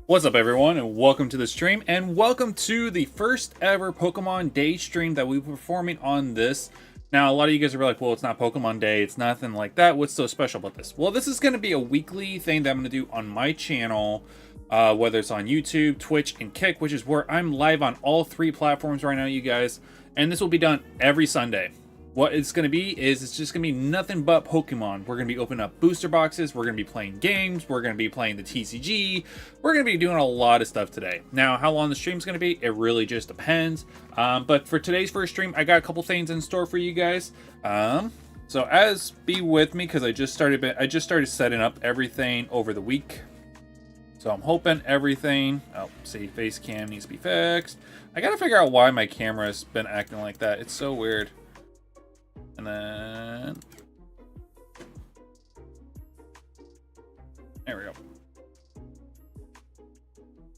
What's up, everyone, and welcome to the stream, and welcome to the first ever Pokemon Day stream that we'll be performing on this. Now, a lot of you guys are like, well, it's not Pokemon Day, it's nothing like that. What's so special about this? Well, this is going to be a weekly thing that I'm going to do on my channel, whether it's on YouTube, Twitch, and Kick, which is where I'm live on all three platforms right now, you guys. And this will be done every Sunday. What it's going to be is it's just going to be nothing but Pokemon. We're going to be opening up booster boxes. We're going to be playing games. We're going to be playing the TCG. We're going to be doing a lot of stuff today. Now, how long the stream's going to be, it really just depends. But for today's first stream, I got a couple things in store for you guys. So be with me because I just started setting up everything over the week. So I'm hoping everything. Oh, see, face cam needs to be fixed. I got to figure out why my camera's been acting like that. It's so weird. And then there we go.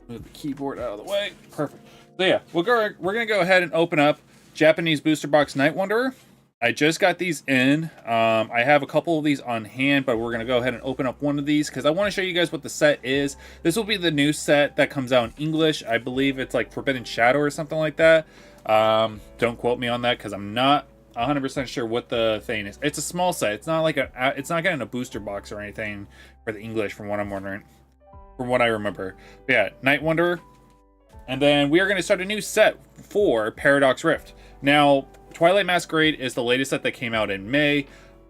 Move the keyboard out of the way. Perfect. So yeah, we're gonna go ahead and open up Japanese Booster Box Night Wanderer. I just got these in. I have a couple of these on hand, but we're gonna go ahead and open up one of these because I want to show you guys what the set is. This will be the new set that comes out in English. I believe it's like Forbidden Shadow or something like that. Don't quote me on that because I'm not 100% sure what the thing is. It's a small set. It's not like it's not getting a booster box or anything for the English, from what I'm wondering, from what I remember. But yeah, Night Wanderer, and then we are going to start a new set for Paradox Rift. Now, Twilight Masquerade is the latest set that came out in May.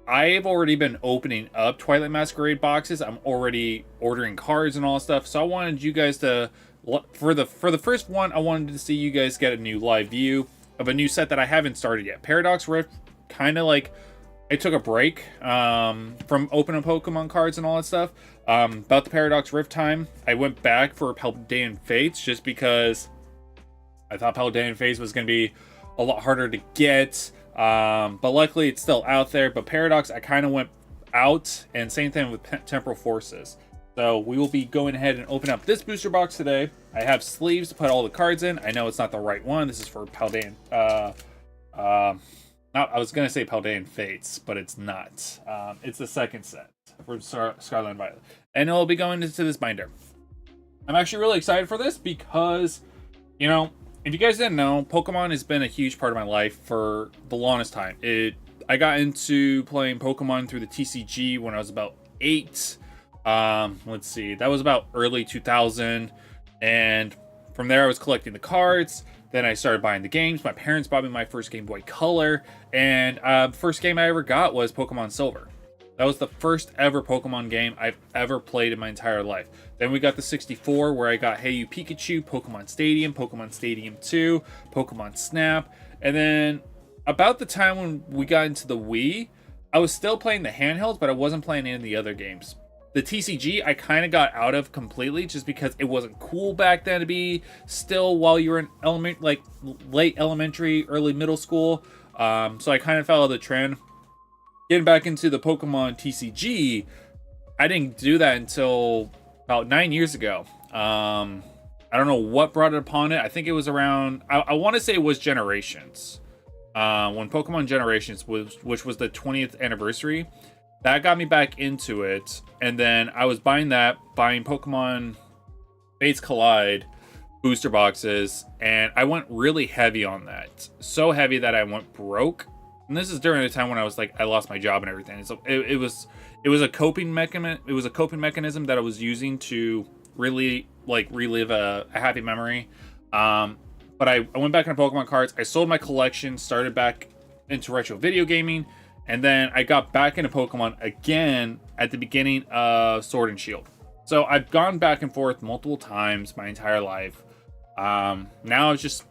I've already been opening up Twilight Masquerade boxes. I'm already ordering cards and all that stuff. So I wanted you guys to, for the first one, I wanted to see you guys get a new live view of a new set that I haven't started yet. Paradox Rift, kind of like, I took a break from opening Pokemon cards and all that stuff. About the Paradox Rift time, I went back for Paldean Fates just because I thought Paldean Fates was going to be a lot harder to get. But luckily it's still out there. But Paradox, I kind of went out, and same thing with Temporal Forces. So we will be going ahead and open up this booster box today. I have sleeves to put all the cards in. I know it's not the right one. This is for Paldean. I was going to say Paldean Fates, but it's not. It's the second set for Scarlet and Violet. And it'll be going into this binder. I'm actually really excited for this because, you know, if you guys didn't know, Pokemon has been a huge part of my life for the longest time. I got into playing Pokemon through the TCG when I was about 8. Let's see, that was about early 2000, and from there I was collecting the cards. Then I started buying the games. My parents bought me my first Game Boy Color, and first game I ever got was Pokemon Silver. That was the first ever Pokemon game I've ever played in my entire life. Then we got the 64, where I got Hey You Pikachu, Pokemon Stadium 2, Pokemon Snap, and then about the time when we got into the Wii, I was still playing the handhelds, but I wasn't playing any of the other games. The TCG I kind of got out of completely just because it wasn't cool back then to be still while you were in late elementary, early middle school. So I kind of followed the trend. Getting back into the Pokemon TCG, I didn't do that until about 9 years ago. I don't know what brought it upon it. I think it was around, I want to say it was Generations. When Pokemon Generations which was the 20th anniversary. That got me back into it, and then I was buying Pokemon Fates Collide, booster boxes, and I went really heavy on that. So heavy that I went broke. And this is during the time when I was like, I lost my job and everything. So it was a coping mechanism. It was a coping mechanism that I was using to really like relive a happy memory. But I went back into Pokemon cards. I sold my collection, started back into retro video gaming, and then I got back into Pokemon again at the beginning of Sword and Shield. So I've gone back and forth multiple times my entire life. Now it's just,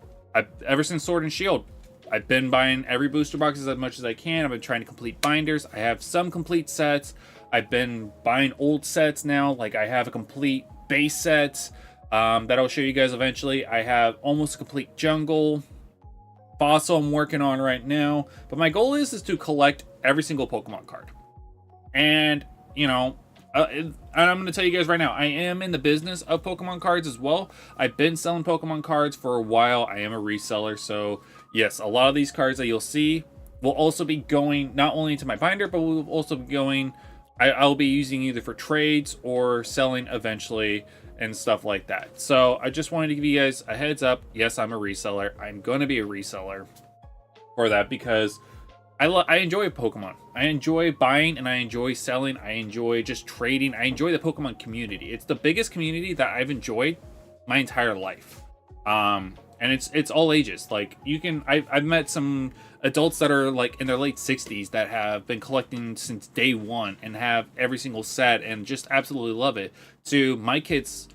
ever since Sword and Shield, I've been buying every booster boxes as much as I can. I've been trying to complete binders. I have some complete sets. I've been buying old sets now. Like I have a complete base set that I'll show you guys eventually. I have almost a complete jungle. Fossil I'm working on right now. But my goal is to collect every single Pokemon card. And, you know, and I'm going to tell you guys right now, I am in the business of Pokemon cards as well. I've been selling Pokemon cards for a while. I am a reseller. So yes, a lot of these cards that you'll see will also be going not only to my binder, but will also be going, I'll be using either for trades or selling eventually and stuff like that. So I just wanted to give you guys a heads up. Yes, I'm a reseller. I'm going to be a reseller for that because I enjoy Pokemon. I enjoy buying and I enjoy selling. I enjoy just trading. I enjoy the Pokemon community. It's the biggest community that I've enjoyed my entire life. And it's all ages. Like you can, I've met some adults that are like in their late 60s that have been collecting since day one and have every single set and just absolutely love it. To my kids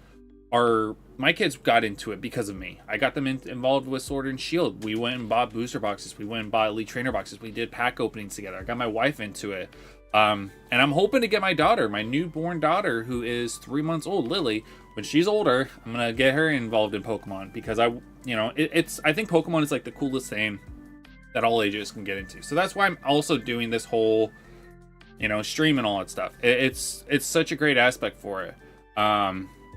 got into it because of me. I got them involved with Sword and Shield. We went and bought booster boxes. We went and bought Elite Trainer boxes. We did pack openings together. I got my wife into it. And I'm hoping to get my daughter, my newborn daughter, who is 3 months old, Lily. When she's older, I'm going to get her involved in Pokemon because I think Pokemon is like the coolest thing that all ages can get into. So that's why I'm also doing this whole, stream and all that stuff. It's such a great aspect for it.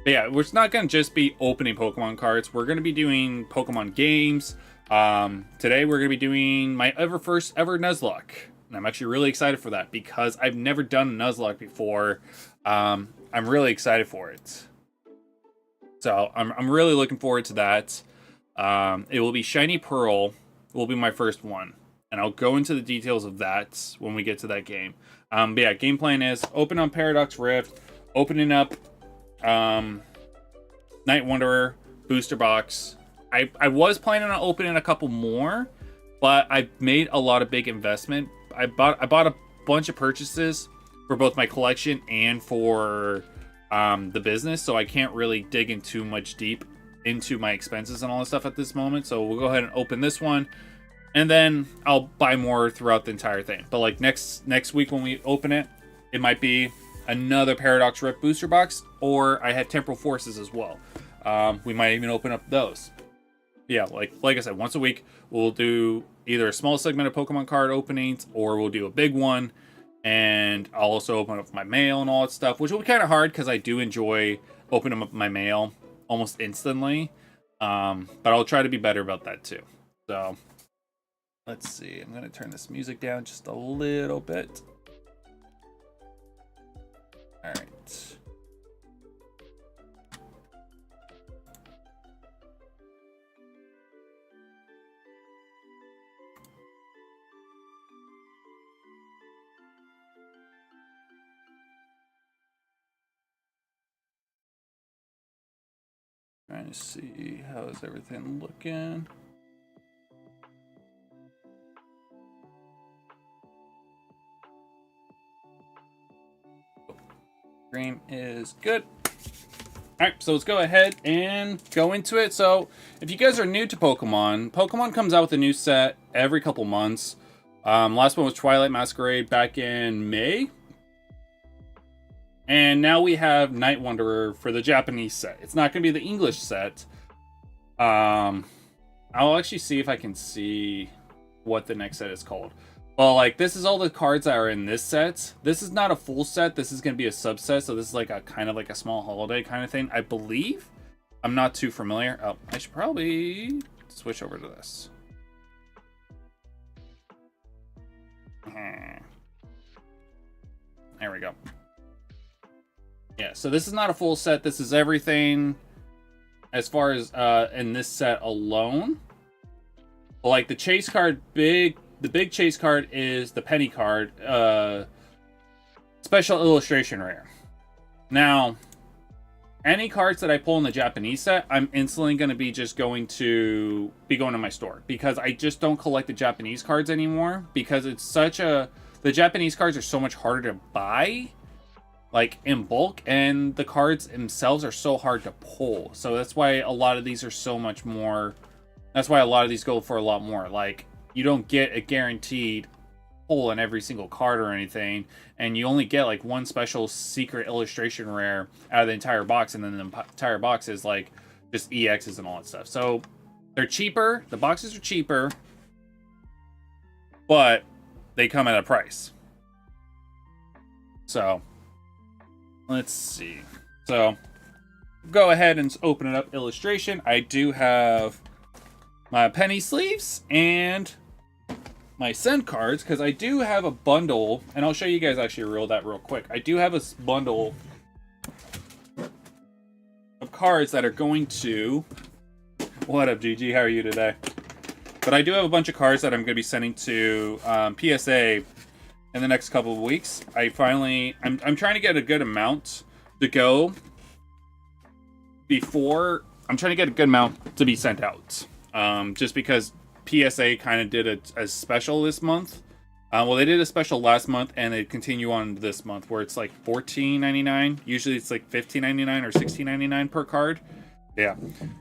But yeah, we're not going to just be opening Pokemon cards. We're going to be doing Pokemon games. Today we're going to be doing my first ever Nuzlocke. And I'm actually really excited for that because I've never done a Nuzlocke before. I'm really excited for it. So I'm really looking forward to that. It will be Shiny Pearl will be my first one. And I'll go into the details of that when we get to that game. But yeah, game plan is open on Paradox Rift, opening up Night Wanderer booster box. I was planning on opening a couple more, but I made a lot of big investment. I bought a bunch of purchases for both my collection and for the business, so I can't really dig in too much deep into my expenses and all that stuff at this moment. So we'll go ahead and open this one, and then I'll buy more throughout the entire thing. But like next week when we open it, it might be another Paradox Rift booster box, or I have Temporal Forces as well. We might even open up those. Yeah, like I said, once a week we'll do either a small segment of Pokemon card openings, or we'll do a big one, and I'll also open up my mail and all that stuff, which will be kind of hard because I do enjoy opening up my mail almost instantly. But I'll try to be better about that too. So let's see. I'm gonna turn this music down just a little bit. All right. Trying to see how is everything looking. Stream is good. Alright, so let's go ahead and go into it. So, if you guys are new to Pokemon comes out with a new set every couple months. Last one was Twilight Masquerade back in May. And now we have Night Wanderer for the Japanese set. It's not going to be the English set. I'll actually see if I can see what the next set is called. Well, like, this is all the cards that are in this set. This is not a full set. This is going to be a subset. So this is like a kind of like a small holiday kind of thing, I believe. I'm not too familiar. Oh, I should probably switch over to this. There we go. Yeah, so this is not a full set. This is everything as far as in this set alone. Like the chase card, the big chase card is the penny card, special illustration rare. Now, any cards that I pull in the Japanese set, I'm instantly going to be going to my store, because I just don't collect the Japanese cards anymore, because it's the Japanese cards are so much harder to buy, like in bulk, and the cards themselves are so hard to pull. So that's why a lot of these are so much more. That's why a lot of these go for a lot more. Like, you don't get a guaranteed pull in every single card or anything, and you only get like one special secret illustration rare out of the entire box, and then the entire box is like just EXs and all that stuff. So they're cheaper. The boxes are cheaper, but they come at a price. So let's see. So go ahead and open it up. Illustration. I do have my penny sleeves and my send cards, because I do have a bundle, and I'll show you guys actually real quick. I do have a bundle of cards that are going to... What up, GG? How are you today? But I do have a bunch of cards that I'm going to be sending to PSA in the next couple of weeks. I'm trying to get a good amount to go before... I'm trying to get a good amount to be sent out. Just because PSA kind of did a special this month. Well, they did a special last month, and they continue on this month, where it's like $14.99. Usually it's like $15.99 or $16.99 per card. Yeah.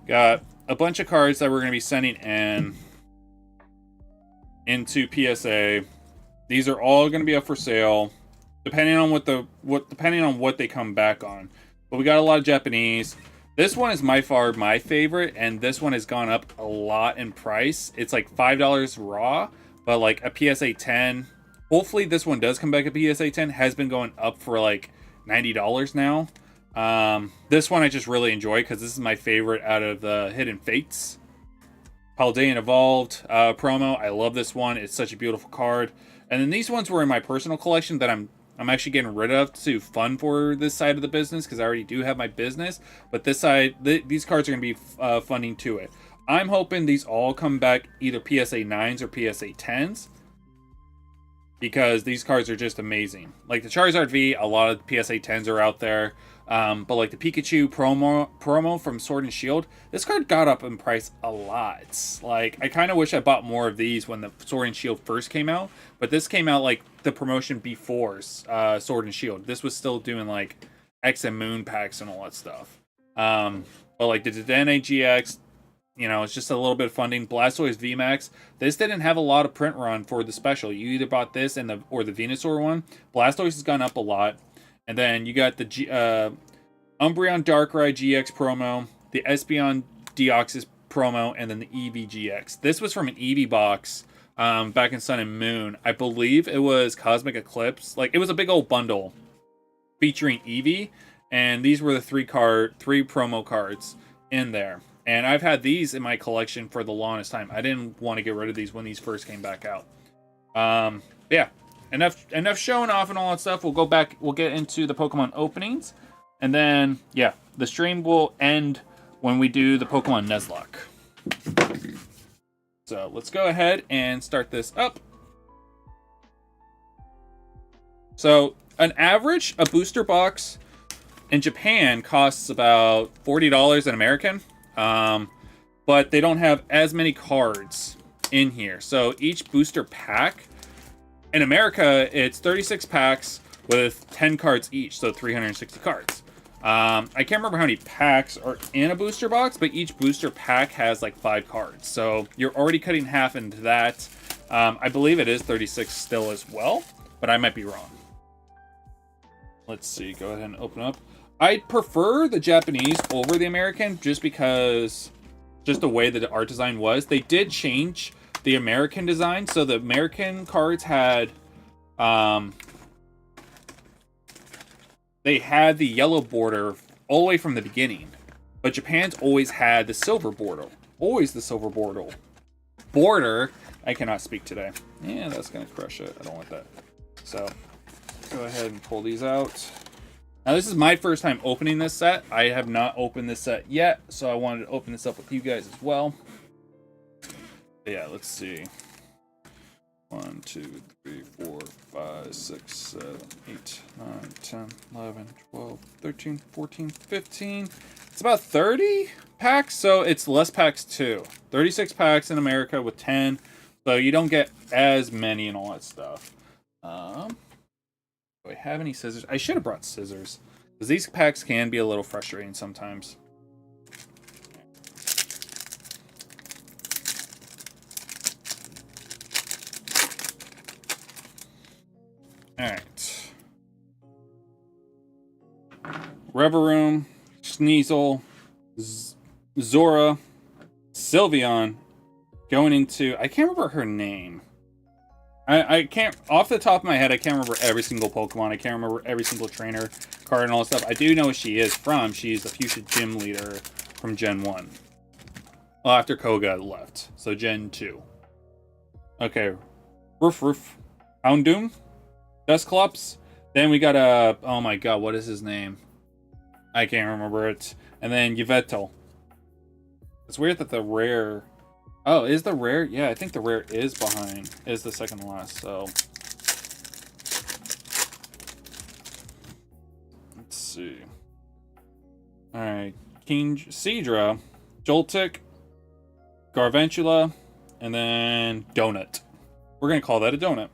Got a bunch of cards that we're going to be sending into PSA. These are all going to be up for sale, depending on what they come back on. But we got a lot of Japanese. This one is by far my favorite, and this one has gone up a lot in price. It's like $5 raw, but like a PSA 10. Hopefully this one does come back a PSA 10. Has been going up for like $90 now. This one I just really enjoy, because this is my favorite out of the Hidden Fates. Paldean Evolved promo. I love this one. It's such a beautiful card. And then these ones were in my personal collection that I'm actually getting rid of to fund for this side of the business, because I already do have my business. But this side, these cards are going to be funding to it. I'm hoping these all come back either PSA 9s or PSA 10s, because these cards are just amazing. Like the Charizard V, a lot of PSA 10s are out there. But like the Pikachu promo from Sword and Shield, this card got up in price a lot. Like, I kind of wish I bought more of these when the Sword and Shield first came out, but this came out like the promotion before Sword and Shield. This was still doing like X and Moon packs and all that stuff. But like the Dedenne GX, you know, it's just a little bit of funding. Blastoise VMAX, this didn't have a lot of print run for the special. You either bought this or the Venusaur one. Blastoise has gone up a lot. And then you got the Umbreon Darkrai GX promo, the Espeon Deoxys promo, and then the Eevee GX. This was from an Eevee box back in Sun and Moon. I believe it was Cosmic Eclipse. Like, it was a big old bundle featuring Eevee, and these were the three promo cards in there. And I've had these in my collection for the longest time. I didn't want to get rid of these when these first came back out. Yeah. Enough showing off and all that stuff. We'll go back. We'll get into the Pokemon openings. And then, yeah, the stream will end when we do the Pokemon Nuzlocke. So let's go ahead and start this up. So an booster box in Japan costs about $40 in American. But they don't have as many cards in here. So each booster pack... In America, it's 36 packs with 10 cards each, so 360 cards. I can't remember how many packs are in a booster box, but each booster pack has like 5 cards. So you're already cutting half into that. I believe it is 36 still as well, but I might be wrong. Let's see, go ahead and open up. I prefer the Japanese over the American, just because just the way that the art design was. They did change the American design, so the American cards had they had the yellow border all the way from the beginning, but Japan's always had the silver border, I cannot speak today. Yeah, that's gonna crush it. I don't want that. So go ahead and pull these out. Now, this is my first time opening this set. I have not opened this set yet, so I wanted to open this up with you guys as well. Yeah, let's see. 1, 2, 3, 4, 5, 6, 7, 8, 9, 10, 11, 12, 13, 14, 15. It's about 30 packs, so it's less packs too. 36 packs in America with 10, so you don't get as many and all that stuff. Do I have any scissors? I should have brought scissors, because these packs can be a little frustrating sometimes. Alright. Reverum, Sneasel, Zora, Sylveon, going into... I can't remember her name. I can't... Off the top of my head, I can't remember every single Pokemon. I can't remember every single trainer card and all that stuff. I do know what she is from. She's the Fuchsia Gym Leader from Gen 1. Well, after Koga left. So Gen 2. Okay. Roof. Houndoom. Dusclops. Then we got a... Oh my god, what is his name? I can't remember it. And then Yveltal. It's weird that the rare... Oh, is the rare? Yeah, I think the rare is behind. Is the second to last, so... Let's see. Alright. King Seadra, Joltik, Garvantula, and then Donut. We're gonna call that a donut.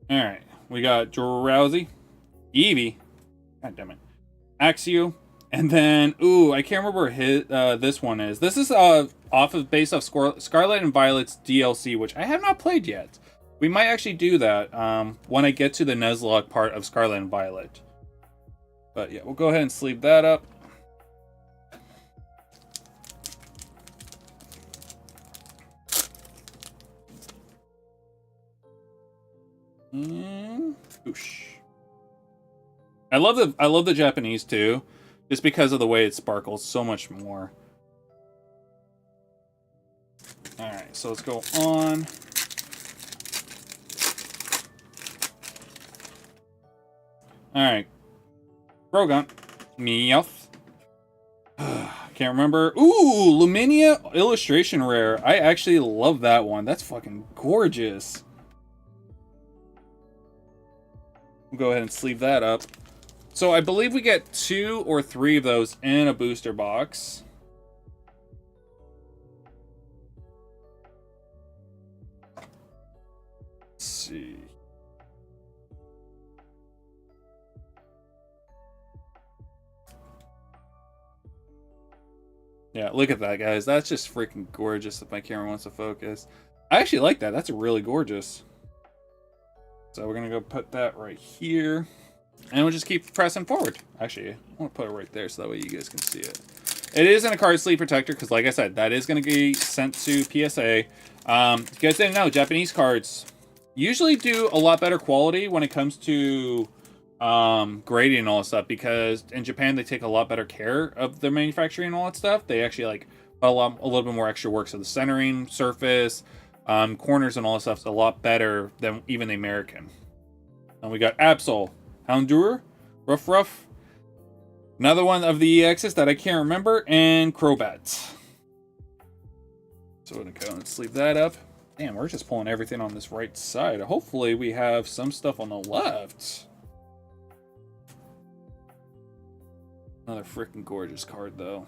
Alright. We got Drowsy, Eevee, god damn it, Axew, and then I can't remember his this one is. This is based off Scarlet and Violet's DLC, which I have not played yet. We might actually do that when I get to the Nuzlocke part of Scarlet and Violet. But yeah, we'll go ahead and sleeve that up. Whoosh. I love the Japanese too, just because of the way it sparkles so much more. All right, so let's go on. All right, Grogon, Meowth. Can't remember. Ooh, Luminia illustration rare. I actually love that one. That's fucking gorgeous. We'll go ahead and sleeve that up. So I believe we get 2 or 3 of those in a booster box. Let's see. Yeah, look at that, guys. That's just freaking gorgeous if my camera wants to focus. I actually like that. That's really gorgeous. So we're going to go put that right here. And we'll just keep pressing forward. Actually, I want to put it right there so that way you guys can see it. It is in a card sleeve protector because, like I said, that is going to be sent to PSA. If you guys didn't know, Japanese cards usually do a lot better quality when it comes to grading and all that stuff, because in Japan they take a lot better care of their manufacturing and all that stuff. They actually like a little bit more extra work. So the centering, surface, corners and all that stuff is a lot better than even the American. And we got Absol, Houndour, Ruff, another one of the EXs that I can't remember, and Crobat. So we're gonna go and sleeve that up. Damn, we're just pulling everything on this right side. Hopefully we have some stuff on the left. Another freaking gorgeous card, though.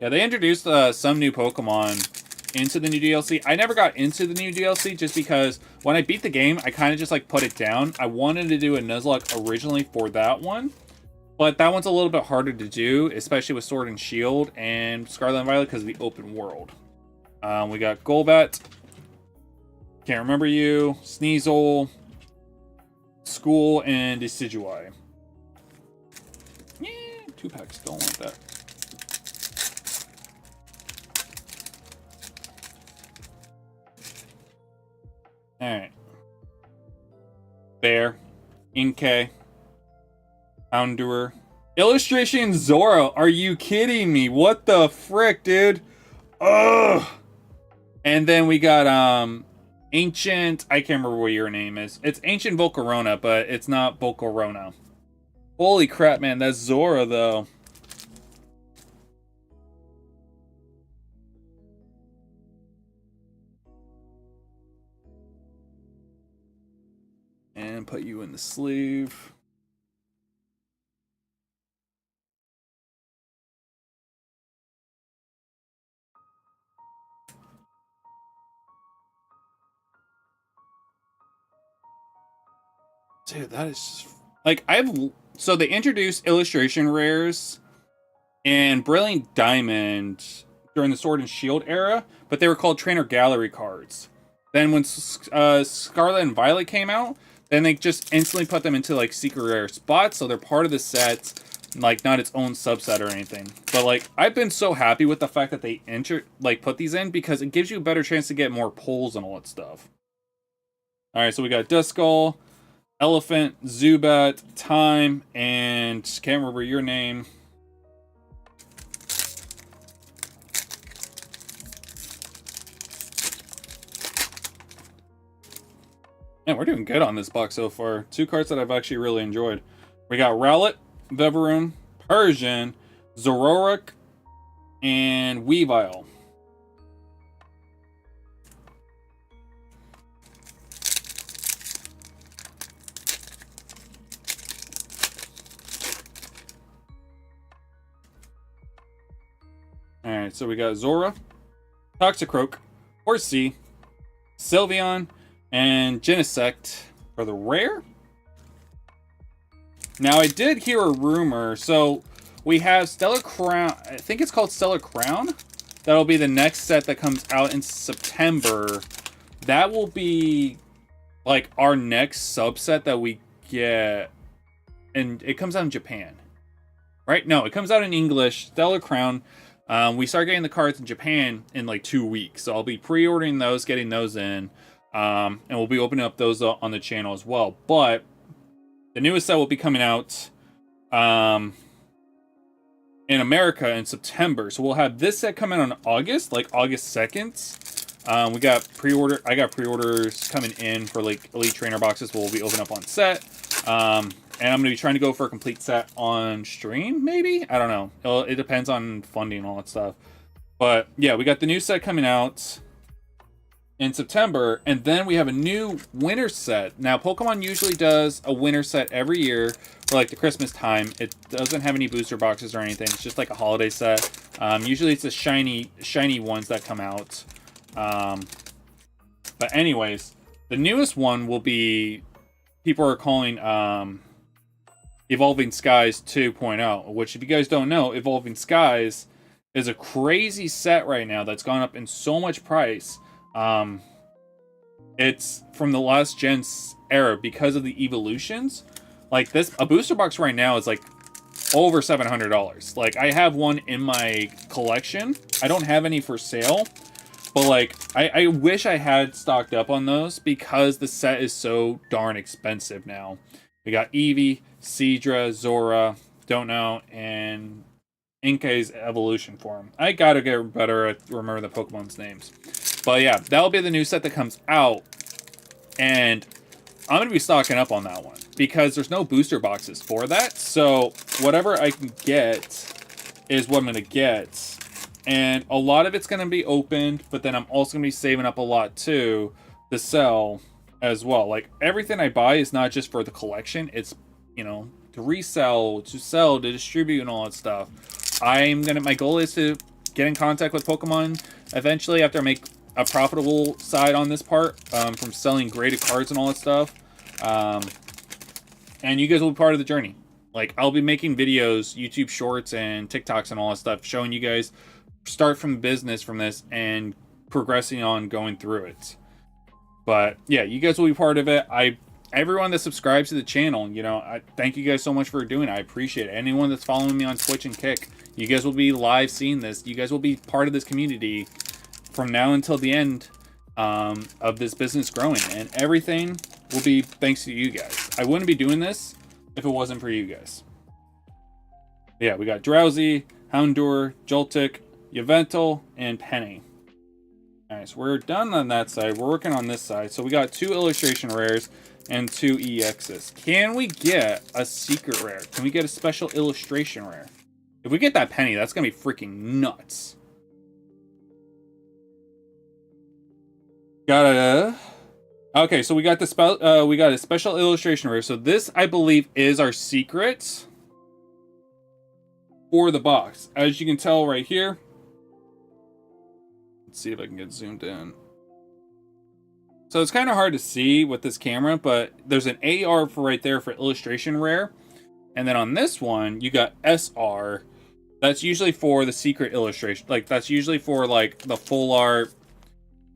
Yeah, they introduced some new Pokemon into the new DLC. I never got into the new DLC just because when I beat the game, I kind of just like put it down. I wanted to do a Nuzlocke originally for that one, but that one's a little bit harder to do, especially with Sword and Shield and Scarlet and Violet because of the open world. We got Golbat, can't remember you, Sneasel, School, and Decidueye. Yeah, 2 packs, don't want that. Alright. Bear, Inkay, Houndour, Illustration Zoro. Are you kidding me? What the frick, dude? Ugh. And then we got Ancient, I can't remember what your name is. It's Ancient Volcarona, but it's not Volcarona. Holy crap, man, that's Zora though. And put you in the sleeve. Dude, that is just, like, so they introduced illustration rares and Brilliant Diamond during the Sword and Shield era, but they were called Trainer Gallery cards. Then when Scarlet and Violet came out, then they just instantly put them into like secret rare spots, so they're part of the set, like not its own subset or anything. But like, I've been so happy with the fact that they put these in, because it gives you a better chance to get more pulls and all that stuff. All right, so we got Duskull, Elephant, Zubat, Time, and can't remember your name. Man, we're doing good on this box so far. 2 cards that I've actually really enjoyed. We got Rowlet, Vivillon, Persian, Zoroark, and Weavile. Alright, so we got Zora, Toxicroak, Horsea, Sylveon, and Genesect for the rare. Now, I did hear a rumor. So, we have Stellar Crown. I think it's called Stellar Crown. That'll be the next set that comes out in September. That will be, like, our next subset that we get. And it comes out in Japan. Right? No, it comes out in English. Stellar Crown. We start getting the cards in Japan in, like, 2 weeks. So, I'll be pre-ordering those, getting those in. And we'll be opening up those on the channel as well. But the newest set will be coming out in America in September. So we'll have this set coming on August, like August 2nd. We got I got pre-orders coming in for like Elite Trainer boxes. We'll be opening up on set. And I'm going to be trying to go for a complete set on stream, maybe? I don't know. It depends on funding and all that stuff. But yeah, we got the new set coming out in September, and then we have a new winter set. Now, Pokemon usually does a winter set every year for like the Christmas time. It doesn't have any booster boxes or anything. It's just like a holiday set. Usually it's the shiny ones that come out. But anyways, the newest one will be, people are calling Evolving Skies 2.0, which, if you guys don't know, Evolving Skies is a crazy set right now that's gone up in so much price. It's from the last gen's era because of the evolutions. Like this, a booster box right now is like over $700. Like, I have one in my collection. I don't have any for sale, but like I wish I had stocked up on those because the set is so darn expensive now. We got Eevee, Seadra, Zora, don't know, and Inkay's evolution form. I gotta get better at remember the Pokemon's names. But yeah, that'll be the new set that comes out. And I'm going to be stocking up on that one, because there's no booster boxes for that. So whatever I can get is what I'm going to get. And a lot of it's going to be opened, but then I'm also going to be saving up a lot too to sell as well. Like, everything I buy is not just for the collection. It's, you know, to resell, to sell, to distribute, and all that stuff. My goal is to get in contact with Pokemon eventually after I make a profitable side on this part, from selling graded cards and all that stuff. And you guys will be part of the journey. Like, I'll be making videos, YouTube shorts, and TikToks and all that stuff, showing you guys start from business from this and progressing on going through it. But yeah, you guys will be part of it. Everyone that subscribes to the channel, you know, I thank you guys so much for doing it. I appreciate it. Anyone that's following me on Twitch and Kick, you guys will be live seeing this. You guys will be part of this community from now until the end of this business growing, and everything will be thanks to you guys. I wouldn't be doing this if it wasn't for you guys. Yeah, we got Drowsy, Houndour, Joltik, Yveltal, and Penny. Alright, so we're done on that side. We're working on this side. So we got 2 illustration rares and 2 EXs. Can we get a secret rare? Can we get a special illustration rare? If we get that penny, that's going to be freaking nuts. Okay, so we got we got a special illustration rare. So this, I believe, is our secret for the box. As you can tell right here. Let's see if I can get zoomed in. So it's kind of hard to see with this camera, but there's an AR for right there for illustration rare. And then on this one, you got SR. That's usually for the secret illustration. Like, that's usually for, like, the full art.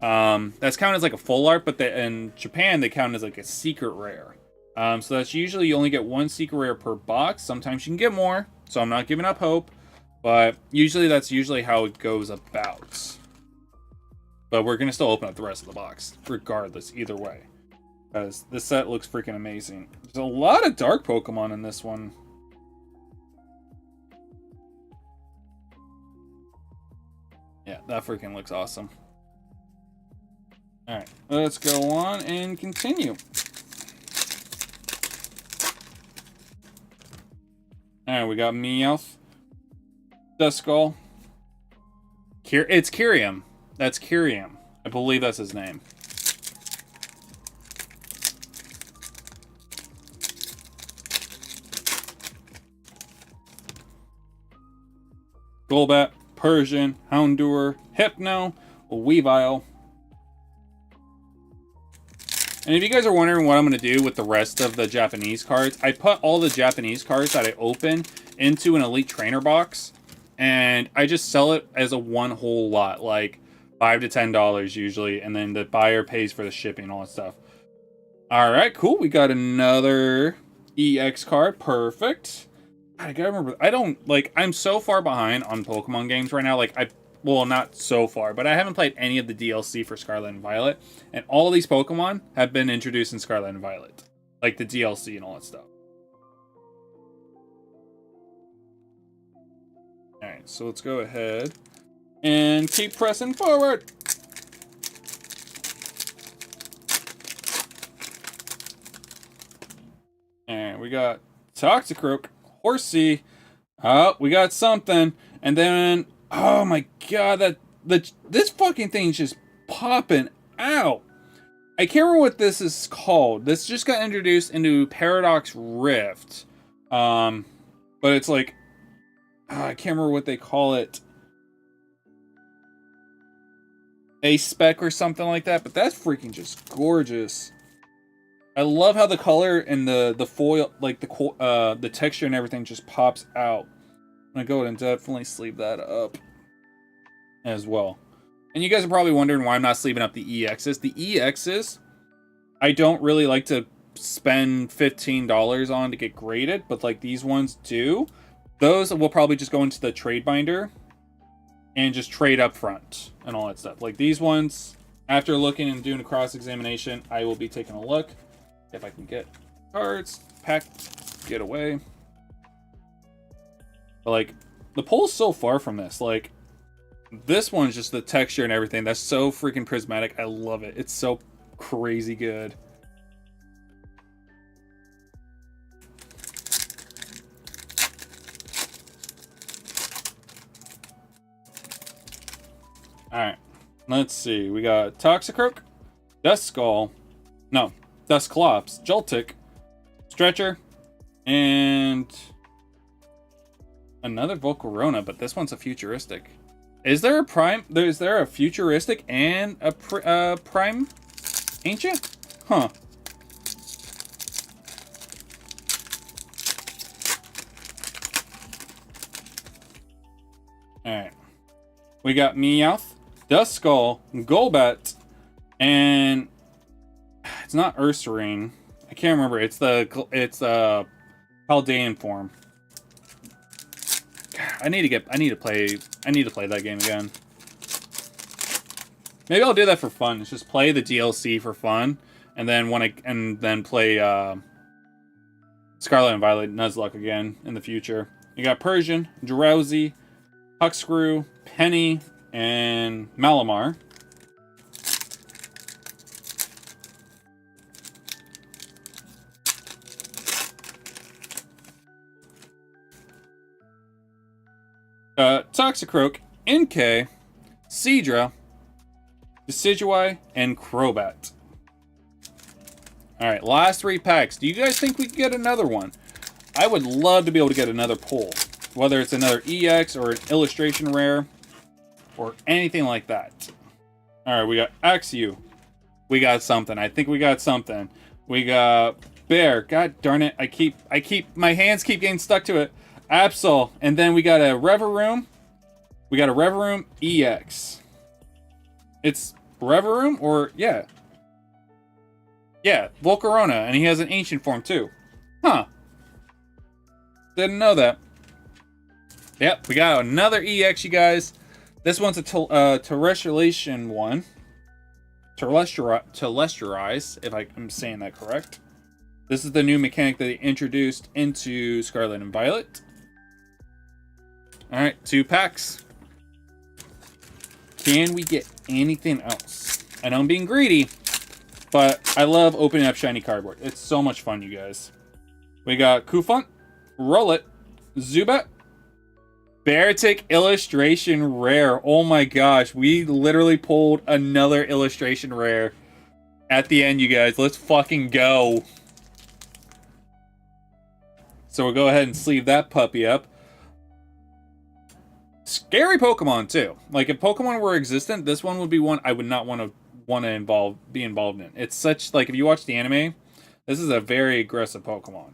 That's counted as, like, a full art, but in Japan, they count as, like, a secret rare. So that's usually you only get 1 secret rare per box. Sometimes you can get more, so I'm not giving up hope. But usually that's usually how it goes about. But we're going to still open up the rest of the box, regardless, either way. Because this set looks freaking amazing. There's a lot of dark Pokemon in this one. Yeah, that freaking looks awesome. Alright, let's go on and continue. Alright, we got Meowth, Duskull. It's Kyrium. That's Kyrium. I believe that's his name. Golbat, Persian, Houndour, Hypno, Weavile. And if you guys are wondering what I'm going to do with the rest of the Japanese cards, I put all the Japanese cards that I open into an Elite Trainer box. And I just sell it as a one whole lot, like $5 to $10 usually, and then the buyer pays for the shipping and all that stuff. Alright, cool. We got another EX card. Perfect. I gotta remember, I'm so far behind on Pokemon games right now. Like, well, not so far, but I haven't played any of the DLC for Scarlet and Violet. And all these Pokemon have been introduced in Scarlet and Violet. Like the DLC and all that stuff. Alright, so let's go ahead and keep pressing forward. And we got Toxicroak, Horsey. Oh, we got something. And then, oh my god, this fucking thing's just popping out. I can't remember what this is called. This just got introduced into Paradox Rift. But it's like, I can't remember what they call it. A-Spec or something like that, but that's freaking just gorgeous. I love how the color and the foil, like the texture and everything just pops out. I'm gonna go ahead and definitely sleeve that up as well. And you guys are probably wondering why I'm not sleeving up the EXs. The EXs, I don't really like to spend $15 on to get graded, but like these ones do. Those will probably just go into the trade binder and just trade up front and all that stuff. Like these ones, after looking and doing a cross-examination, I will be taking a look. If I can get cards, pack, get away. But like, the pull's so far from this. Like, this one's just the texture and everything. That's so freaking prismatic. I love it. It's so crazy good. Alright, let's see. We got Toxicroak, Duskull, no, Dusclops, Joltik, Stretcher, and another Volcarona, but this one's a futuristic. Is there a prime? Is there a futuristic and a prime ancient? Huh. Alright. We got Meowth, Duskull, Golbat, and it's not Ursaring. I can't remember. It's Paldean form. I need to play that game again. Maybe I'll do that for fun. It's just play the DLC for fun, and then play Scarlet and Violet Nuzlocke again in the future. You got Persian, Drowsy, Huckscrew, Penny, and Malamar. Toxicroak, Inkay, Seadra, Decidueye, and Crobat. Alright, last 3 packs. Do you guys think we could get another one? I would love to be able to get another pull. Whether it's another EX or an illustration rare. Or anything like that. Alright, we got Axew. We got something. I think we got something. We got Bear. God darn it. My hands keep getting stuck to it. Absol. And then we got a Reveroom. We got a Reveroom EX. It's Reveroom or, yeah. Yeah, Volcarona. And he has an ancient form too. Huh. Didn't know that. Yep, we got another EX, you guys. This one's a terrestrialization one. Terrestrialize, if I'm saying that correct. This is the new mechanic that they introduced into Scarlet and Violet. Alright, 2 packs. Can we get anything else? I know I'm being greedy, but I love opening up shiny cardboard. It's so much fun, you guys. We got Kufant, Rowlet, Zubat, Beartic illustration rare. Oh my gosh, we literally pulled another illustration rare at the end, you guys. Let's fucking go. So we'll go ahead and sleeve that puppy up. Scary Pokemon too. Like if Pokemon were existent, this one would be one I would not want to be involved in. It's such, like, if you watch the anime, this is a very aggressive Pokemon.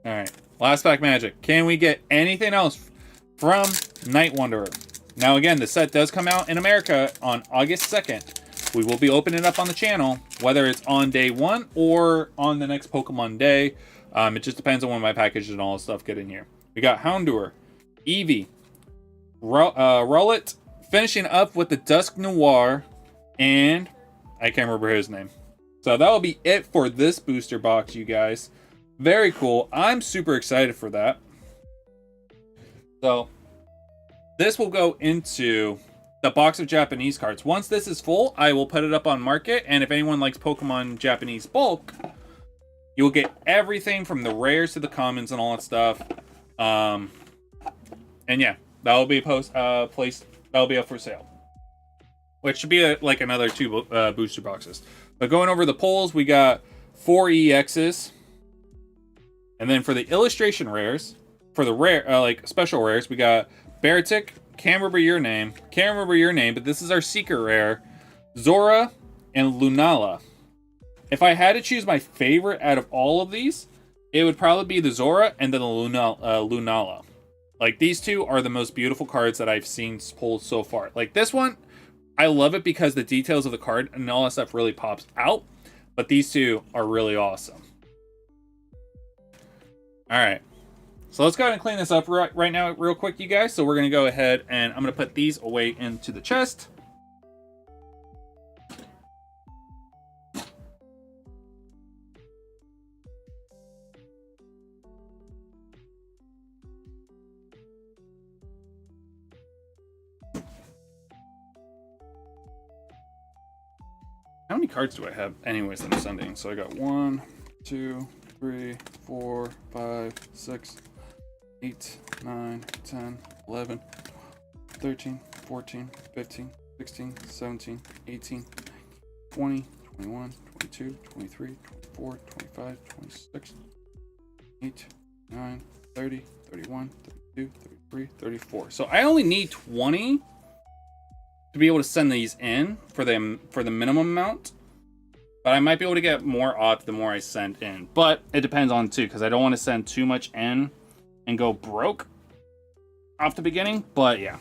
Alright, last pack magic. Can we get anything else from Night Wanderer? Now again, the set does come out in America on August 2nd. We will be opening it up on the channel, whether it's on day 1 or on the next Pokemon day. It just depends on when my packages and all this stuff get in here. We got Houndour, Eevee, Rowlet, finishing up with the Dusk Noir, and I can't remember his name. So that will be it for this booster box, you guys. Very cool. I'm super excited for that. So this will go into the box of Japanese cards. Once this is full, I will put it up on market, and if anyone likes Pokemon Japanese bulk, you'll get everything from the rares to the commons and all that stuff. And yeah, that will be placed. That'll be up for sale, which should be like another 2 booster boxes. But going over the pulls, we got 4 EXs. And then for the illustration rares, for the rare, like special rares, we got Beartic, can't remember your name, but this is our secret rare, Zora, and Lunala. If I had to choose my favorite out of all of these, it would probably be the Zora and then the Lunala. Like, these two are the most beautiful cards that I've seen pulled so far. Like, this one, I love it because the details of the card and all that stuff really pops out. But these two are really awesome. Alright, so let's go ahead and clean this up right now real quick, you guys. So we're going to go ahead and I'm going to put these away into the chest. How many cards do I have anyways that I'm sending? So I got 1, 2, 3, 4, 5, 6, 8, 9, 10, 11, 13, 14, 15, 16, 17, 18, 20, 21, 22, 23, 24, 25, 26, 8, 9, 30, 31, 32, 33, 34. So I only need 20 to be able to send these in for the minimum amount. But I might be able to get more off the more I send in. But it depends on too, because I don't want to send too much in and go broke off the beginning. But yeah.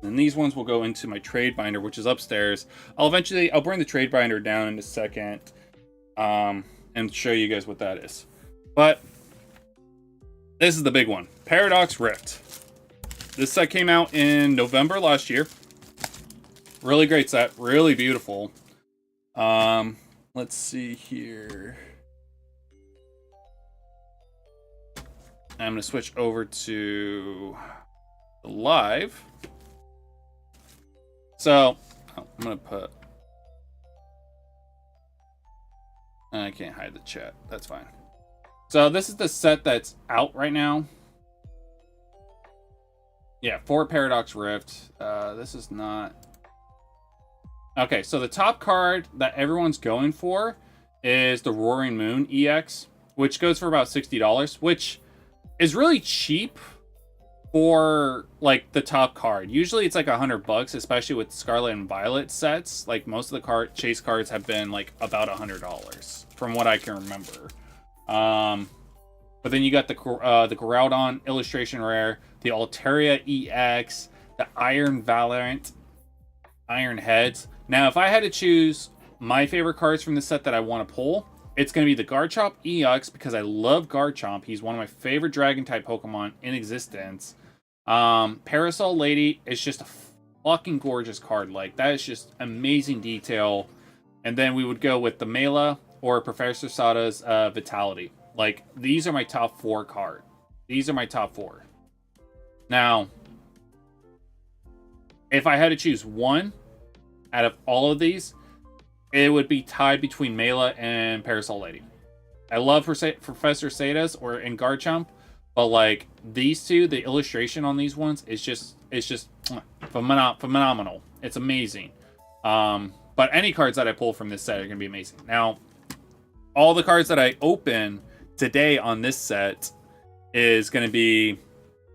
And these ones will go into my trade binder, which is upstairs. I'll bring the trade binder down in a second and show you guys what that is. But this is the big one. Paradox Rift. This set came out in November last year. Really great set. Really beautiful. Let's see here. I'm going to switch over to the live. So, I'm going to put... I can't hide the chat. That's fine. So this is the set that's out right now. Yeah, 4 Paradox Rift. This is not... Okay, so the top card that everyone's going for is the Roaring Moon EX, which goes for about $60, which is really cheap for like the top card. Usually it's like $100, especially with Scarlet and Violet sets. Like most of the chase cards have been like about $100 from what I can remember. But then you got the Groudon illustration rare, the Altaria EX, the Iron Valorant, Iron Heads. Now, if I had to choose my favorite cards from the set that I want to pull, it's going to be the Garchomp EX because I love Garchomp. He's one of my favorite Dragon-type Pokemon in existence. Parasol Lady is just a fucking gorgeous card. Like, that is just amazing detail. And then we would go with the Mela or Professor Sada's Vitality. Like, these are my top 4 cards. These are my top 4. Now, if I had to choose one out of all of these, it would be tied between Mela and Parasol Lady. I love Professor Sada's and Garchomp, but like these two, the illustration on these ones is just phenomenal. It's amazing. But any cards that I pull from this set are gonna be amazing. Now, all the cards that I open today on this set is gonna be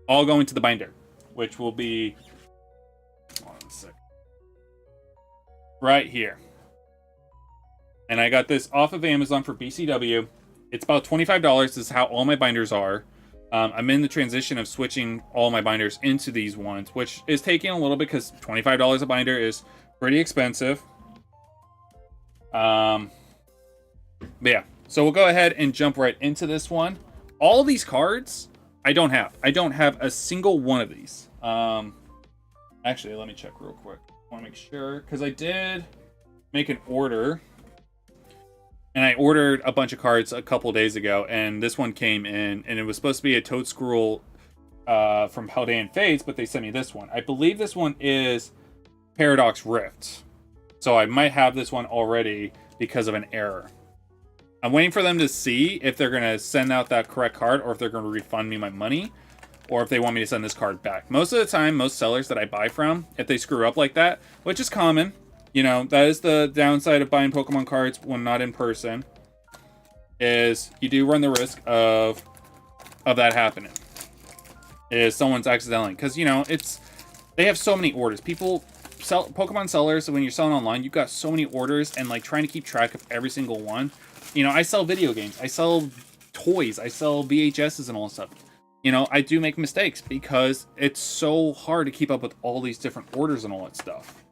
all going to the binder, which will be right here. And I got this off of Amazon for BCW. It's about $25. This is how all my binders are. I'm in the transition of switching all my binders into these ones, which is taking a little bit because $25 a binder is pretty expensive. But yeah, so we'll go ahead and jump right into this one. All of these cards, I don't have. I don't have a single one of these. Actually, let me check real quick. I want to make sure, because I did make an order. And I ordered a bunch of cards a couple days ago, and this one came in, and it was supposed to be a Toadscruel from Paldean Fates, but they sent me this one. I believe this one is Paradox Rift. So I might have this one already because of an error. I'm waiting for them to see if they're going to send out that correct card, or if they're going to refund me my money, or if they want me to send this card back. Most of the time, most sellers that I buy from, if they screw up like that, which is common, you know, that is the downside of buying Pokemon cards when not in person, is you do run the risk of that happening. Is someone's accidentally, because, you know, they have so many orders. People sell Pokemon sellers, when you're selling online, you've got so many orders, and like trying to keep track of every single one. You know, I sell video games, I sell toys, I sell VHSs and all that stuff. You know, I do make mistakes because it's so hard to keep up with all these different orders and all that stuff.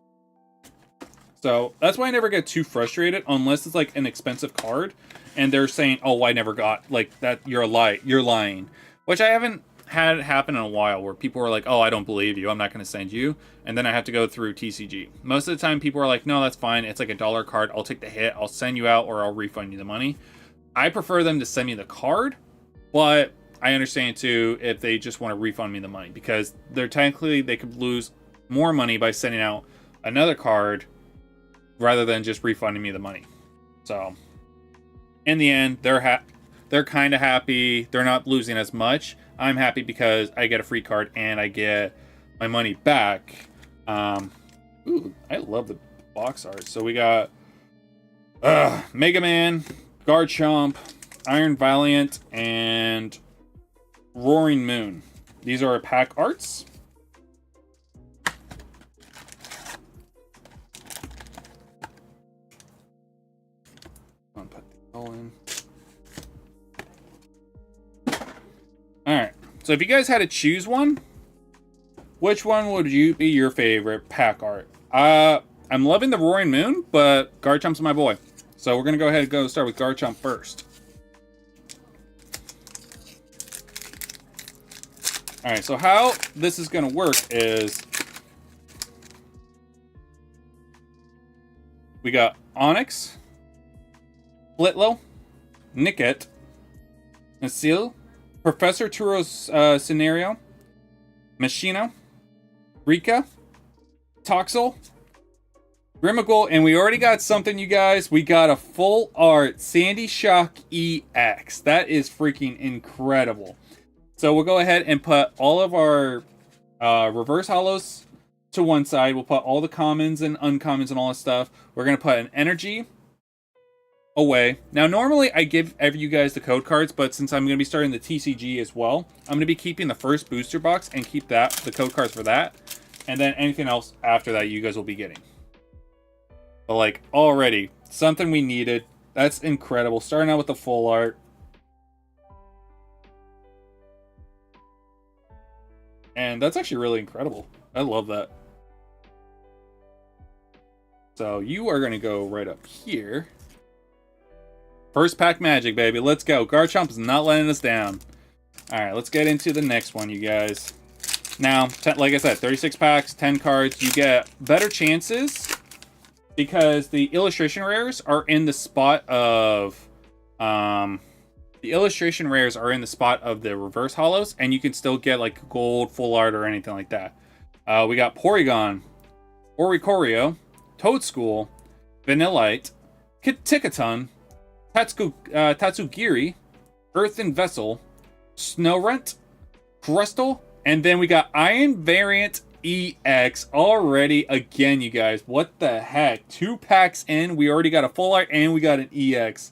So that's why I never get too frustrated unless it's like an expensive card and they're saying, oh, I never got like that. You're lying, which I haven't had happen in a while, where people are like, oh, I don't believe you, I'm not going to send you. And then I have to go through TCG. Most of the time people are like, no, that's fine. It's like $1 card. I'll take the hit. I'll send you out, or I'll refund you the money. I prefer them to send me the card, but I understand too if they just want to refund me the money, because they could lose more money by sending out another card rather than just refunding me the money. So in the end, they're kind of happy. They're not losing as much. I'm happy because I get a free card and I get my money back. Ooh, I love the box art. So we got Mega Man, Garchomp, Iron Valiant, and Roaring Moon. These are pack arts. I'll put these all in. Alright, so if you guys had to choose one, which one would be your favorite pack art? I'm loving the Roaring Moon, but Garchomp's my boy. So we're going to go ahead and start with Garchomp first. Alright, so how this is going to work is we got Onyx, Flitlo, Nickit, Nasil, Professor Turo's Scenario, Machino, Rika, Toxel, Grimmagold, and we already got something, you guys. We got a full art Sandy Shock EX. That is freaking incredible. So we'll go ahead and put all of our reverse hollows to one side. We'll put all the commons and uncommons and all that stuff. We're going to put an energy away. Now, normally I give you guys the code cards, but since I'm going to be starting the TCG as well, I'm going to be keeping the first booster box and keep the code cards for that. And then anything else after that you guys will be getting. But like already, something we needed. That's incredible. Starting out with the full art. And that's actually really incredible. I love that. So you are going to go right up here. First pack magic, baby. Let's go. Garchomp is not letting us down. Alright, let's get into the next one, you guys. Now, like I said, 36 packs, 10 cards. You get better chances because the illustration rares are in the spot of the illustration rares are in the spot of the reverse hollows, and you can still get like gold, full art, or anything like that. We got Porygon, Oricorio, Toadschool, Vanillite, Tickaton, Tatsugiri, Earthen Vessel, Snorunt, Crustle, and then we got Iron Variant EX already again, you guys. What the heck? 2 packs in, we already got a full art and we got an EX.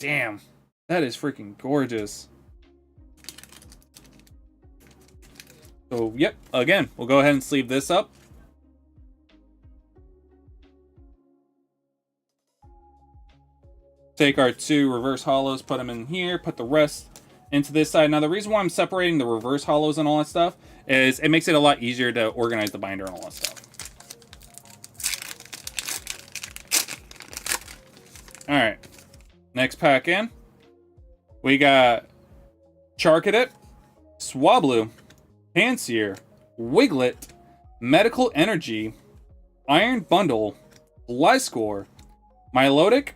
Damn, that is freaking gorgeous. So, yep, again, we'll go ahead and sleeve this up. Take our 2 reverse hollows, put them in here, put the rest into this side. Now, the reason why I'm separating the reverse hollows and all that stuff is it makes it a lot easier to organize the binder and all that stuff. Alright, next pack in. We got Charcadet, Swablu, Pansear, Wiglet, Medical Energy, Iron Bundle, Gliscor, Milotic,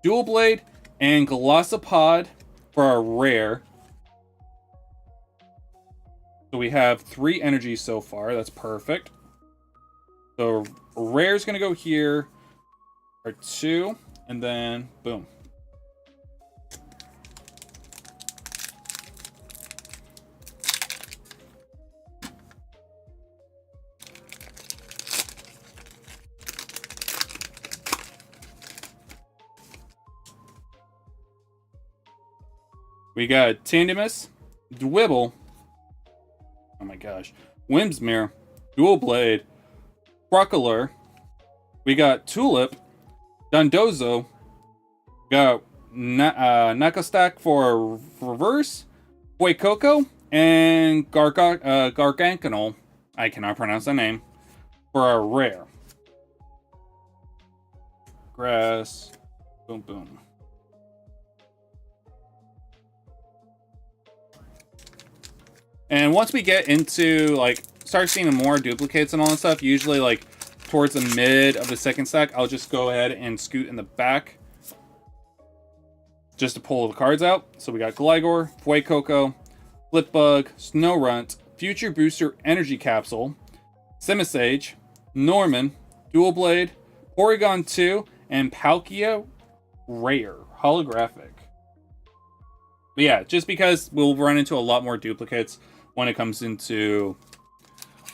Dual Blade, and Glossopod for our rare. So we have 3 energies so far. That's perfect. So rare is going to go here. Our 2. And then boom. We got Tandemus, Dwibble, oh my gosh, Whimsmere, Dual Blade, Crocodile. We got Tulip, Dondozo, got Nakostak for reverse, Fuecoco, and Gargancanol, I cannot pronounce that name, for our rare. Grass, boom boom. And once we get into, like, start seeing more duplicates and all that stuff, usually, like, towards the mid of the second stack, I'll just go ahead and scoot in the back just to pull the cards out. So we got Gligar, Fuecoco, Flipbug, Snorunt, Future Booster Energy Capsule, Simisage, Norman, Dual Blade, Porygon 2, and Palkia Rare, Holographic. But yeah, just because we'll run into a lot more duplicates when it comes into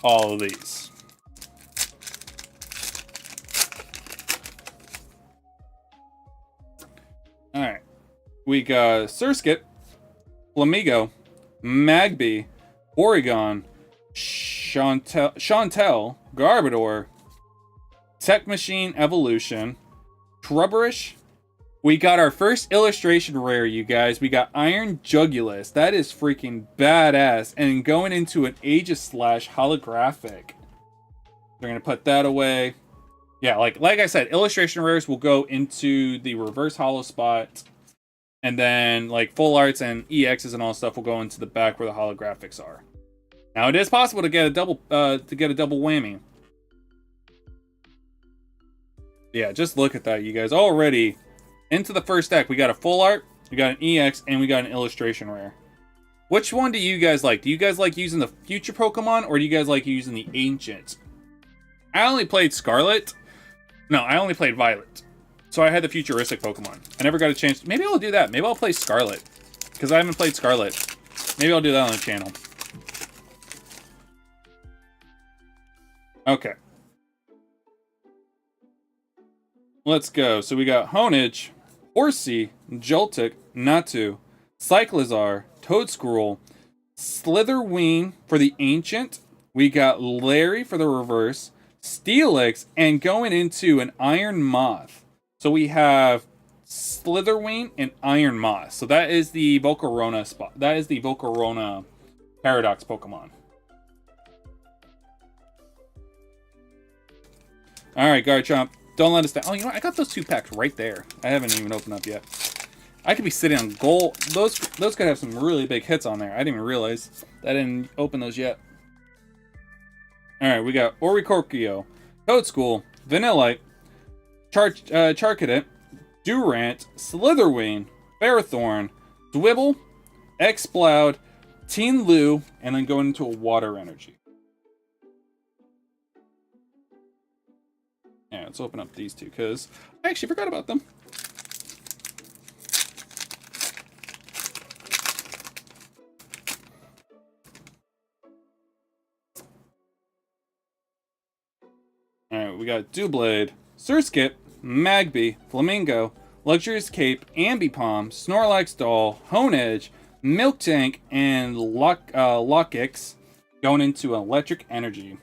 all of these. Alright. We got Surskit, Flamigo, Magby, Porygon, Chantel, Garbodor, Tech Machine Evolution, Trubberish. We got our first illustration rare, you guys. We got Iron Jugulus. That is freaking badass. And going into an Aegislash holographic. We're going to put that away. Yeah, like I said, illustration rares will go into the reverse holo spot. And then, like, full arts and EXs and all stuff will go into the back where the holographics are. Now, it is possible to get a double whammy. Yeah, just look at that, you guys. Already into the first deck, we got a full art, we got an EX, and we got an illustration rare. Which one do you guys like? Do you guys like using the future Pokemon, or do you guys like using the ancient? I only played Scarlet, No, I only played Violet. So I had the futuristic Pokemon. I never got a chance. Maybe I'll do that. Maybe I'll play Scarlet. Because I haven't played Scarlet. Maybe I'll do that on the channel. Okay. Let's go. So we got Honedge, Horsey, Joltik, Natu, Cyclizar, Toadsquirrel, Slitherwing for the Ancient. We got Larry for the reverse, Steelix, and going into an Iron Moth. So we have Slitherwing and Iron Moth. So that is the Volcarona spot. That is the Volcarona Paradox Pokemon. Alright, Garchomp. Don't let us down. Oh, you know what? I got those 2 packs right there. I haven't even opened up yet. I could be sitting on gold. Those could have some really big hits on there. I didn't even realize I didn't open those yet. Alright, we got Oricorio, Toadsquirrel, Vanillite, Charcadet, Durant, Slitherwing, Ferrothorn, Dwibble, Exploud, Teen Lu, and then going into a Water Energy. Yeah, let's open up these 2 because I actually forgot about them. Alright, we got Doublade, Surskit, Magby, Flamingo, Luxurious Cape, Ambipom, Snorlax Doll, Honedge, Miltank, and Lockix going into Electric Energy.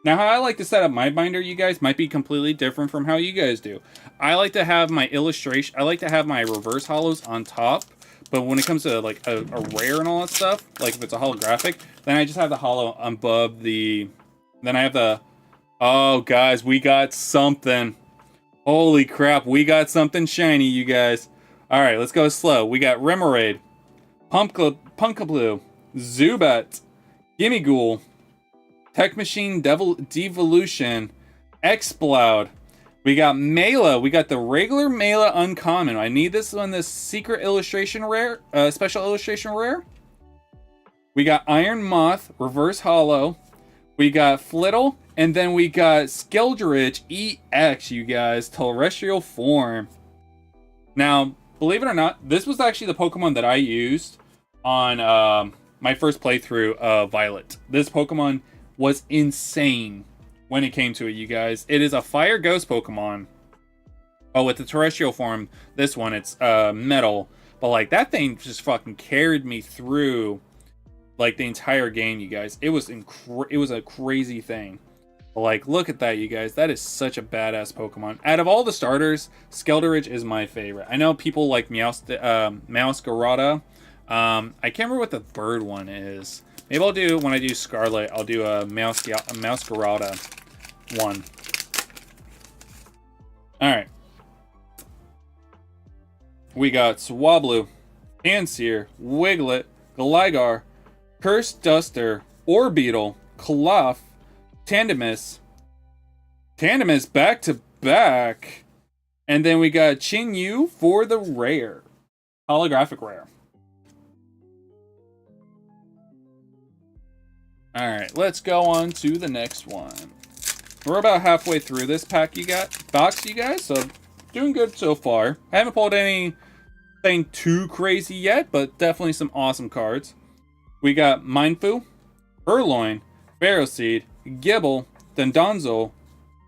Now, how I like to set up my binder, you guys, might be completely different from how you guys do. I like to have my illustration, I like to have my reverse holos on top, but when it comes to like a rare and all that stuff, like if it's a holographic, then I just have the holo above the, then I have the, oh guys, we got something. Holy crap, we got something shiny, you guys. All right, let's go slow. We got Remoraid, Punkablu, Zubat, Gimmighoul, Tech Machine, Devolution, Exploud. We got Mela. We got the regular Mela uncommon. I need this on this secret illustration rare, special illustration rare. We got Iron Moth, reverse holo. We got Flittle, and then we got Skeldridge EX, you guys, terrestrial form. Now, believe it or not, this was actually the Pokemon that I used on my first playthrough of Violet. This Pokemon was insane when it came to it, you guys. It is a fire ghost Pokemon. Oh, with the terrestrial form, this one, it's metal. But like that thing just fucking carried me through like the entire game, you guys. It was a crazy thing. But like, look at that, you guys. That is such a badass Pokemon. Out of all the starters, Skeldridge is my favorite. I know people like Meowscarada. I can't remember what the bird one is. Maybe I'll do, when I do Scarlet, I'll do a Meowscarada one. Alright. We got Swablu, Pansear, Wiglet, Gligar, Cursed Duster, Orbeetle, Klawf, Tandemus back to back. And then we got Chinyu for the rare. Holographic rare. Alright, let's go on to the next one. We're about halfway through this pack box, you guys, so doing good so far. I haven't pulled anything too crazy yet, but definitely some awesome cards. We got Mindfu, Purloin, Ferroseed, Gibble, Dendonzo,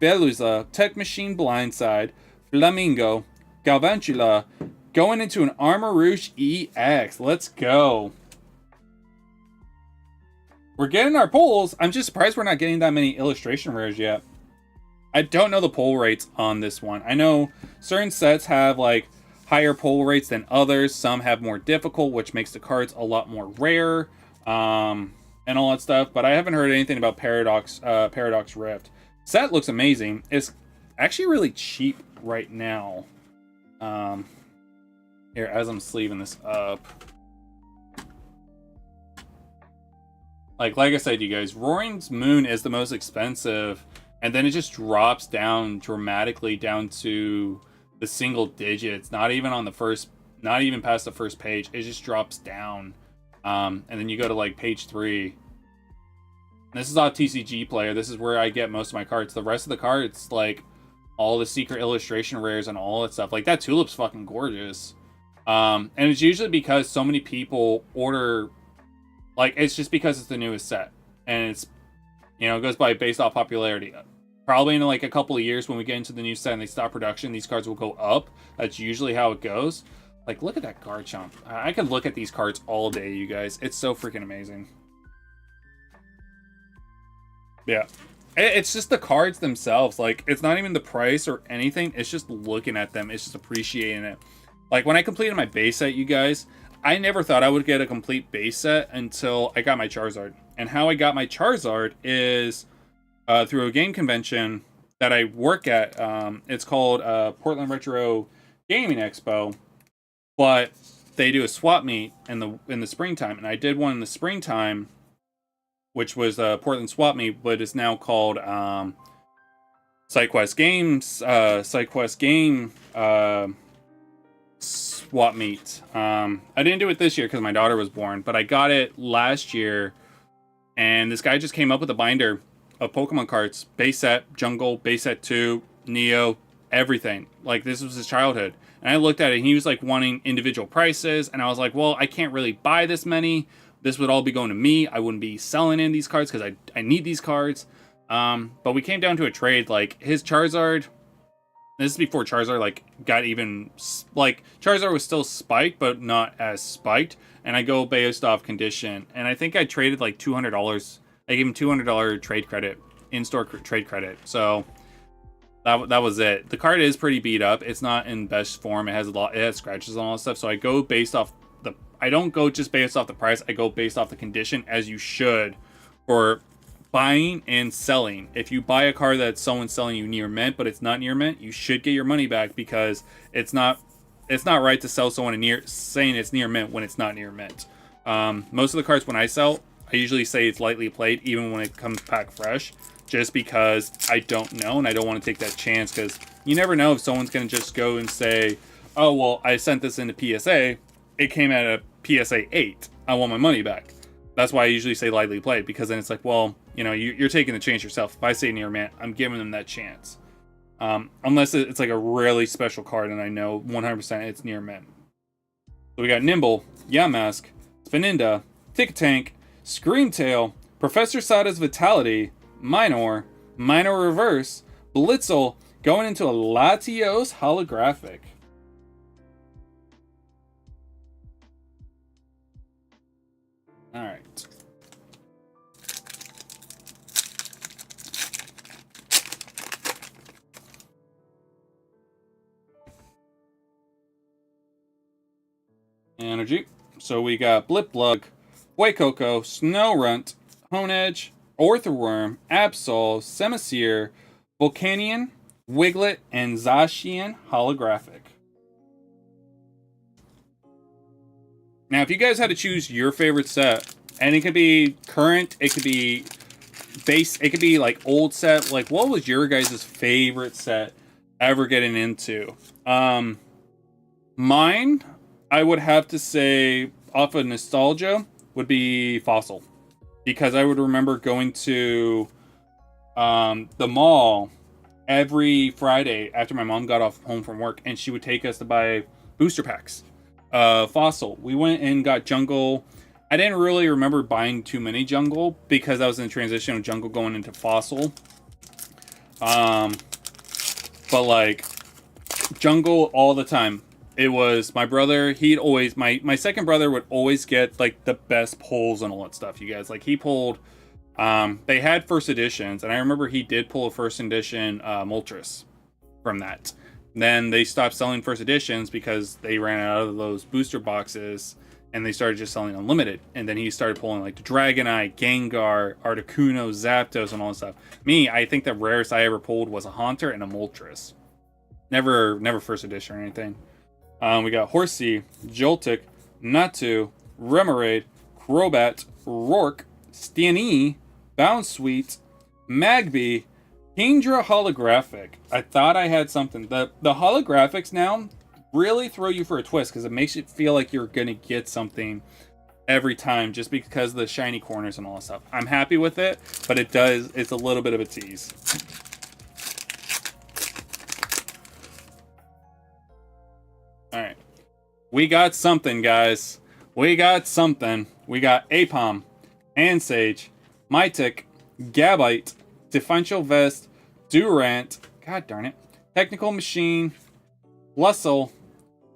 Beluza, Tech Machine Blindside, Flamingo, Galvantula, going into an Armarouge EX. Let's go. We're getting our pulls. I'm just surprised we're not getting that many illustration rares yet. I don't know the pull rates on this one. I know certain sets have like higher pull rates than others. Some have more difficult, which makes the cards a lot more rare, and all that stuff. But I haven't heard anything about Paradox Rift. Set looks amazing. It's actually really cheap right now. Here, as I'm sleeving this up. Like I said, you guys, Roaring's Moon is the most expensive, and then it just drops down dramatically down to the single digits. Not even on the first, not even past the first page. It just drops down, and then you go to like page 3, This is all TCG Player. This is where I get most of my cards. The rest of the cards, like all the secret illustration rares and all that stuff, like that tulip's fucking gorgeous. And it's usually because so many people order, like, it's just because it's the newest set, and it's, you know, it goes by based off popularity. Probably in like a couple of years when we get into the new set and they stop production, these cards will go up. That's usually how it goes. Like, look at that Garchomp. I could look at these cards all day, you guys. It's so freaking amazing. Yeah. It's just the cards themselves. Like, it's not even the price or anything. It's just looking at them. It's just appreciating it. Like, when I completed my base set, you guys, I never thought I would get a complete base set until I got my Charizard. And how I got my Charizard is through a game convention that I work at. It's called Portland Retro Gaming Expo. But they do a swap meet in the springtime. And I did one in the springtime, which was a Portland swap meet, but it's now called SideQuest Games, SideQuest Game swap meet. I didn't do it this year because my daughter was born, but I got it last year, and this guy just came up with a binder of Pokemon cards, base set, Jungle, base set 2, Neo, everything. Like, this was his childhood. And I looked at it, and he was like wanting individual prices, and I was like, well, I can't really buy this many. This would all be going to me. I wouldn't be selling in these cards because I need these cards. But we came down to a trade. Like, his Charizard, this is before Charizard like got even, like, Charizard was still spiked, but not as spiked. And I go based off condition. And I think I traded like $200. I gave him $200 trade credit, in-store trade credit. So that was it. The card is pretty beat up. It's not in best form. It has scratches and all that stuff. So I go based off I don't go just based off the price. I go based off the condition, as you should, for buying and selling. If you buy a card that someone's selling you near mint, but it's not near mint, you should get your money back, because it's not right to sell someone saying it's near mint when it's not near mint. Most of the cards when I sell, I usually say it's lightly played, even when it comes back fresh, just because I don't know and I don't want to take that chance, because you never know if someone's going to just go and say, oh, well, I sent this into PSA. It came at a PSA 8. I want my money back. That's why I usually say lightly played, because then it's like, well, you know, you're taking the chance yourself. If I say near mint, I'm giving them that chance. Unless it's like a really special card and I know 100% it's near mint. So we got Nimble, Yamask, Spinninda, Tick-Tank, Screamtail, Professor Sada's Vitality, Minor Reverse, Blitzel, going into a Latios holographic. All right. Energy. So we got Blipplug, Fuecoco, Snowrunt, Honedge, Orthworm, Absol, Semiseer, Volcanion, Wiglet, and Zacian holographic. Now, if you guys had to choose your favorite set, and it could be current, it could be base, it could be like old set, like what was your guys' favorite set ever getting into? Mine, I would have to say, off of nostalgia, would be Fossil. Because I would remember going to the mall every Friday after my mom got off home from work, and she would take us to buy booster packs. Fossil. We went and got Jungle. I didn't really remember buying too many Jungle because I was in the transition of Jungle going into Fossil. But like Jungle all the time. It was my brother. He'd always my second brother would always get like the best pulls and all that stuff. You guys, like he pulled. They had first editions, and I remember he did pull a first edition Moltres from that. Then they stopped selling first editions because they ran out of those booster boxes, and they started just selling unlimited. And then he started pulling like the Dragonite, Gengar, Articuno, Zapdos, and all that stuff. Me, I think the rarest I ever pulled was a Haunter and a Moltres. Never first edition or anything. We got Horsey, Joltik, Natu, Remoraid, Crobat, Rourke, Stanii, Bounsweet, Magby, Kingdra holographic. I thought I had something. The holographics now really throw you for a twist because it makes it feel like you're gonna get something every time just because of the shiny corners and all that stuff. I'm happy with it, but it's a little bit of a tease. All right. We got something, guys. We got something. We got Apom, Ansage, Mytic, Gabite, Differential Vest, Durant, god darn it, Technical Machine, Blustle,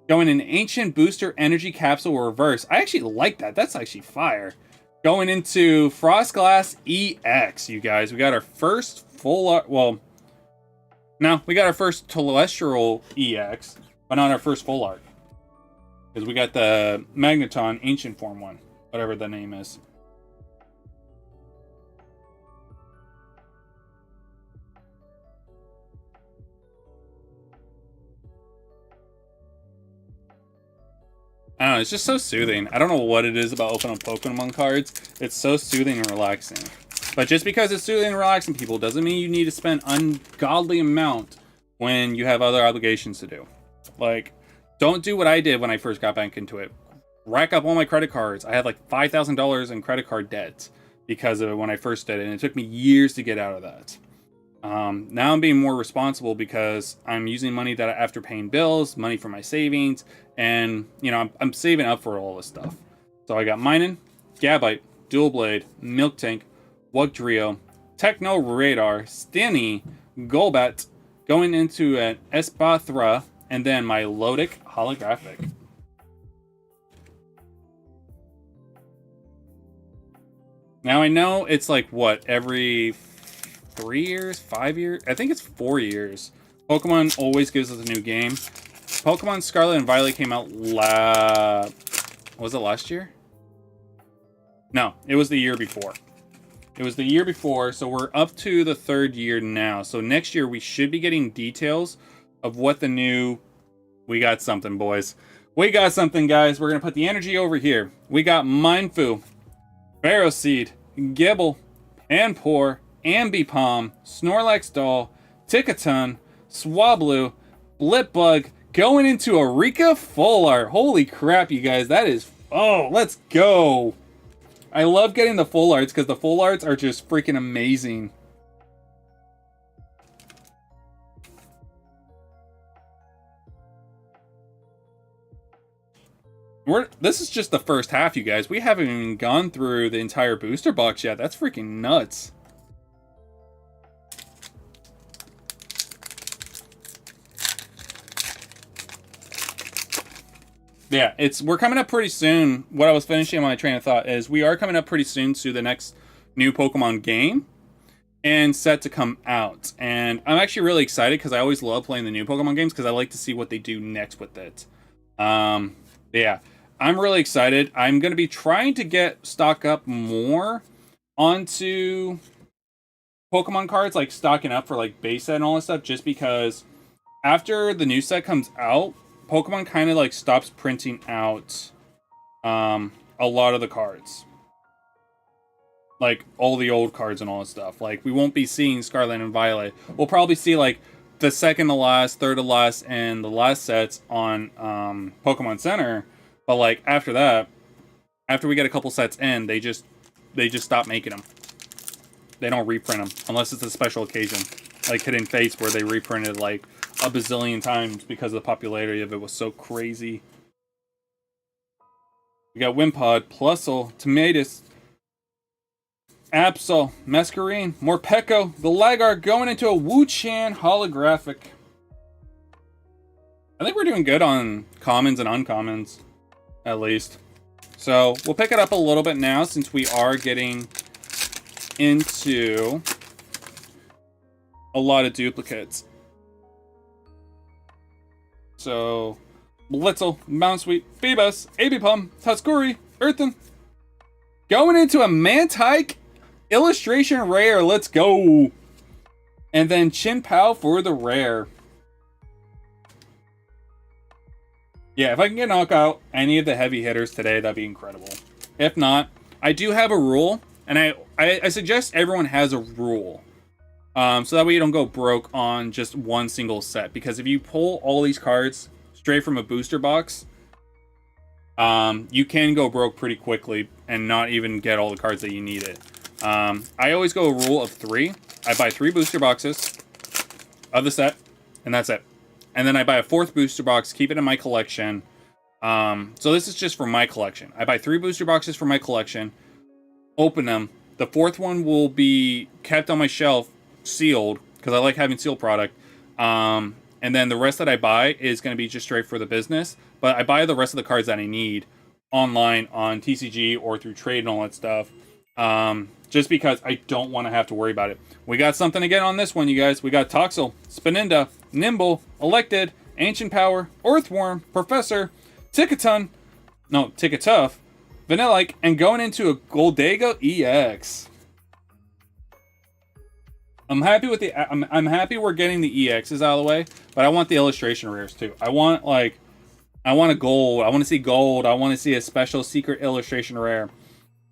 going in Ancient Booster Energy Capsule Reverse. I actually like that. That's actually fire. Going into Frostglass EX, you guys. We got our first full art. Well, no, we got our first Telestial EX, but not our first full art. Because we got the Magneton Ancient Form one, whatever the name is. I don't know, it's just so soothing. I don't know what it is about opening Pokemon cards. It's so soothing and relaxing. But just because it's soothing and relaxing, people, doesn't mean you need to spend ungodly amount when you have other obligations to do. Like, don't do what I did when I first got back into it. Rack up all my credit cards. I had like $5,000 in credit card debt because of it when I first did it, and it took me years to get out of that. Now I'm being more responsible because I'm using money that after paying bills, money for my savings, and you know I'm saving up for all this stuff. So I got Minun, Gabite, Dual Blade, Milk Tank, Wugtrio, Techno Radar, Stinny, Golbat, going into an Espathra, and then my Lodic Holographic. Now I know it's like what, every 3 years, 5 years? I think it's 4 years. Pokemon always gives us a new game. Pokemon Scarlet and Violet came out was it last year? No, it was the year before. It was the year before, so we're up to the 3rd year now. So next year we should be getting details of what the new... We got something, boys. We got something, guys. We're going to put the energy over here. We got Mindfu, Ferroseed, Gibble, Panpour, Ambipom, Snorlax Doll, Tickaton, Swablu, Blipbug, going into Eureka Full Art. Holy crap, you guys. That is... Oh, let's go. I love getting the full arts because the full arts are just freaking amazing. This is just the first half, you guys. We haven't even gone through the entire booster box yet. That's freaking nuts. Yeah, we're coming up pretty soon. What I was finishing my train of thought is we are coming up pretty soon to the next new Pokemon game and set to come out. And I'm actually really excited because I always love playing the new Pokemon games because I like to see what they do next with it. Yeah, I'm really excited. I'm going to be trying to stock up more onto Pokemon cards, like stocking up for like base set and all that stuff, just because after the new set comes out, Pokemon kind of like stops printing out a lot of the cards. Like all the old cards and all that stuff. Like we won't be seeing Scarlet and Violet. We'll probably see like the second to last, third to last, and the last sets on Pokemon Center. But like after that, after we get a couple sets in, they just stop making them. They don't reprint them unless it's a special occasion, like Hidden Fates, where they reprinted like a bazillion times because the popularity of it was so crazy. We got Wimpod, Plusle, Tomatis, Absol, Masquerain, Morpeko, the Lagar going into a Wu-Chan holographic. I think we're doing good on commons and uncommons, at least. So we'll pick it up a little bit now since we are getting into a lot of duplicates. So, Blitzel, Mounsweet, Phoebus, Abipum, Tuskuri, Earthen. Going into a Mantike illustration rare. Let's go. And then Chinpow for the rare. Yeah, if I can knock out any of the heavy hitters today, that'd be incredible. If not, I do have a rule, and I suggest everyone has a rule. So that way you don't go broke on just one single set. Because if you pull all these cards straight from a booster box, you can go broke pretty quickly and not even get all the cards that you needed. I always go a rule of 3. I buy 3 booster boxes of the set, and that's it. And then I buy a 4th booster box, keep it in my collection. So this is just for my collection. I buy 3 booster boxes for my collection, open them. The 4th one will be kept on my shelf, sealed, because I like having sealed product. And then the rest that I buy is going to be just straight for the business. But I buy the rest of the cards that I need online on TCG or through trade and all that stuff. Just because I don't want to have to worry about it. We got something again on this one, you guys. We got Toxel, Spinenda, Nimble, Elected, Ancient Power, Earthworm, Professor, Tickatuff, Vanillite, and going into a Goldega EX. I'm happy with the. I'm happy we're getting the EXs out of the way, but I want the illustration rares too. I want a gold. I want to see gold. I want to see a special secret illustration rare.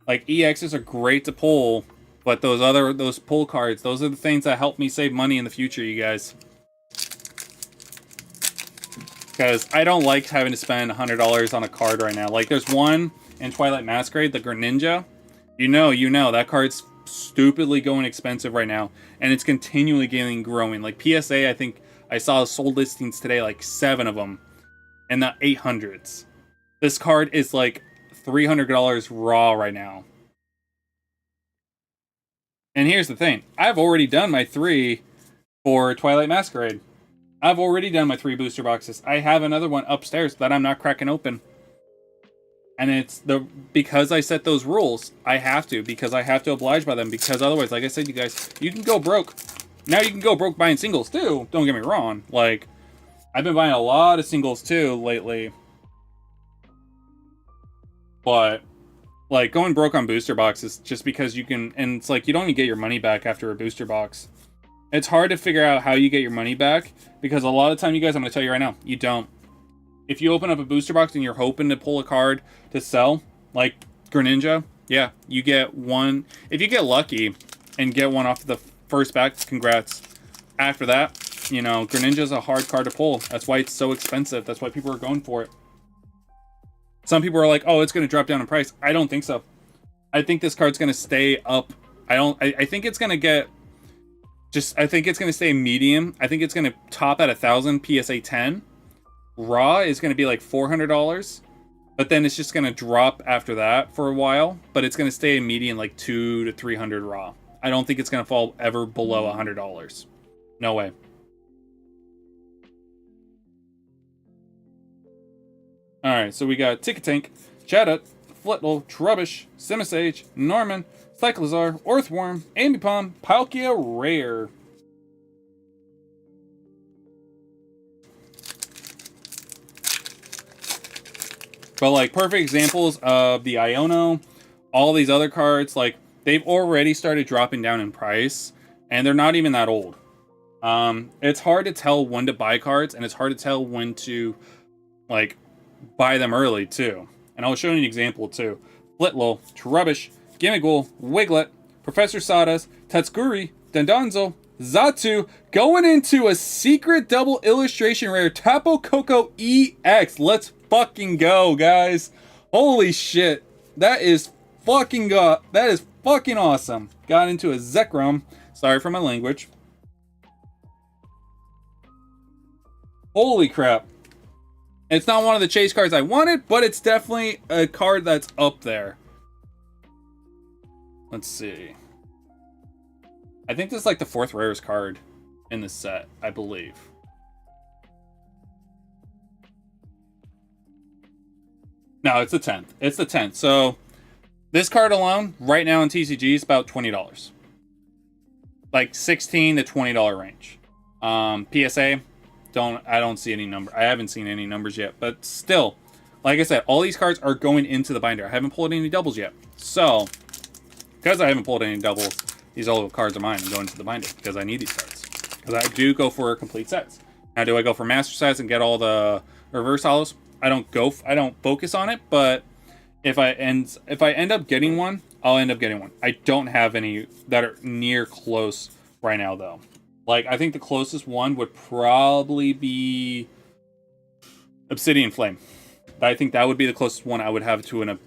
Like EXs are great to pull, but those pull cards, those are the things that help me save money in the future, you guys. Because I don't like having to spend $100 on a card right now. Like there's one in Twilight Masquerade, the Greninja. You know that card's stupidly going expensive right now, and it's continually growing. Like PSA, I think I saw sold listings today, like 7 of them, in the 800s. This card is like $300 raw right now. And here's the thing, I've already done my 3 for Twilight Masquerade. I've already done my 3 booster boxes. I have another one upstairs that I'm not cracking open. And it's because I set those rules. I have to, because I have to oblige by them, because otherwise, like I said, you guys, you can go broke. Now you can go broke buying singles too. Don't get me wrong. Like, I've been buying a lot of singles too lately. But like going broke on booster boxes just because you can, and it's like you don't even get your money back after a booster box. It's hard to figure out how you get your money back, because a lot of the time, you guys, I'm going to tell you right now, you don't. If you open up a booster box and you're hoping to pull a card to sell, like Greninja, yeah, you get one. If you get lucky and get one off the first back, congrats. After that, you know, Greninja's a hard card to pull. That's why it's so expensive. That's why people are going for it. Some people are like, oh, it's going to drop down in price. I don't think so. I think this card's going to stay up. I think it's going to get... I think it's going to stay medium. I think it's going to top at 1,000 PSA 10. Raw is going to be like $400, but then it's just going to drop after that for a while, but it's going to stay a median like $200 to $300 raw. I don't think it's going to fall ever below $100. No way. Alright, so we got Tickatank, Chatot, Flittle, Trubbish, Simisage, Norman, Cyclizar, Earthworm, Ambipom, Palkia Rare. But like perfect examples of the Iono, all these other cards, like they've already started dropping down in price, and they're not even that old. It's hard to tell when to buy cards, and it's hard to tell when to like buy them early too. And I'll show you an example too. Flitlo, Trubbish, Gimmighoul, Wiglet, Professor Sawdust, Tatsuguri, Dandonzo, Zatu, going into a secret double illustration rare Tapu Koko EX. Let's fucking go, guys. Holy shit. That is fucking awesome. Got into a Zekrom. Sorry for my language. Holy crap. It's not one of the chase cards I wanted, but it's definitely a card that's up there. Let's see. I think this is like the 4th rarest card in the set, I believe. No, it's the 10th. It's the 10th. So this card alone, right now in TCG, is about $20. Like $16 to $20 range. PSA, I don't see any number. I haven't seen any numbers yet, but still, like I said, all these cards are going into the binder. I haven't pulled any doubles yet. So, because I haven't pulled any doubles, these old cards are mine. I'm going to the binder because I need these cards. Because I do go for complete sets. Now, do I go for master sets and get all the reverse hollows? I don't focus on it, but if I end up getting one, I'll end up getting one. I don't have any that are near close right now, though. Like, I think the closest one would probably be Obsidian Flame. I think that would be the closest one I would have to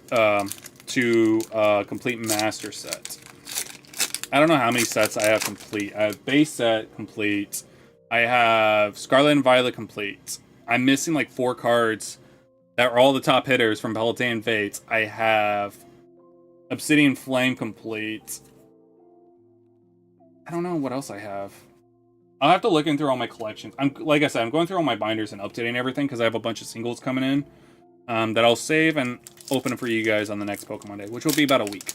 a complete master set. I don't know how many sets I have complete. I have base set complete. I have Scarlet and Violet complete. I'm missing like 4 cards that are all the top hitters from Palutena Fates. I have Obsidian Flame complete. I don't know what else I have. I'll have to look in through all my collections. Like I said, I'm going through all my binders and updating everything because I have a bunch of singles coming in that I'll save and open for you guys on the next Pokemon Day, which will be about a week.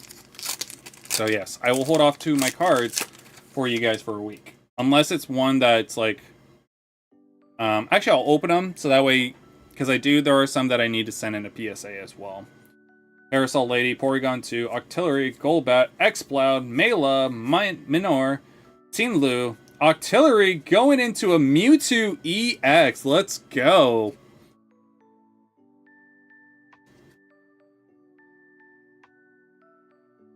So yes, I will hold off to my cards for you guys for a week. Unless it's one that's like... actually, I'll open them so that way... Because there are some that I need to send in a PSA as well. Parasol Lady, Porygon 2, Octillery, Golbat, Exploud, Mela, Minor, Tinlu, Octillery going into a Mewtwo EX. Let's go.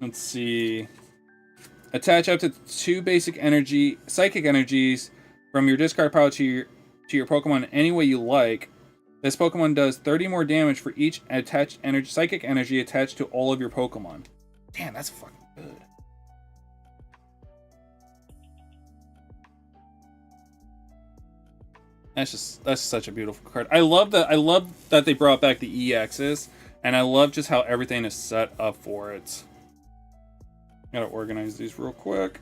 Let's see. Attach up to 2 basic psychic energies from your discard pile to your Pokemon any way you like. This Pokemon does 30 more damage for each attached psychic energy attached to all of your Pokemon. Damn, that's fucking good. That's such a beautiful card. I love that they brought back the EXs, and I love just how everything is set up for it. Gotta organize these real quick.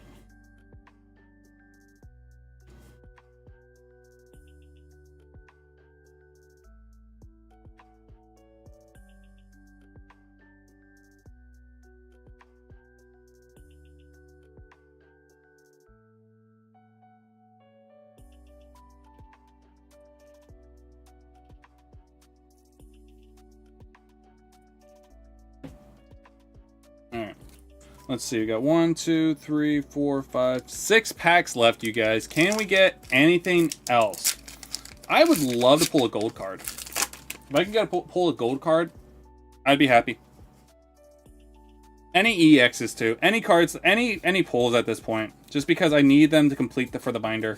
Let's see, we got 1, 2, 3, 4, 5, 6 packs left, you guys. Can we get anything else? I would love to pull a gold card. If I can pull a gold card, I'd be happy. Any EXs too. Any cards, any pulls at this point. Just because I need them to complete for the binder.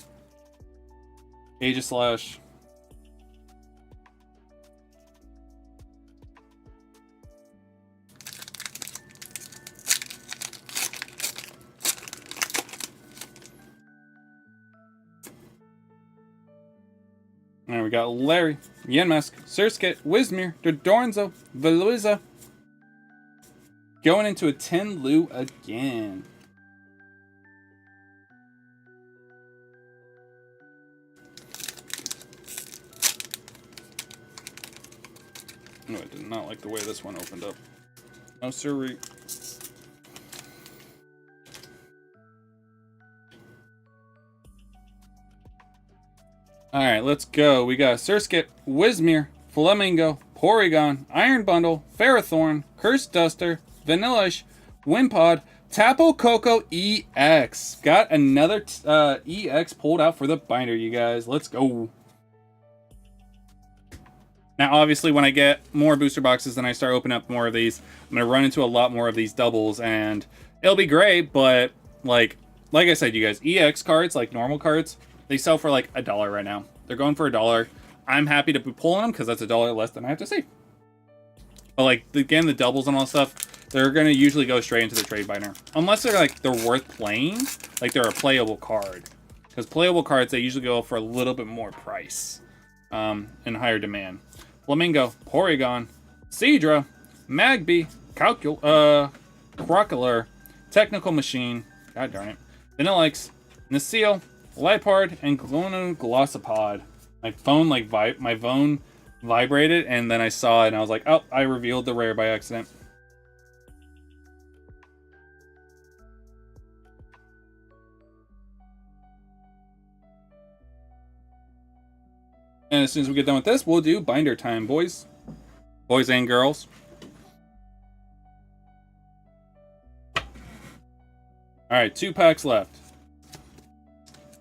Aegislash. Alright, we got Larry, Yenmask, Surskit, Whismere, Dodornzo, Veluiza. Going into a Tinlu again. No, I did not like the way this one opened up. Oh, sorry. Alright, let's go. We got Surskit, Whismere, Flamingo, Porygon, Iron Bundle, Ferrothorn, Curse Duster, Vanillish, Wimpod, Tapu Koko EX. Got another EX pulled out for the binder, you guys. Let's go. Now, obviously, when I get more booster boxes and I start opening up more of these, I'm going to run into a lot more of these doubles, and it'll be great, but like I said, you guys, EX cards, like normal cards, they sell for like $1 right now. They're going for $1. I'm happy to be pulling them because that's $1 less than I have to save. But like, again, the doubles and all stuff, they're going to usually go straight into the trade binder. Unless they're worth playing, like they're a playable card. Because playable cards, they usually go for a little bit more price and higher demand. Flamingo, Porygon, Seadra, Magby, Crocodile, Technical Machine, god darn it, Vanillix, Nasil, Lipard, and Glossopod. My phone vibrated, and then I saw it, and I was like, oh, I revealed the rare by accident. And as soon as we get done with this, we'll do binder time, boys. Boys and girls. Alright, 2 packs left.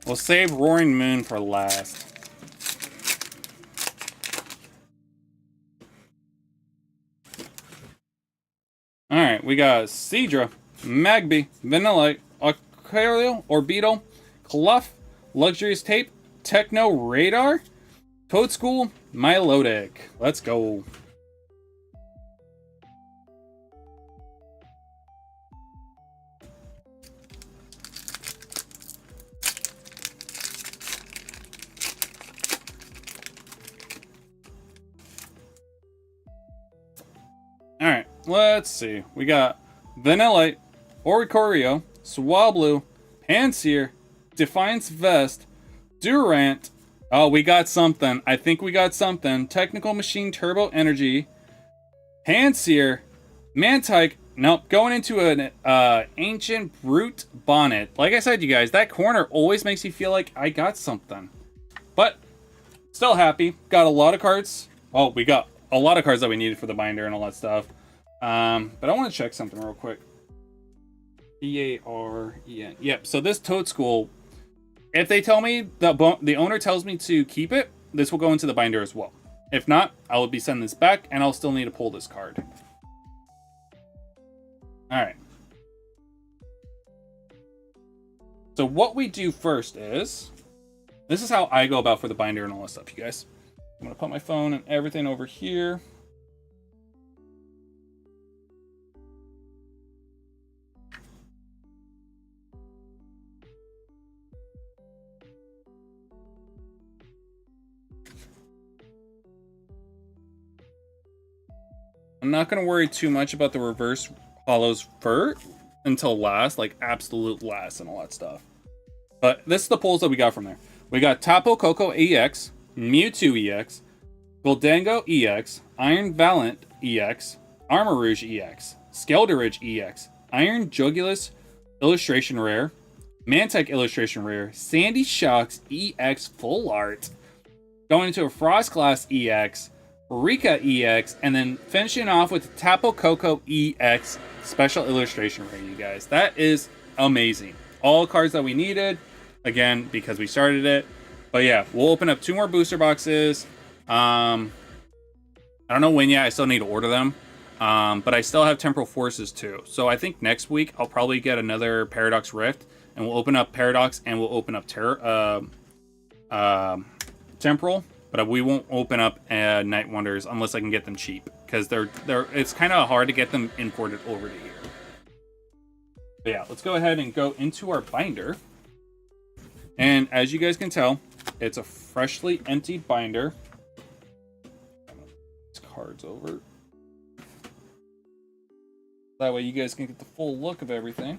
We'll save Roaring Moon for last. Alright, we got Seadra, Magby, Vanillite, Arcario, Orbeetle, Cluff, Luxurious Tape, Techno Radar, Toad School, Milotic. Let's go. let's see. We got Vanillite, Oricorio, Swablu, Panseer, Defiance Vest, Durant. Oh, we got something. I think we got something. Technical Machine Turbo Energy, Panseer, Mantike. Nope, going into an Ancient Brute Bonnet. Like I said, you guys, that corner always makes you feel like I got something. But still happy. Got a lot of cards. Oh, we got a lot of cards that we needed for the binder and all that stuff. But I want to check something real quick. E-A-R-E-N. Yep, so this Toad School, if they tell me, the owner tells me to keep it, this will go into the binder as well. If not, I will be sending this back, and I'll still need to pull this card. Alright. So what we do first is, this is how I go about for the binder and all that stuff, you guys. I'm going to put my phone and everything over here. I'm not going to worry too much about the reverse hollows until last, like absolute last and all that stuff. But this is the pulls that we got from there. We got Tapu Koko EX, Mewtwo EX, Goldango EX, Iron Valiant EX, Armarouge EX, Skeldridge EX, Iron Jugulus Illustration Rare, Mantike Illustration Rare, Sandy Shocks EX Full Art, going into a Frostglass EX, Rika EX, and then finishing off with Tapu Koko EX Special Illustration Rare, you guys. That is amazing. All cards that we needed, again, because we started it. But yeah, we'll open up 2 more booster boxes. I don't know when yet. I still need to order them. But I still have Temporal Forces too. So I think next week I'll probably get another Paradox Rift, and we'll open up Paradox and we'll open up Temporal. But we won't open up Night Wonders unless I can get them cheap, because it's kind of hard to get them imported over to here. But yeah, let's go ahead and go into our binder. And as you guys can tell, it's a freshly emptied binder. These cards over. That way you guys can get the full look of everything.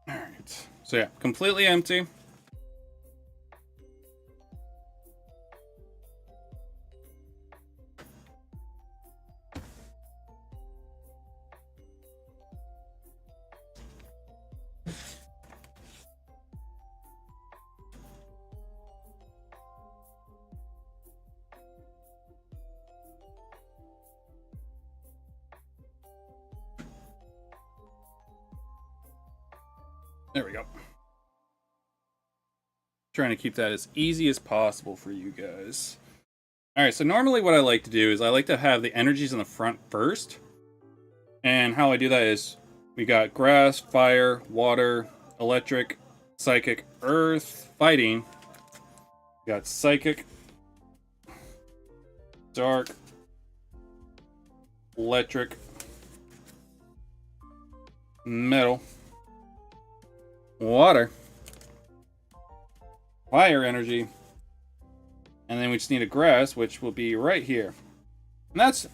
Alright, so yeah, completely empty. There we go. Trying to keep that as easy as possible for you guys. Alright, so normally what I like to do is I like to have the energies in the front first. And how I do that is we got grass, fire, water, electric, psychic, earth, fighting. We got psychic, dark, electric, metal, water, fire energy, and then we just need a grass, which will be right here. And that's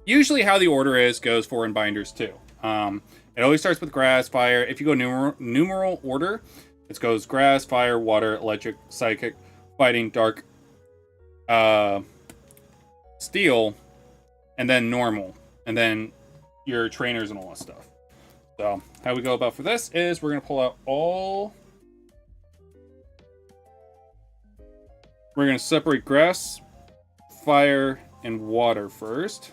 usually how the order goes for in binders too. It always starts with grass, fire. If you go numeral order, it goes grass, fire, water, electric, psychic, fighting, dark, steel, and then normal, and then your trainers and all that stuff. So how we go about for this is we're going to pull out all... We're going to separate grass, fire, and water first.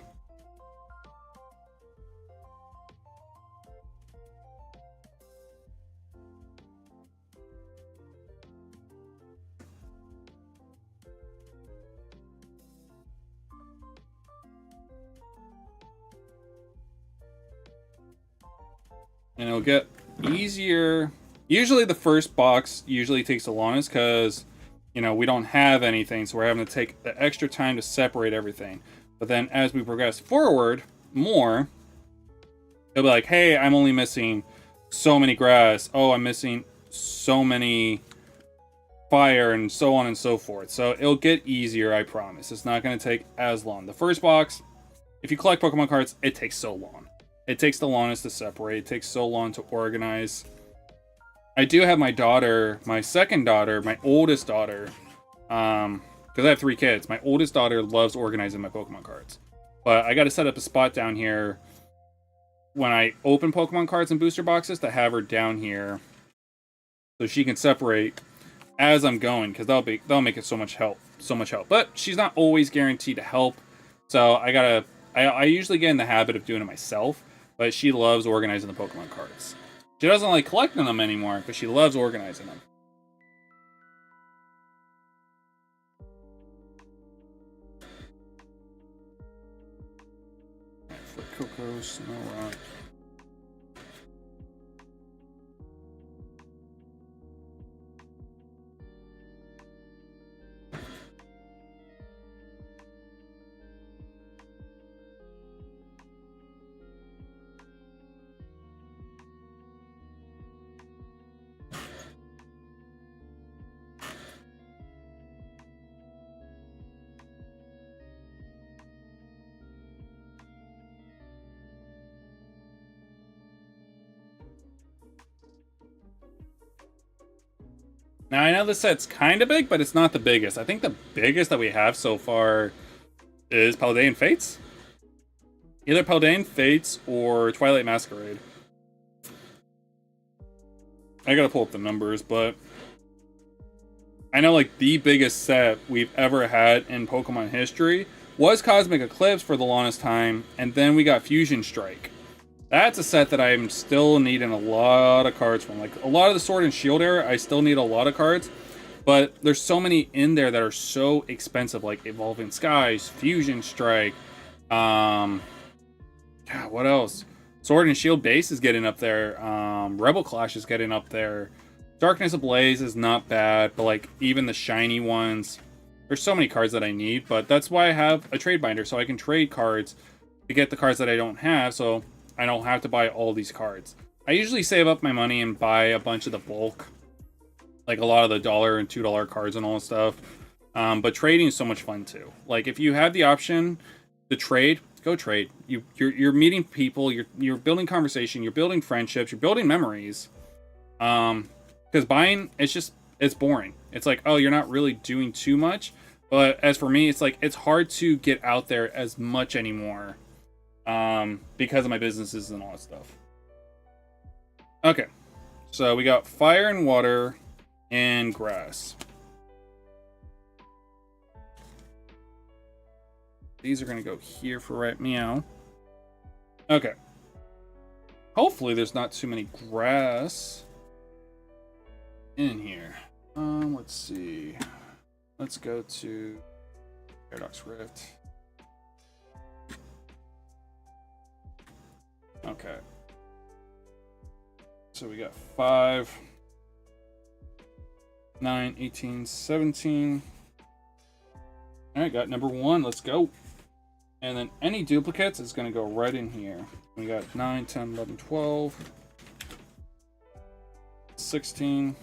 And it'll get easier. Usually the first box usually takes the longest because, you know, we don't have anything, so we're having to take the extra time to separate everything. But then as we progress forward more, it'll be like, hey, I'm only missing so many grass. Oh, I'm missing so many fire, and so on and so forth. So it'll get easier, I promise. It's not going to take as long. The first box, if you collect Pokemon cards, it takes so long. It takes the longest to separate. It takes so long to organize. I do have my daughter, my second daughter, my oldest daughter, because I have 3 kids. My oldest daughter loves organizing my Pokemon cards. But I got to set up a spot down here when I open Pokemon cards and booster boxes to have her down here so she can separate as I'm going, because that'll make it so much help. But she's not always guaranteed to help. So I usually get in the habit of doing it myself. But she loves organizing the Pokemon cards. She doesn't like collecting them anymore, but she loves organizing them. For Coco, Snow Rock. Now, I know this set's kind of big, but it's not the biggest. I think the biggest that we have so far is Paldean Fates. Either Paldean Fates or Twilight Masquerade. I gotta pull up the numbers, but I know like the biggest set we've ever had in Pokemon history was Cosmic Eclipse for the longest time, and then we got Fusion Strike. That's a set that I'm still needing a lot of cards from. Like, a lot of the Sword and Shield era, I still need a lot of cards. But there's so many in there that are so expensive, like Evolving Skies, Fusion Strike. God, what else? Sword and Shield base is getting up there. Rebel Clash is getting up there. Darkness Ablaze is not bad, but like even the shiny ones. There's so many cards that I need, but that's why I have a trade binder, so I can trade cards to get the cards that I don't have, so I don't have to buy all these cards. I usually save up my money and buy a bunch of the bulk, like a lot of the $1 and $2 cards and all that stuff. But trading is so much fun too. Like if you have the option to trade, go trade. You're meeting people, you're building conversation, you're building friendships, you're building memories. Because buying, it's boring. It's like, oh, you're not really doing too much. But as for me, it's like it's hard to get out there as much anymore. Because of my businesses and all that stuff. Okay, so we got fire and water and grass. These are gonna go here for right meow. Okay. Hopefully there's not too many grass in here. Let's see. Let's go to Paradox Rift. Okay. So we got 5, 9, 18, 17. Alright, got number 1. Let's go. And then any duplicates is going to go right in here. We got 9, 10, 11, 12, 16,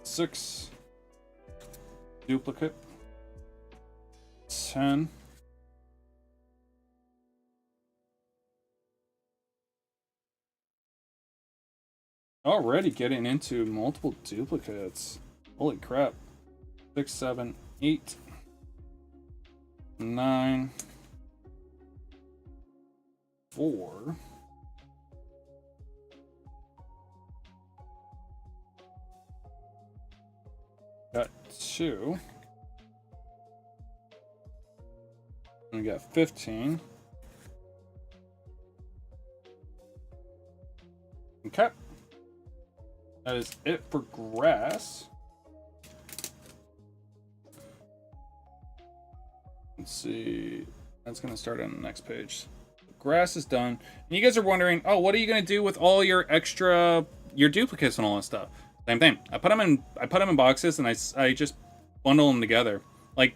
6, duplicate, 10, already getting into multiple duplicates. Holy crap. 6, 7, 8, 9, 4. Got 2. And we got 15. Okay. That is it for grass. Let's see. That's going to start on the next page. grass is done. And you guys are wondering, oh, what are you gonna do with all your duplicates and all that stuff? Same thing. I put them in boxes, and I just bundle them together. Like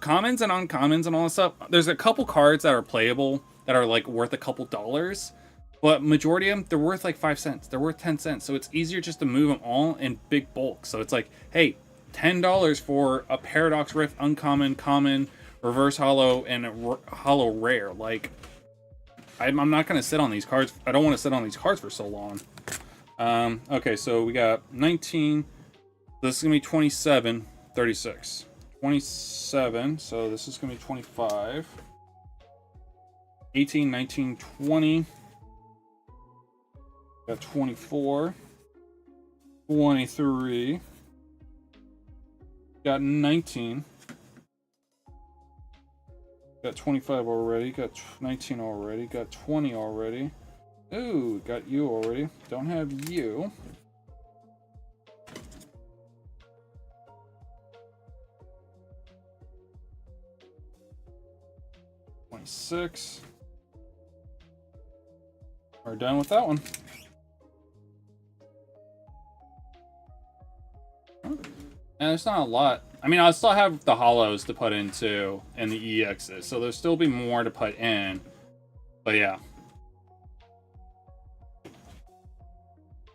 commons and uncommons and all that stuff. There's a couple cards that are playable that are like worth a couple dollars, but majority of them, they're worth like 5 cents. They're worth 10 cents. So it's easier just to move them all in big bulk. So it's like, hey, $10 for a Paradox Rift uncommon, common, reverse hollow, and a hollow rare. Like, I'm not going to sit on these cards. I don't want to sit on these cards for so long. Okay, so we got 19. This is going to be 27, 36. 27, so this is going to be 25. 18, 19, 20. Got 24. 23. Got 19. Got 25 already. Got 19 already. Got 20 already. Ooh, got you already. Don't have you. Six. We're done with that one. And there's not a lot. I mean, I'll still have the hollows to put into and the EXs, so there'll still be more to put in. But yeah.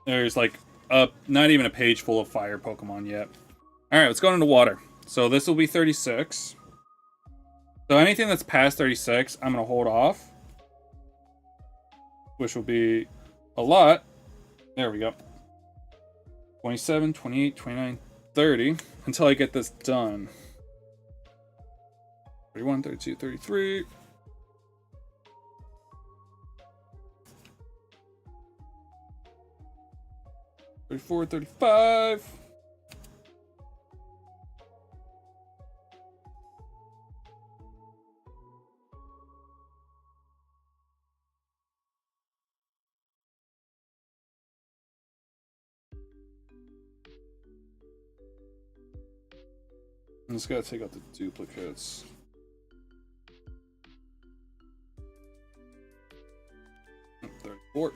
There's like not even a page full of fire Pokemon yet. Alright, let's go into water. So this will be 36. So anything that's past 36, I'm going to hold off. Which will be a lot. There we go. 27, 28, 29, 30. Until I get this done. 31, 32, 33. 34, 35. I'm just gotta take out the duplicates. Oh, 34.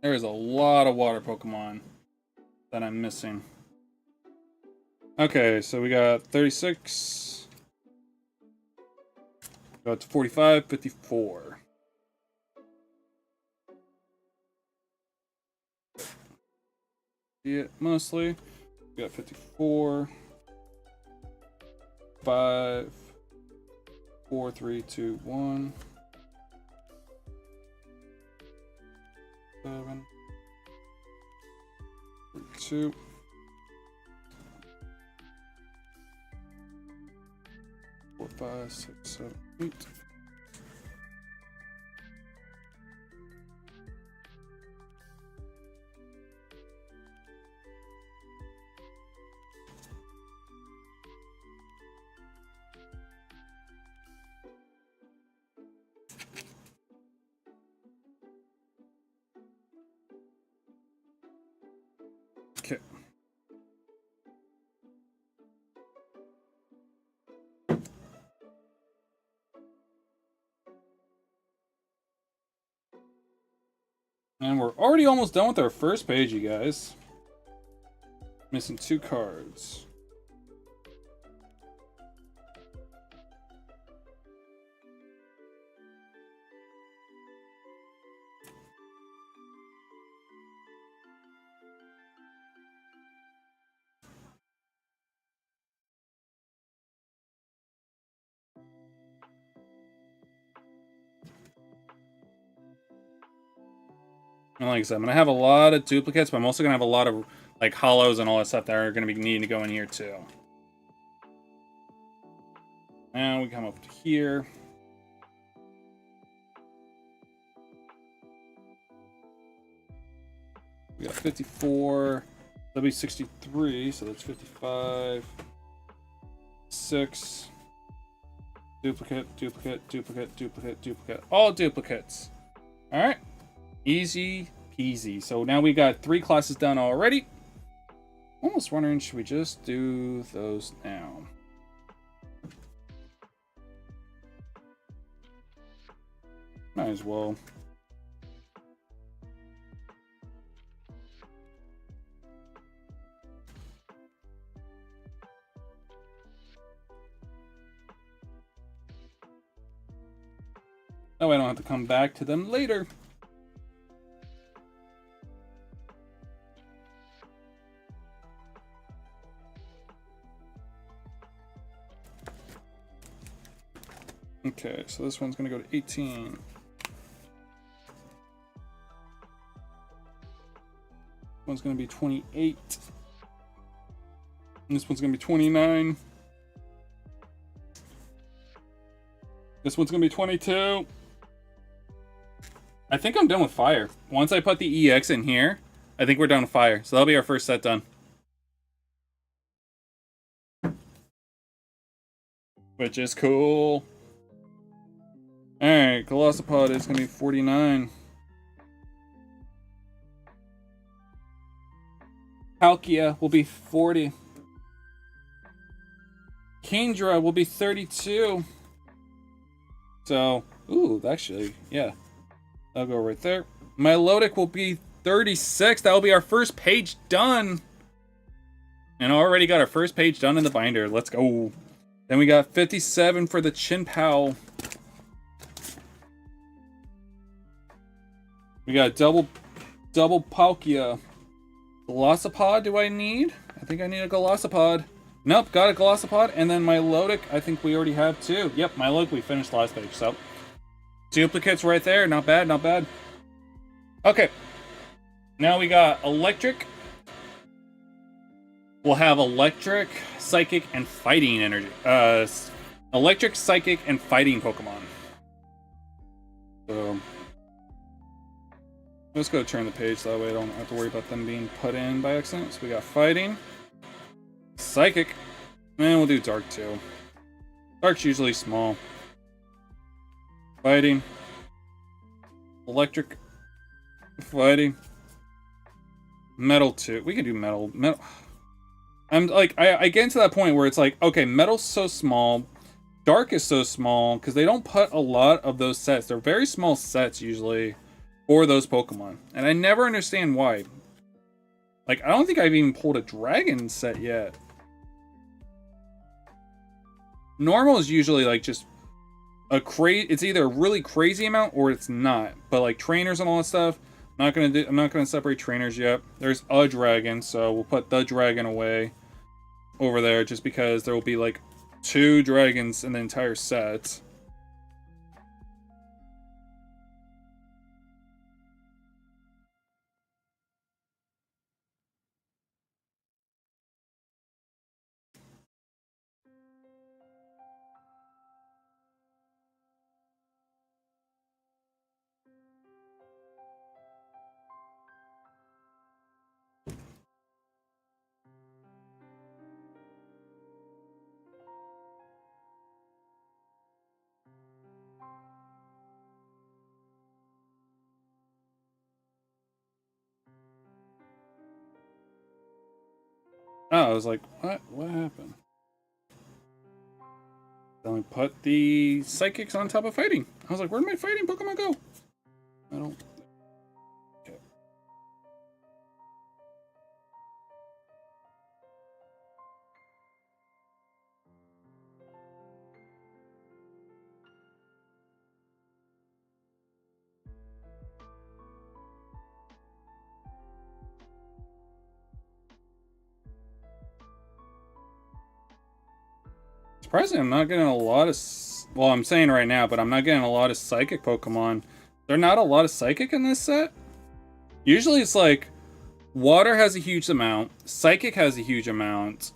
There is a lot of water Pokemon that I'm missing. Okay, so we got 36. Got to 45, 54. Yeah, mostly. We got 54. 5. 4, 3, 2, 1. 7, 2, 4, 5, 6, 7, 8. Okay. And we're already almost done with our first page, you guys. Missing 2 cards. And like I said, I'm gonna have a lot of duplicates, but I'm also gonna have a lot of like hollows and all that stuff that are gonna be needing to go in here too. Now we come up to here. We got 54. That'll be 63, so that's 55. 6. Duplicate, duplicate, duplicate, duplicate, duplicate. All duplicates. Alright. Easy peasy. So now we got 3 classes done already. Almost wondering, should we just do those now? Might as well. That way I don't have to come back to them later. Okay, so this one's gonna go to 18. One's gonna be 28. And this one's gonna be 29. This one's gonna be 22. I think I'm done with fire. Once I put the EX in here, I think we're done with fire. So that'll be our first set done. Which is cool. Alright, Colossopod is going to be 49. Palkia will be 40. Kingdra will be 32. So, ooh, actually, yeah. I'll go right there. Milotic will be 36. That will be our first page done. And already got our first page done in the binder. Let's go. Then we got 57 for the Chinpow. We got double Palkia. Glossopod do I need? I think I need a Glossopod. Nope, got a Glossopod. And then Milotic, I think we already have 2. Yep, Milotic we finished last page, so. Duplicates right there, not bad, not bad. Okay. Now we got Electric. We'll have Electric, Psychic, and Fighting energy. Electric, Psychic, and Fighting Pokemon. So let's go turn the page, so that way I don't have to worry about them being put in by accident. So we got Fighting, Psychic, and we'll do Dark too. Dark's usually small. Fighting, Electric, Fighting, Metal 2. We can do Metal. I'm like, I get into that point where it's like, okay, Metal's so small, Dark is so small, because they don't put a lot of those sets. They're very small sets usually for those Pokemon. And I never understand why. Like, I don't think I've even pulled a Dragon set yet. Normal is usually like just it's either a really crazy amount or it's not. But like trainers and all that stuff, I'm not gonna separate trainers yet. There's a dragon, so we'll put the dragon away over there just because there will be like 2 dragons in the entire set. Oh, I was like, what? What happened? Then we put the Psychics on top of Fighting. I was like, where'd my Fighting Pokemon go? I don't... Okay. Surprisingly, I'm not getting a lot of... Well, I'm saying right now, but I'm not getting a lot of Psychic Pokemon. There are not a lot of Psychic in this set. Usually it's like, Water has a huge amount, Psychic has a huge amount,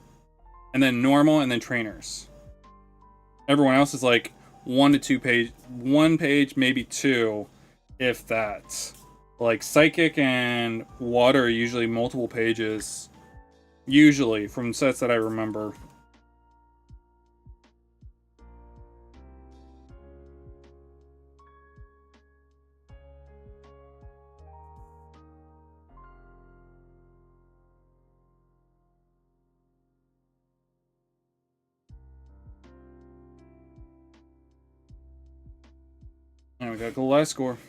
and then Normal, and then Trainers. Everyone else is like 1 to 2 page, 1 page, maybe 2, if that. Like Psychic and Water are usually multiple pages. Usually, from sets that I remember. And we got the last score.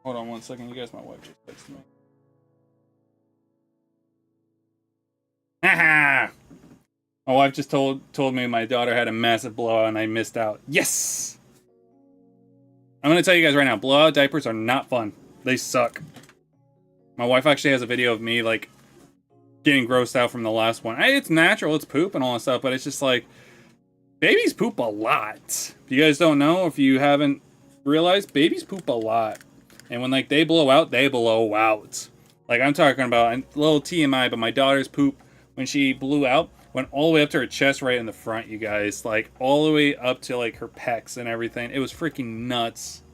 Hold on one second, you guys, my wife just texted me. Haha! My wife just told me my daughter had a massive blowout and I missed out. Yes! I'm gonna tell you guys right now, blowout diapers are not fun. They suck. My wife actually has a video of me, like, getting grossed out from the last one. It's natural, it's poop and all that stuff, but it's just like, babies poop a lot. If you guys don't know, if you haven't realized, babies poop a lot. And when, like, they blow out, they blow out. Like, I'm talking about a little TMI, but my daughter's poop, when she blew out, went all the way up to her chest right in the front, you guys. Like, all the way up to, like, her pecs and everything. It was freaking nuts.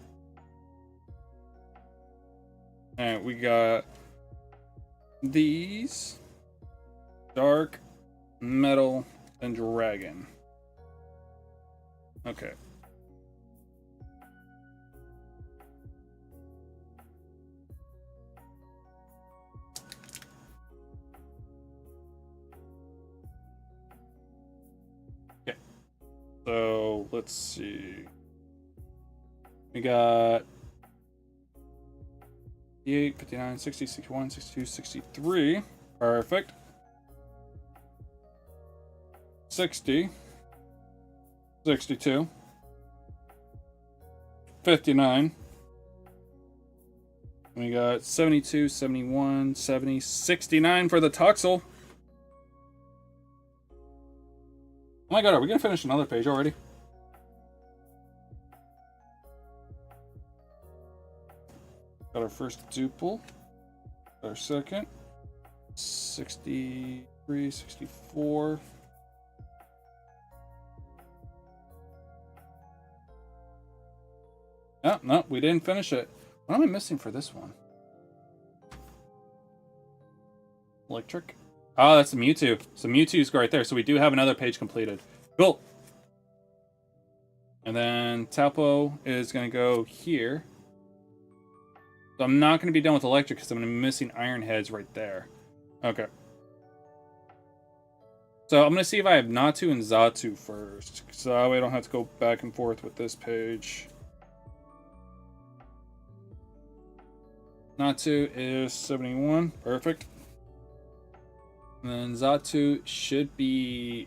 Alright, we got these. Dark, Metal, and Dragon. Okay. Okay. So, let's see. We got 58, 59, 60, 61, 62, 63. Perfect. 60. 62. 59. We got 72, 71, 70, 69 for the Tuxel. Oh my god, are we gonna finish another page already? Got our first duple. Got our second. 63, 64. Oh, no, we didn't finish it. What am I missing for this one? Electric. Oh, that's the Mewtwo. So Mewtwo's right there. So we do have another page completed. Cool. And then Taupo is going to go here. So I'm not going to be done with Electric because I'm going to be missing Iron Heads right there. Okay. So I'm going to see if I have Natu and Xatu first. So that way I don't have to go back and forth with this page. Natu is 71. Perfect. And then Xatu should be...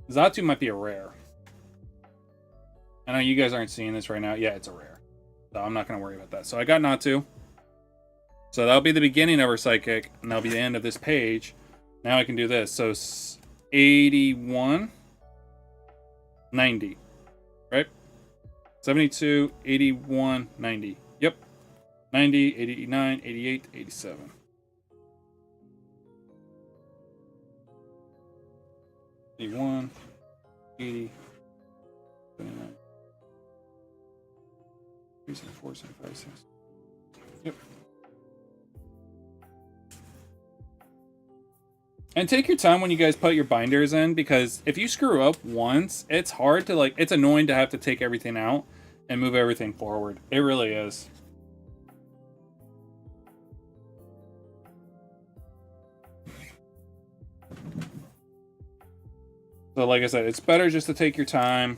Xatu might be a rare. I know you guys aren't seeing this right now. Yeah, it's a rare. So I'm not going to worry about that. So I got Natu. So that'll be the beginning of her Psychic. And that'll be the end of this page. Now I can do this. So 81. 90. Right? 72, 81, 90. Yep. 90, 89, 88, 87. 81, 80, 79. 3, 74, 75, 6. Yep. And take your time when you guys put your binders in, because if you screw up once, it's hard to, like, it's annoying to have to take everything out and move everything forward. It really is. So like I said, it's better just to take your time.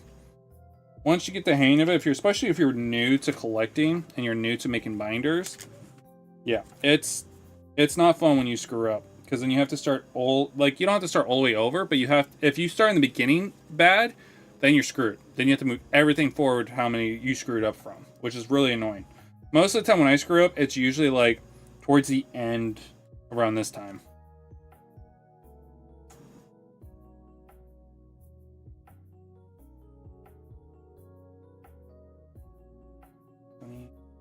Once you get the hang of it, especially if you're new to collecting and you're new to making binders, yeah, it's not fun when you screw up. Because then you have to start you don't have to start all the way over, but you have, if you start in the beginning bad, then you're screwed. Then you have to move everything forward how many you screwed up from, which is really annoying. Most of the time when I screw up, it's usually like towards the end around this time.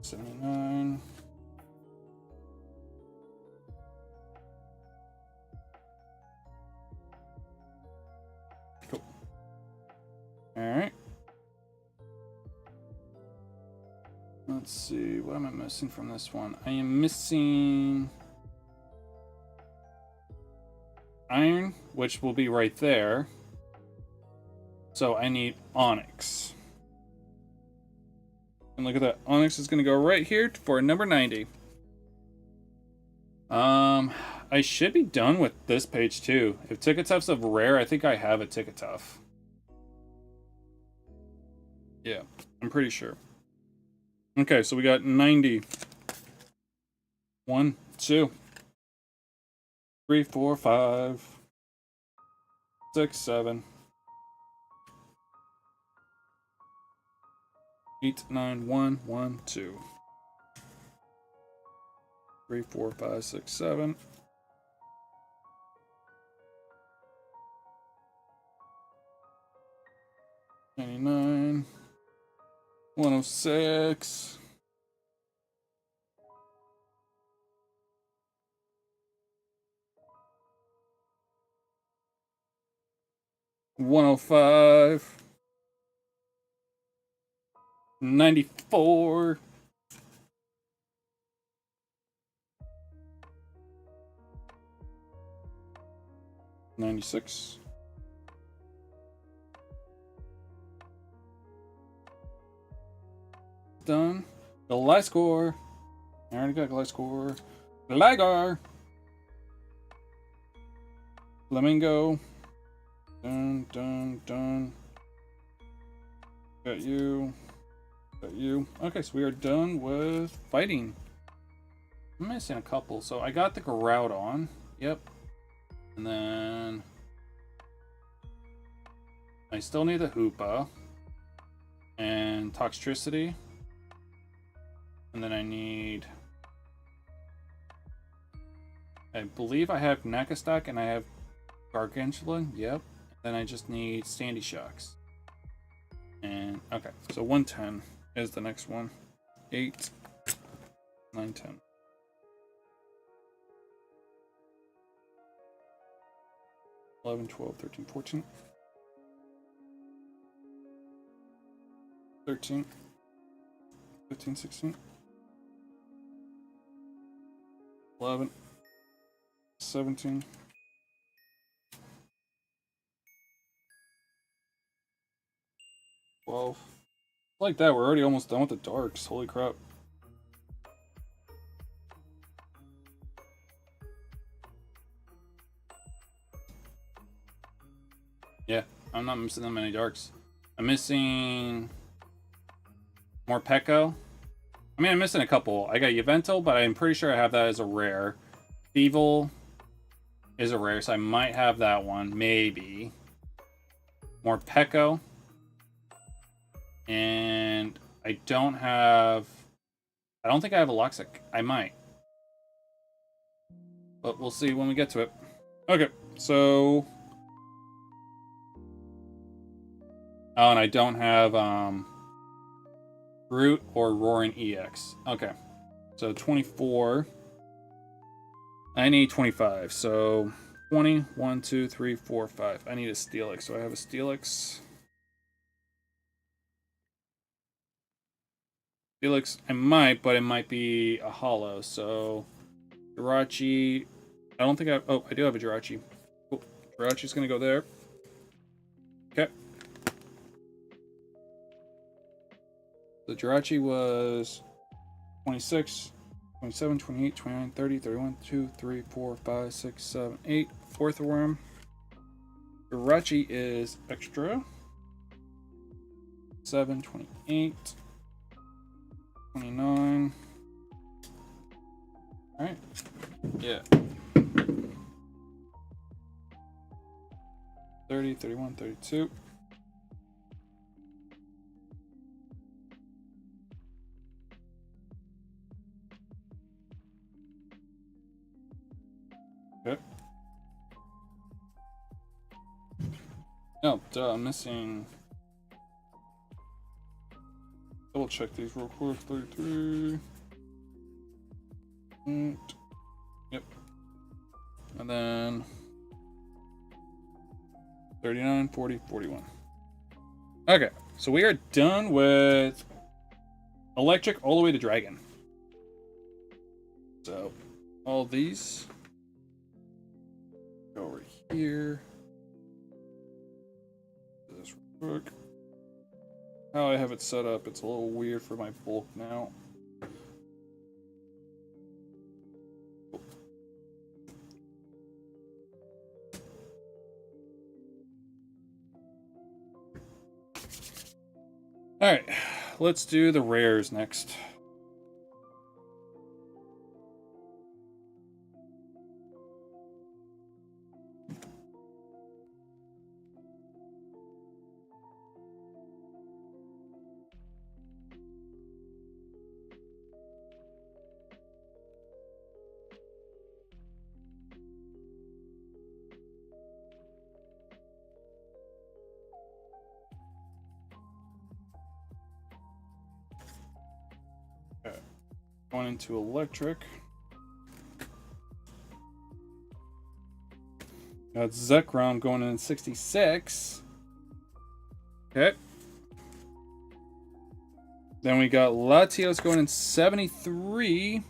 $79. Cool. All right. Let's see. What am I missing from this one? I am missing iron, which will be right there. So I need onyx. And look at that. Onyx is going to go right here for number 90. I should be done with this page too. If Ticketough's of rare, I think I have a Ticketough. Yeah, I'm pretty sure. Okay, so we got 90. 1, 2, 3, 4, 5, 6, 7, 8, 9, 1, 1, 2, 3, 4, 5, 6, 7. 99, 106, 105, 94, 96, done. Gliscor. I already got Gliscor. Gligar. Flamingo. Dun, dun, dun. Got you. Got you. Okay, so we are done with fighting. I'm missing a couple. So I got the Groudon. Yep. And then I still need the Hoopa. And Toxtricity. And then I need, I believe I have Nakastock and I have Gargantuan. Yep. Then I just need Sandy Shocks. And okay, so 110 is the next one. 8, 9, 10. 11, 12, 13, 14. 13, 15, 16. 11, 17, 12. Like that, we're already almost done with the darks. Holy crap. Yeah, I'm not missing that many darks. I'm missing more Pekko. I mean, I'm missing a couple. I got Yveltal, but I'm pretty sure I have that as a rare. Thievul is a rare, so I might have that one. Maybe. More Pekko. And I don't have... I don't think I have a Luxic. I might. But we'll see when we get to it. Okay, so... Oh, and I don't have Groot or Roaring EX. Okay. So 24. I need 25. So 20, 1, 2, 3, 4, 5. I need a Steelix. So I have a Steelix. Steelix, I might, but it might be a holo. So Jirachi. I don't think I... Oh, I do have a Jirachi. Cool. Jirachi's going to go there. Okay. The Jirachi was 26, 27, 28, 29, 30, 31, 2, 3, 4, 5, 6, 7, 8. Fourth worm. Jirachi is extra. 7, 28, 29. Alright. Yeah. 30, 31, 32. Okay. Oh, duh, I'm missing. Double check these real quick. 33. Yep. And then 39, 40, 41. Okay, so we are done with electric all the way to dragon. So all these go over here. Do this real quick. How I have it set up, it's a little weird for my bulk now. Alright, let's do the rares next. Okay, going into electric. Got Zekrom going in 66. Okay. Then we got Latios going in 73.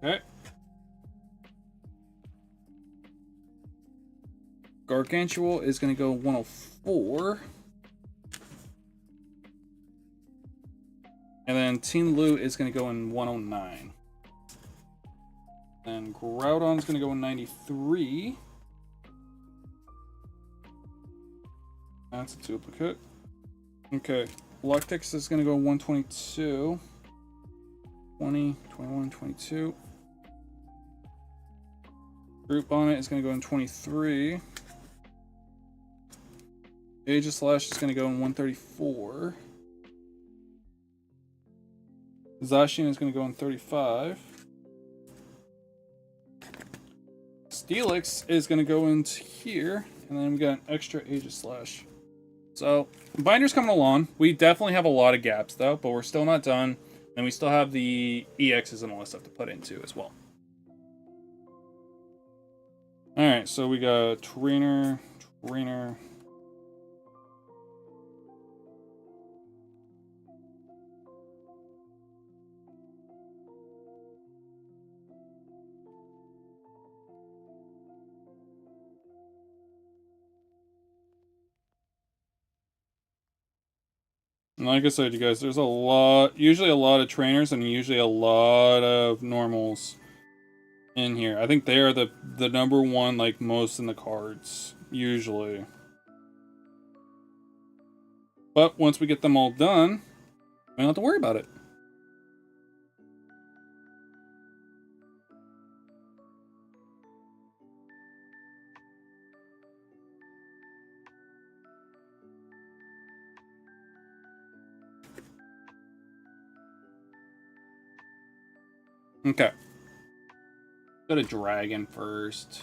Okay. Gargantual is going to go 104. And then Teen Lu is going to go in 109. And Groudon is going to go in 93. That's a duplicate. Okay. Luctix is going to go 122. 20, 21, 22. Group Bonnet is going to go in 23. Aegislash is going to go in 134. Zacian is going to go in 35. Steelix is going to go into here. And then we got an extra Aegislash. So, Binder's coming along. We definitely have a lot of gaps, though, but we're still not done. And we still have the EXs and all that stuff to put into as well. Alright, so we got Trainer. And like I said, you guys, there's usually a lot of trainers and usually a lot of normals in here. I think they are the number one, like, most in the cards, usually. But once we get them all done, we don't have to worry about it. Okay. Go to Dragon first.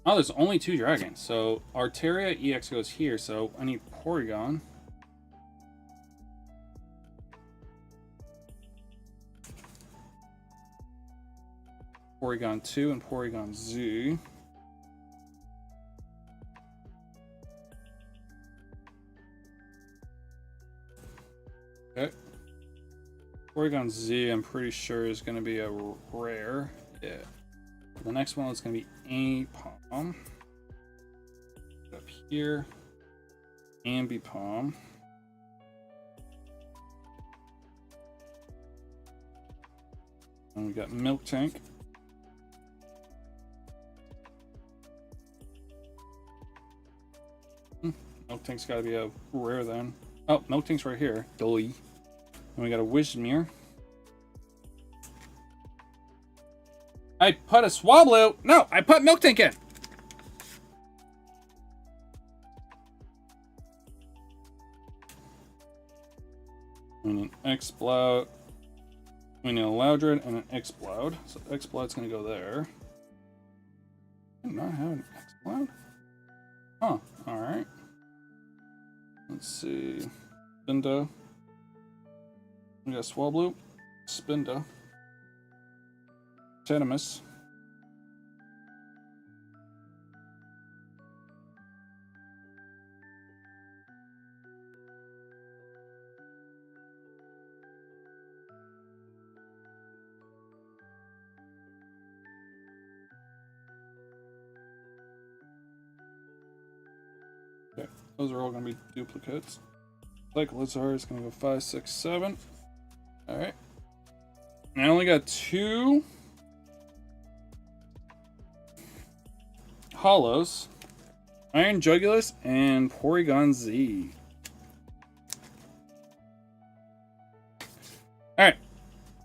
Oh, there's only 2 dragons. So Arteria EX goes here, so I need Porygon. Porygon 2 and Porygon Z. Okay. Porygon Z, I'm pretty sure is going to be a rare. Yeah. The next one is going to be Apom. Up here. Ambipom. And we got Milk Tank. Milk Tank's got to be a rare then. Oh, Milk Tank's right here. Dolly. And we got a Wishmere. I put a Swablu. No, I put Milk Tank in. And an X-Blout. We need a Loudred and an Explode. So Explode's gonna go there. I do not have an Explode? Huh, alright. Let's see. Spinda. We got Swablu, Spinda, Tetamus. Okay, those are all going to be duplicates. Lizard is going to go 5, 6, 7. Alright. I only got 2 Hollows. Iron Jugulus and Porygon Z. Alright.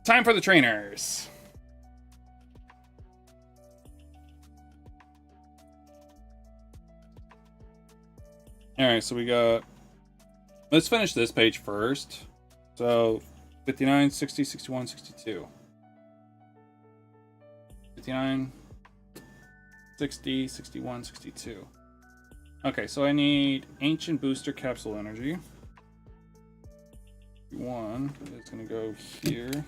Time for the trainers. Alright, so we got... Let's finish this page first. So, 59, 60, 61, 62. 59, 60, 61, 62. Okay, so I need Ancient Booster Capsule Energy. One is going to go here.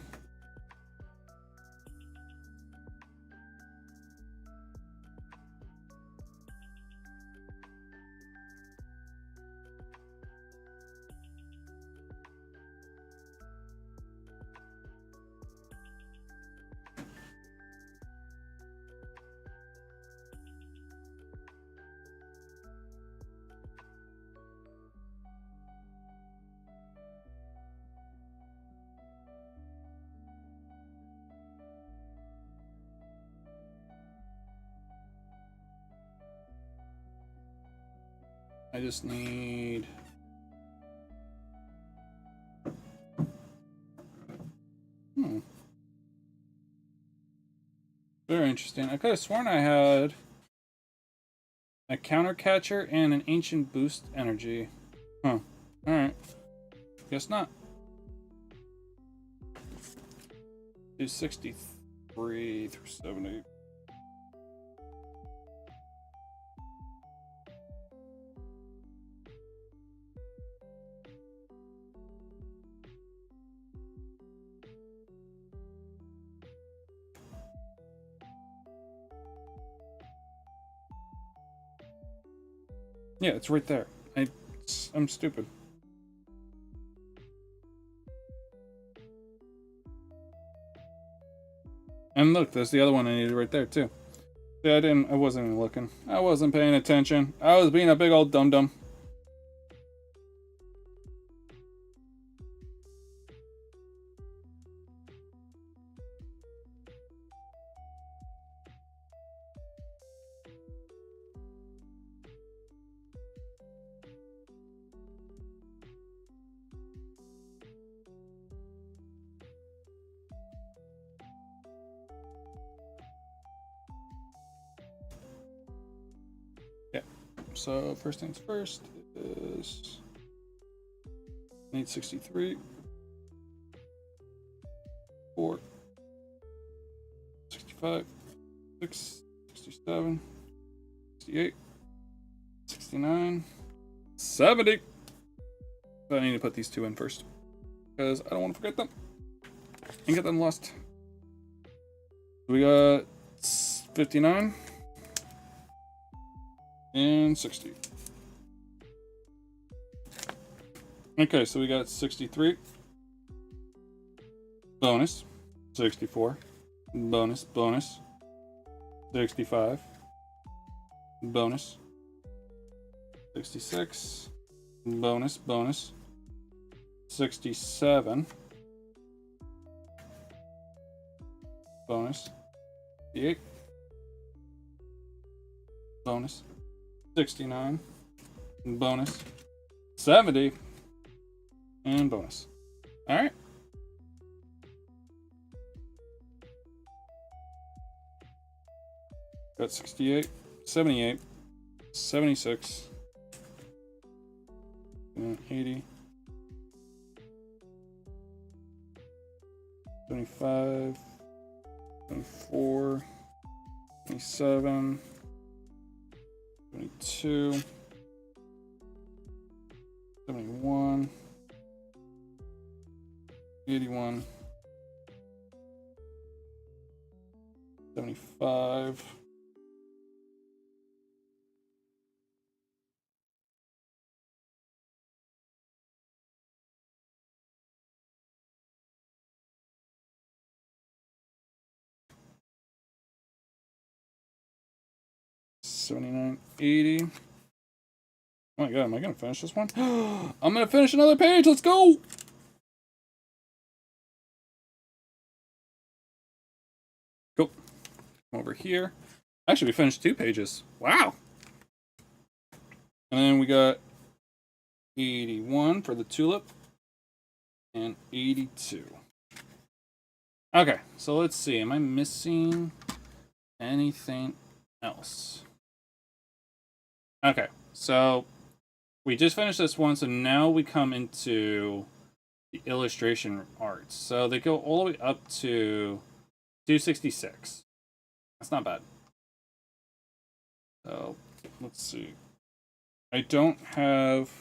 I just need... Very interesting. I could have sworn I had a Counter Catcher and an Ancient Boost Energy. Huh. Alright. Guess not. Do 63 through 70. Yeah, it's right there. I'm stupid. And look, there's the other one I needed right there too. See, I wasn't even looking. I wasn't paying attention. I was being a big old dum-dum. So first things first is need 63, 4, 65, 6, 67, 68, 69, 70. But I need to put these 2 in first because I don't want to forget them and get them lost. We got 59. And 60. Okay, so we got 63. Bonus. 64. Bonus, bonus. 65. Bonus. 66. Bonus, bonus. 67. Bonus. 68. Bonus. 69, bonus, 70, and bonus. All right. Got 68, 78, 76, and 80, 75, 24, 27, 22, 71, 81, 75, 79, 80. Oh my god, am I gonna finish this one? I'm gonna finish another page, let's go! Go. Over here. Actually, we finished 2 pages. Wow! And then we got 81 for the tulip. And 82. Okay, so let's see. Am I missing anything else? Okay, so we just finished this one, so now we come into the illustration arts. So they go all the way up to 266. That's not bad. So let's see. I don't have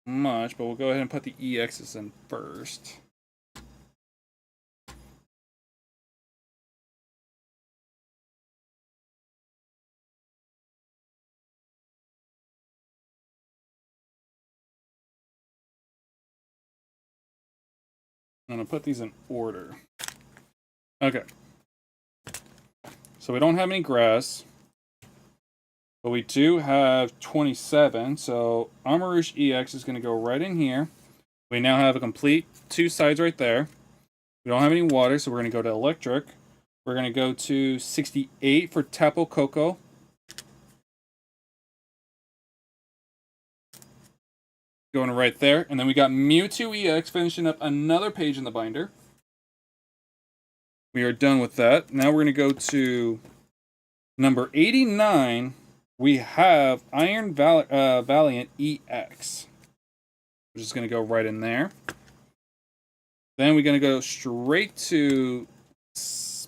much, but we'll go ahead and put the EXs in first. I'm going to put these in order. Okay. So we don't have any grass. But we do have 27. So Armourouge EX is going to go right in here. We now have a complete 2 sides right there. We don't have any water, so we're going to go to electric. We're going to go to 68 for Tapu Koko. Going right there. And then we got Mewtwo EX finishing up another page in the binder. We are done with that. Now we're going to go to number 89. We have Iron Valiant EX. We're just going to go right in there. Then we're going to go straight to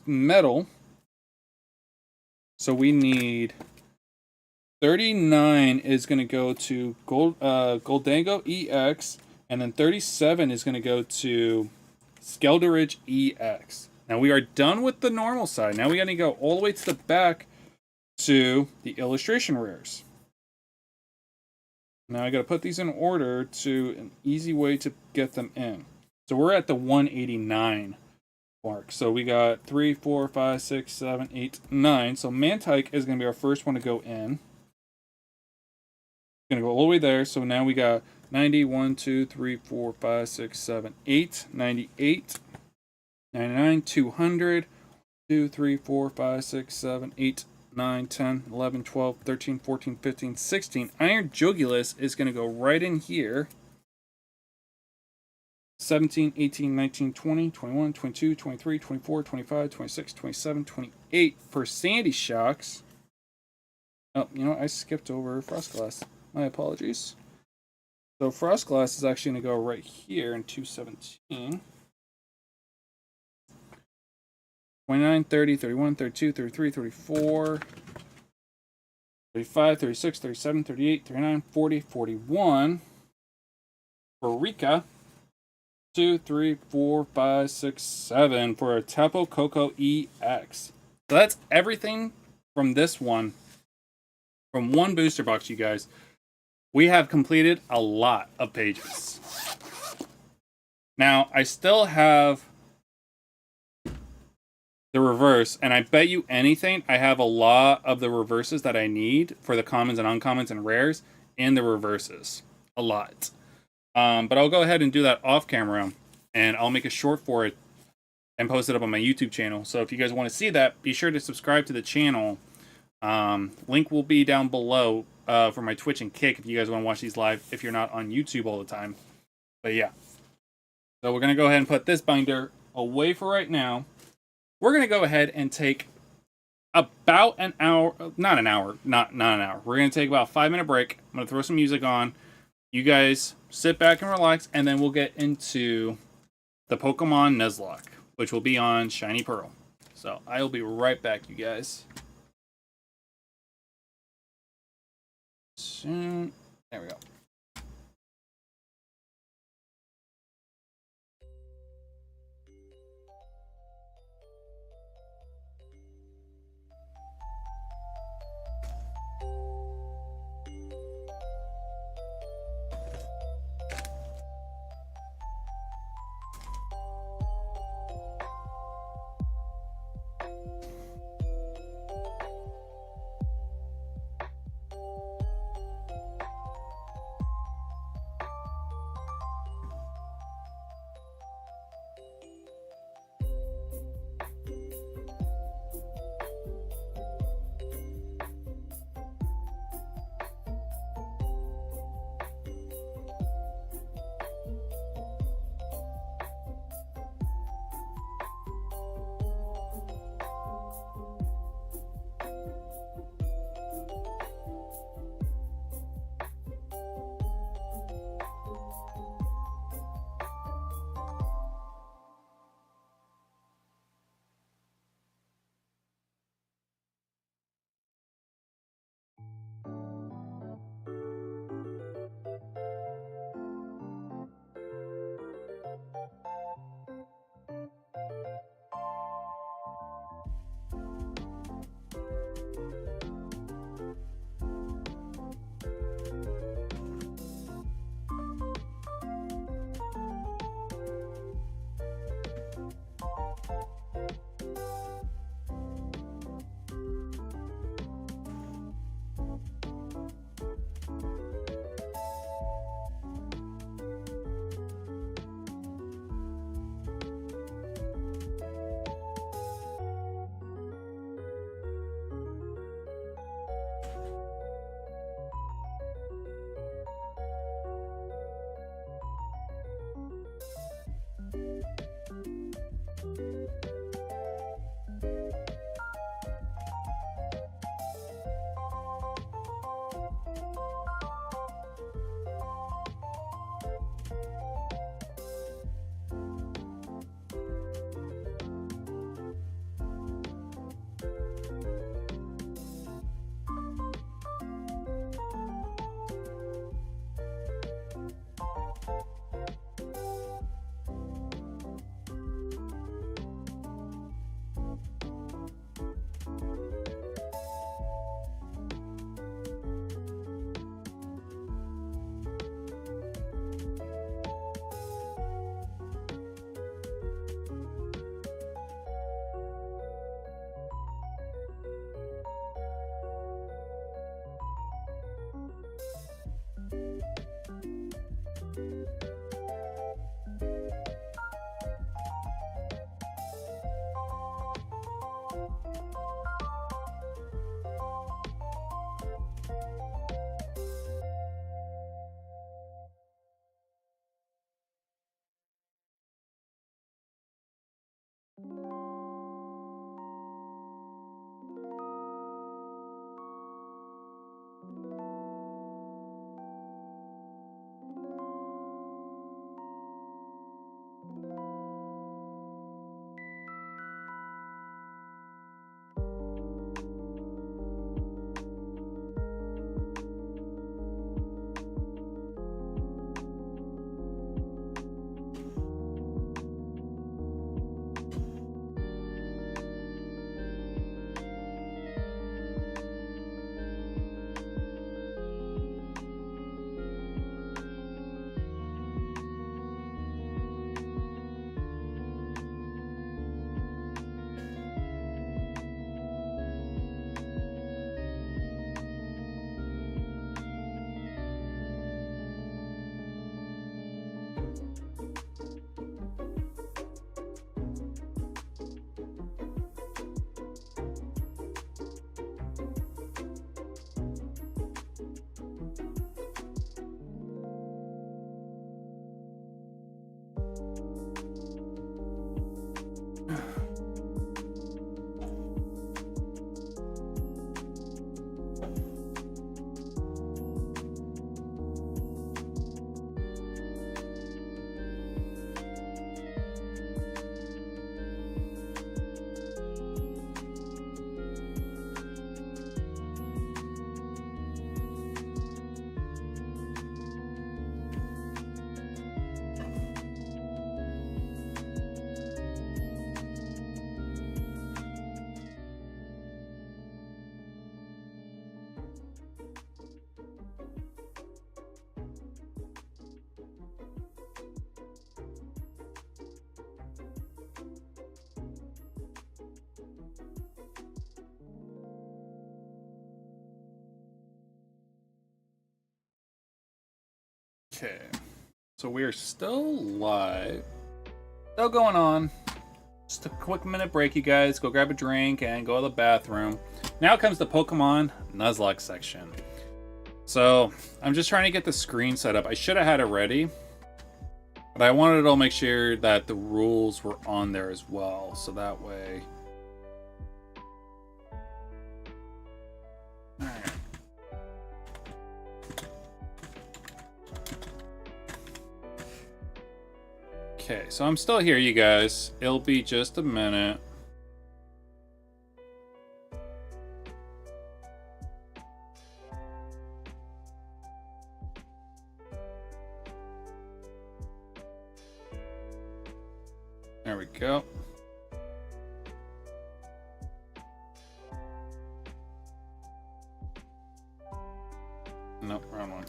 metal. So we need 39 is going to go to Goldango EX, and then 37 is going to go to Skelderidge EX. Now we are done with the normal side. Now we got to go all the way to the back to the illustration rares. Now I got to put these in order to an easy way to get them in. So we're at the 189 mark. So we got 3, 4, 5, 6, 7, 8, 9. So Mantike is going to be our first one to go in. Going to go all the way there. So now we got 90, 1, 2, 3, 4, 5, 6, 7, 8, 98, 99, 200, 2, 3, 4, 5, 6, 7, 8, 9, 10, 11, 12, 13, 14, 15, 16. Iron Jugulus is going to go right in here. 17, 18, 19, 20, 21, 22, 23, 24, 25, 26, 27, 28 for Sandy Shocks. Oh, you know what? I skipped over Frostglass. My apologies. So Frostglass is actually going to go right here in 217. 29, 30, 31, 32, 33, 34, 35, 36, 37, 38, 39, 40, 41. For Rika. 2, 3, 4, 5, 6, 7 for a Tapu Koko EX. So that's everything from this one. From one booster box, you guys. We have completed a lot of pages. Now, I still have the reverse, and I bet you anything, I have a lot of the reverses that I need for the commons and uncommons and rares in the reverses. A lot. But I'll go ahead and do that off camera, and I'll make a short for it and post it up on my YouTube channel. So if you guys want to see that, be sure to subscribe to the channel. Link will be down below for my Twitch and Kick if you guys want to watch these live if you're not on YouTube all the time. But yeah. So we're going to go ahead and put this binder away for right now. We're going to go ahead and take about an hour, not an hour. We're going to take about a 5-minute break. I'm going to throw some music on. You guys sit back and relax, and then we'll get into the Pokemon Nuzlocke which will be on Shiny Pearl. So I will be right back, you guys. Soon. There we go. Okay. So we are still live. Still going on. Just a quick minute break, you guys. Go grab a drink and go to the bathroom. Now comes the Pokemon Nuzlocke section. So I'm just trying to get the screen set up. I should have had it ready, but I wanted to make sure that the rules were on there as well. So that way. All right. Okay, so I'm still here, you guys. It'll be just a minute. There we go. Nope, wrong one.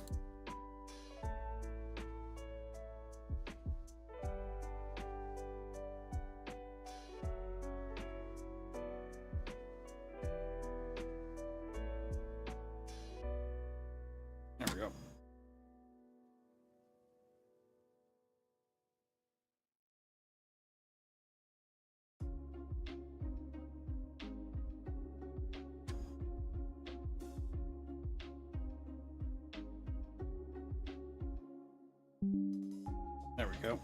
There we go. There we go.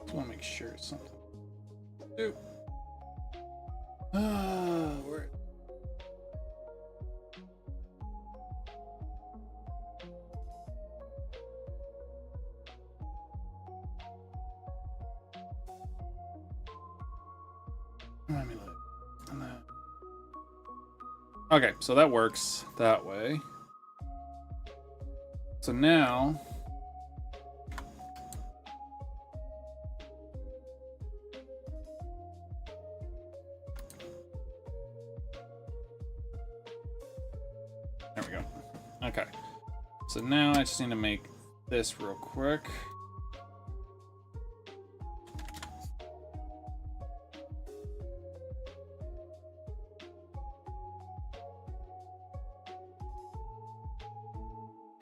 Just want to make sure it's something. Dude. Where? Let me look. Okay, so that works that way. So now there we go. Okay. So now I just need to make this real quick.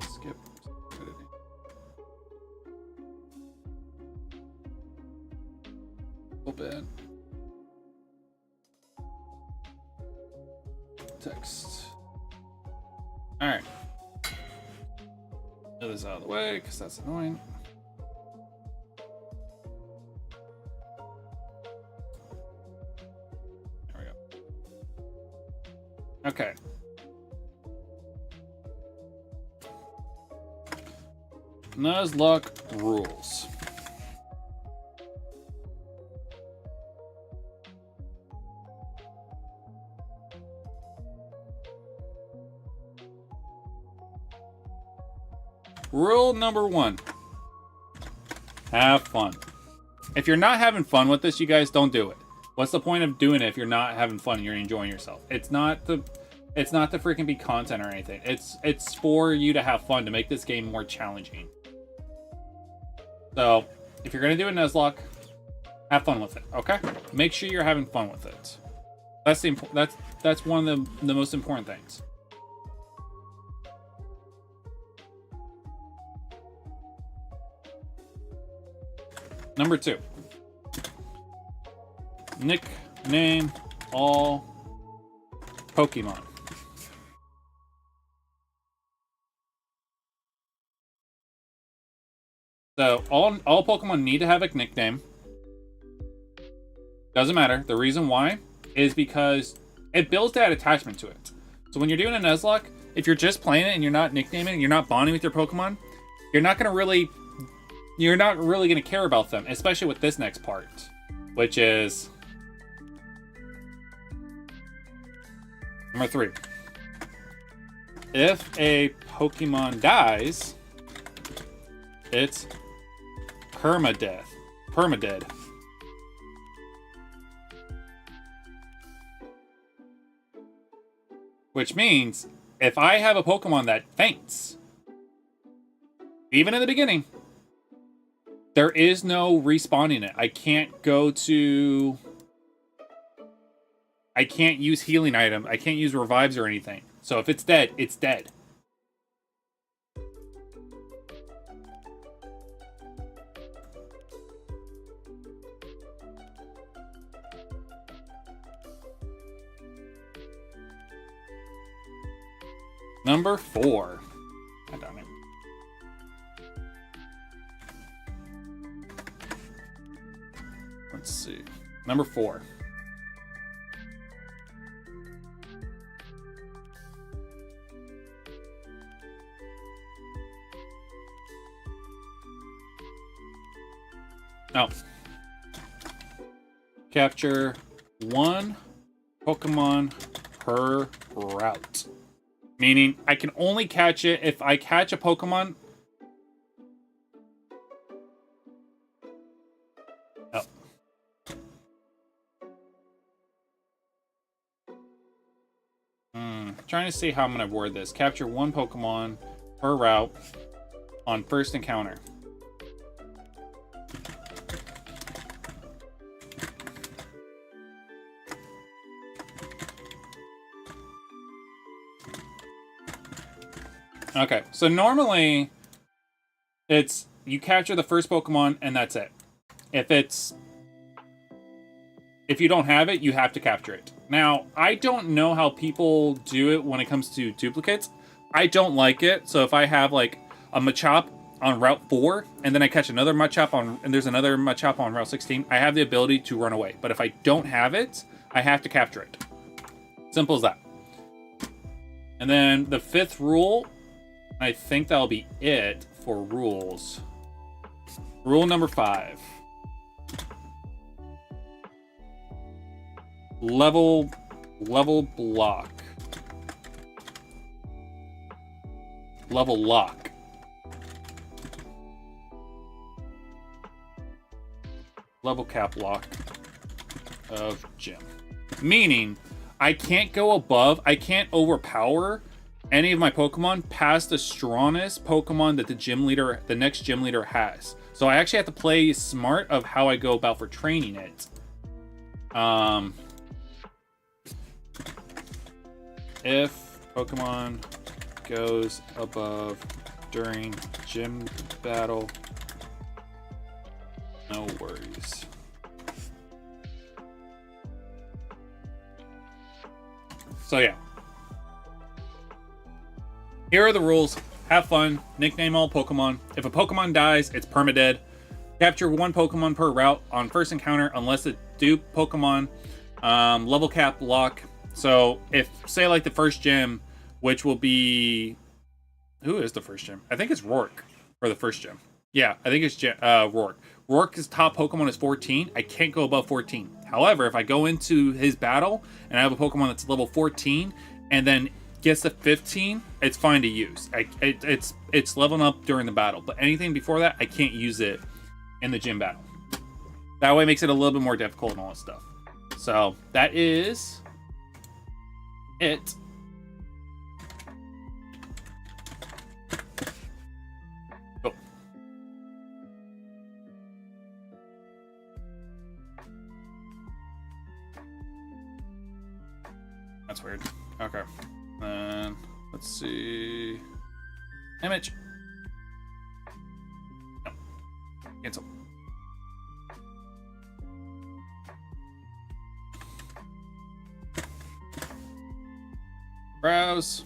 Skip. A little bit. Text. All right. Get this out of the way because that's annoying. There we go. Okay. Nuzlocke rules. Rule number 1. Have fun. If you're not having fun with this, you guys don't do it. What's the point of doing it if you're not having fun and you're enjoying yourself? It's not to freaking be content or anything. It's for you to have fun, to make this game more challenging. So, if you're gonna do a Nuzlocke, have fun with it, okay? Make sure you're having fun with it. That's one of the most important things. Number 2. Nickname all Pokemon. So all Pokemon need to have a nickname. Doesn't matter. The reason why is because it builds that attachment to it. So when you're doing a Nuzlocke, if you're just playing it and you're not nicknaming and you're not bonding with your Pokemon, you're not really gonna care about them, especially with this next part, which is number 3. If a Pokemon dies, it's permadeath. Permadead. Which means if I have a Pokemon that faints, even in the beginning, there is no respawning it. I can't go to... I can't use healing item. I can't use revives or anything. So if it's dead, it's dead. Number 4. I don't know. Let's see. Number 4. Oh. Capture 1 Pokemon per route. Meaning, I can only catch it if I catch a Pokemon... Oh. Trying to see how I'm going to word this. Capture 1 Pokemon per route on first encounter. Okay, so normally it's you capture the first Pokemon and that's it. If you don't have it, you have to capture it. Now, I don't know how people do it when it comes to duplicates. I don't like it. So if I have like a Machop on Route 4 and then I catch another Machop and there's another Machop on Route 16, I have the ability to run away. But if I don't have it, I have to capture it. Simple as that. And then the 5th rule, I think that'll be it for rules. Rule number 5. Level block. Level lock. Level cap lock of gym. Meaning, I can't go above, I can't overpower any of my Pokemon past the strongest Pokemon that the next gym leader has. So I actually have to play smart of how I go about for training it. If Pokemon goes above during gym battle, no worries. So yeah. Here are the rules. Have fun. Nickname all Pokemon. If a Pokemon dies, it's permadead. Capture 1 Pokemon per route on first encounter unless it's dupe Pokemon. Level cap lock. So if, say like the first gym, which will be... Who is the first gym? I think it's Rourke for the first gym. Yeah, I think it's Rourke. Rourke's top Pokemon is 14. I can't go above 14. However, if I go into his battle and I have a Pokemon that's level 14 and then gets to 15, it's fine to use. It's leveling up during the battle. But anything before that, I can't use it in the gym battle. That way it makes it a little bit more difficult and all that stuff. So that is it. Oh. That's weird. Okay. Then let's see. Image. No. Cancel. Browse.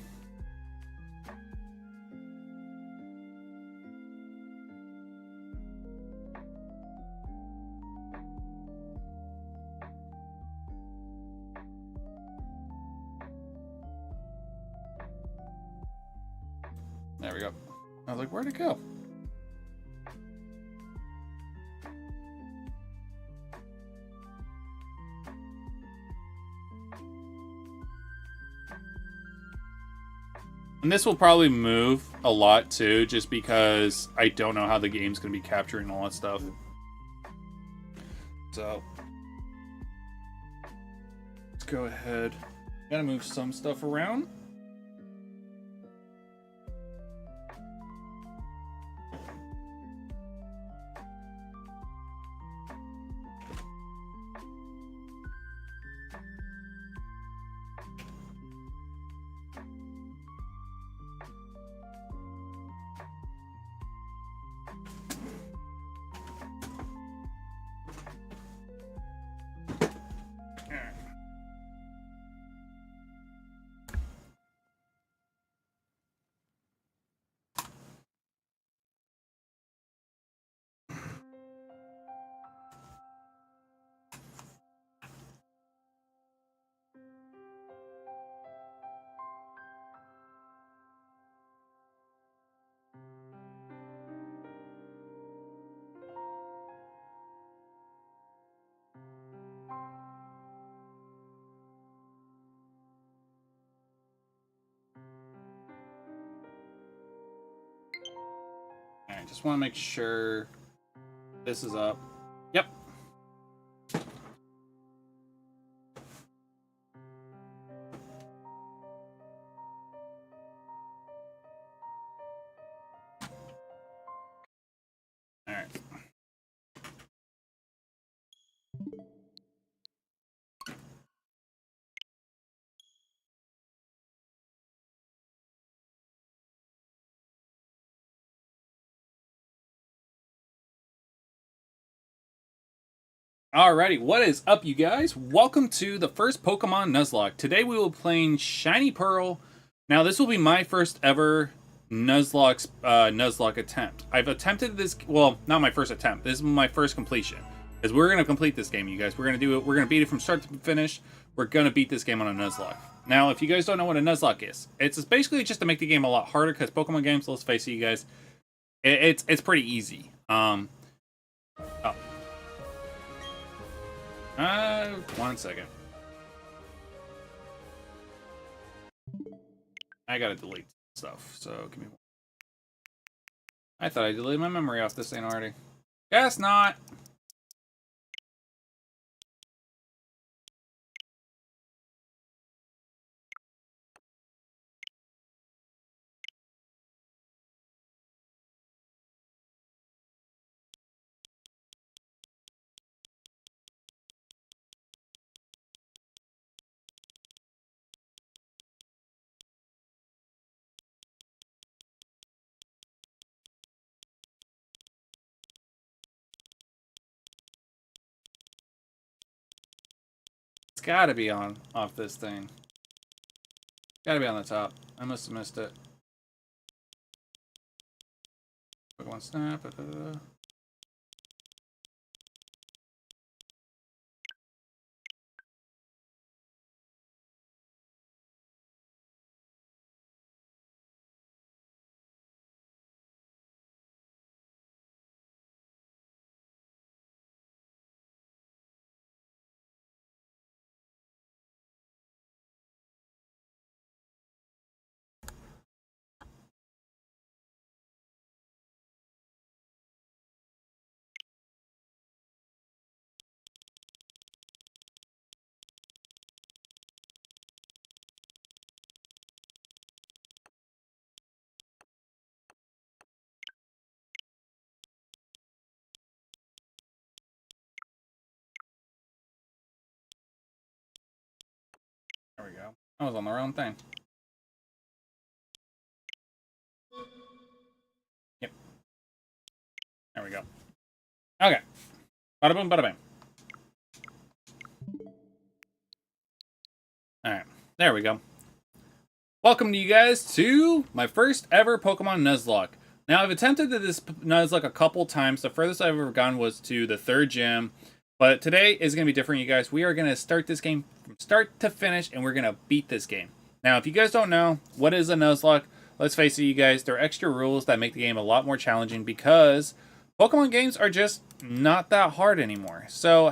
There we go. I was like, where'd it go? And this will probably move a lot too, just because I don't know how the game's going to be capturing all that stuff. So let's go ahead. Gotta move some stuff around. Alright, just want to make sure this is up. Yep. Alright. Alrighty, what is up, you guys? Welcome to the first Pokemon Nuzlocke. Today we will be playing Shiny Pearl. Now, this will be my first ever Nuzlocke attempt. I've attempted this, well, not my first attempt. This is my first completion. Because we're going to complete this game, you guys. We're going to do it. We're going to beat it from start to finish. We're going to beat this game on a Nuzlocke. Now, if you guys don't know what a Nuzlocke is, it's basically just to make the game a lot harder. Because Pokemon games, let's face it, you guys, it's pretty easy. Oh. 1 second. I gotta delete stuff, so give me one. I thought I deleted my memory off this thing already. Guess not. It's gotta be on off this thing. Gotta be on the top. I must have missed it. Pokemon Snap. There we go. I was on the wrong thing. Yep. There we go. Okay. Bada boom, bada bang. Alright. There we go. Welcome to you guys to my first ever Pokemon Nuzlocke. Now, I've attempted this Nuzlocke a couple times. The furthest I've ever gone was to the 3rd gym. But today is going to be different, you guys. We are going to start this game from start to finish, and we're going to beat this game. Now, if you guys don't know, what is a Nuzlocke? Let's face it, you guys, there are extra rules that make the game a lot more challenging because Pokemon games are just not that hard anymore. So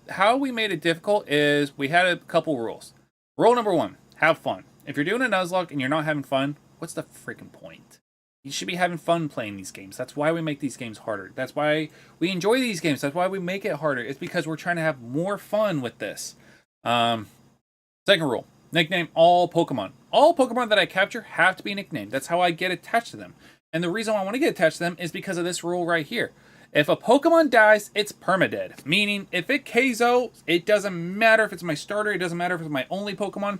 how we made it difficult is we had a couple rules. Rule number 1, have fun. If you're doing a Nuzlocke and you're not having fun, what's the freaking point? You should be having fun playing these games. That's why we make these games harder. That's why we enjoy these games. That's why we make it harder. It's because we're trying to have more fun with this. Second rule, nickname all Pokemon. All Pokemon that I capture have to be nicknamed. That's how I get attached to them. And the reason why I want to get attached to them is because of this rule right here. If a Pokemon dies, it's permadead. Meaning, if it KO, it doesn't matter if it's my starter. It doesn't matter if it's my only Pokemon.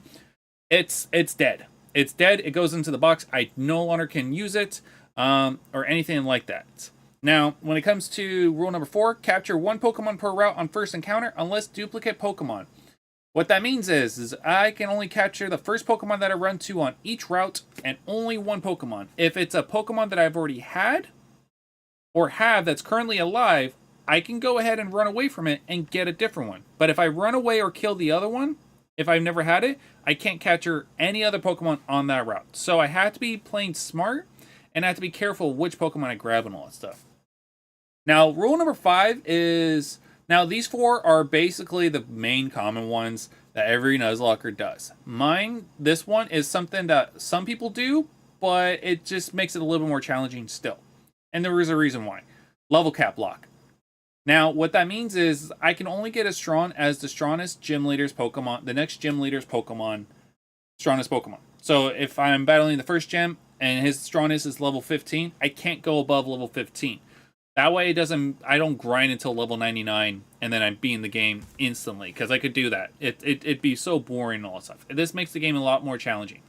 It's dead. It's dead. It goes into the box. I no longer can use it or anything like that. Now, when it comes to rule number 4, capture 1 Pokemon per route on first encounter unless duplicate Pokemon. What that means is I can only capture the first Pokemon that I run to on each route and only 1 Pokemon. If it's a Pokemon that I've already had or have that's currently alive, I can go ahead and run away from it and get a different one. But if I run away or kill the other one, if I've never had it, I can't capture any other Pokemon on that route. So I have to be playing smart, and I have to be careful which Pokemon I grab and all that stuff. Now, rule number 5 is... Now, these 4 are basically the main common ones that every Nuzlocker does. This one is something that some people do, but it just makes it a little bit more challenging still. And there is a reaon why. Level cap lock. Now, what that means is I can only get as strong as the strongest gym leader's Pokemon, the next gym leader's Pokemon, strongest Pokemon. So if I'm battling the first gym and his strongest is level 15, I can't go above level 15. That way I don't grind until level 99 and then I'm beating the game instantly, because I could do that. It'd be so boring and all that stuff. This makes the game a lot more challenging.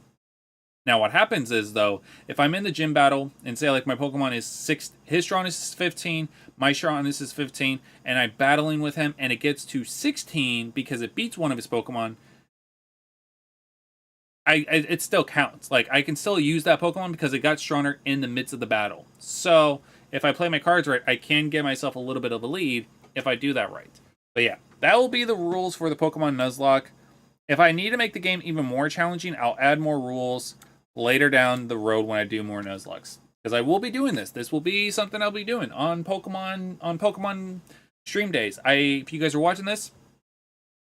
Now what happens is, though, if I'm in the gym battle and say like my Pokemon is 6, his strongest is 15, my strongest is 15, and I'm battling with him and it gets to 16 because it beats one of his Pokemon, it still counts. Like, I can still use that Pokemon because it got stronger in the midst of the battle. So if I play my cards right, I can get myself a little bit of a lead if I do that right. But yeah, that will be the rules for the Pokemon Nuzlocke. If I need to make the game even more challenging, I'll add more rules later down the road when I do more Nuzlockes. Because I will be doing this. This will be something I'll be doing on Pokemon stream days. If you guys are watching this,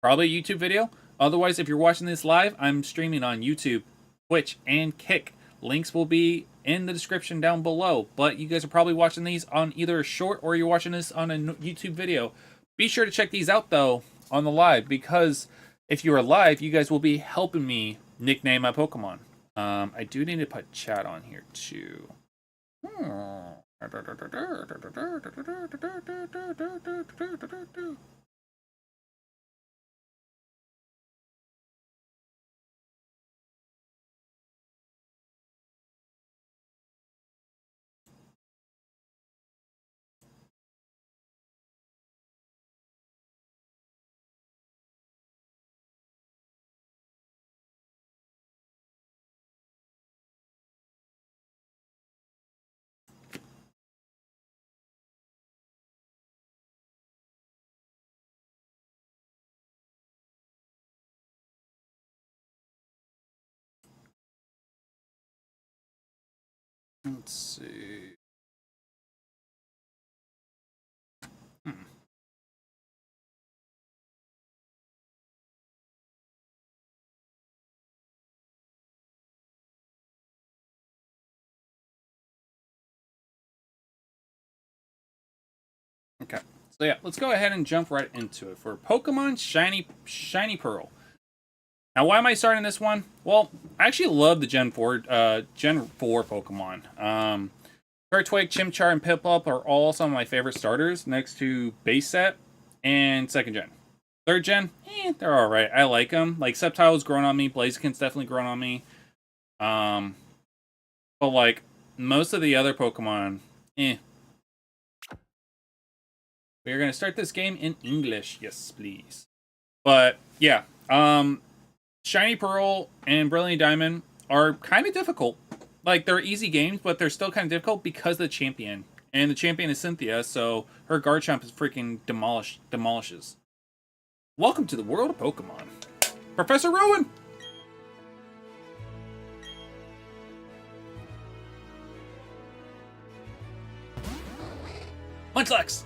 probably a YouTube video. Otherwise, if you're watching this live, I'm streaming on YouTube, Twitch, and Kick. Links will be in the description down below. But you guys are probably watching these on either a short or you're watching this on a YouTube video. Be sure to check these out, though, on the live. Because if you are live, you guys will be helping me nickname my Pokemon. I do need to put chat on here, too. Let's see. Okay, so yeah, let's go ahead and jump right into it for Pokemon Shiny Pearl. Now, why am I starting this one? Well, I actually love the Gen 4 Pokemon. Turtwig, Chimchar, and Piplup are all some of my favorite starters next to base set and second gen. Third gen, they're alright. I like them. Like, Sceptile's grown on me. Blaziken's definitely grown on me. But like, most of the other Pokemon, We're going to start this game in English. Yes, please. But, yeah. Shiny Pearl and Brilliant Diamond are kind of difficult. Like, they're easy games, but they're still kind of difficult because of the champion. And the champion is Cynthia, so her Garchomp is freaking demolishes. Welcome to the world of Pokemon. Professor Rowan! Munchlax!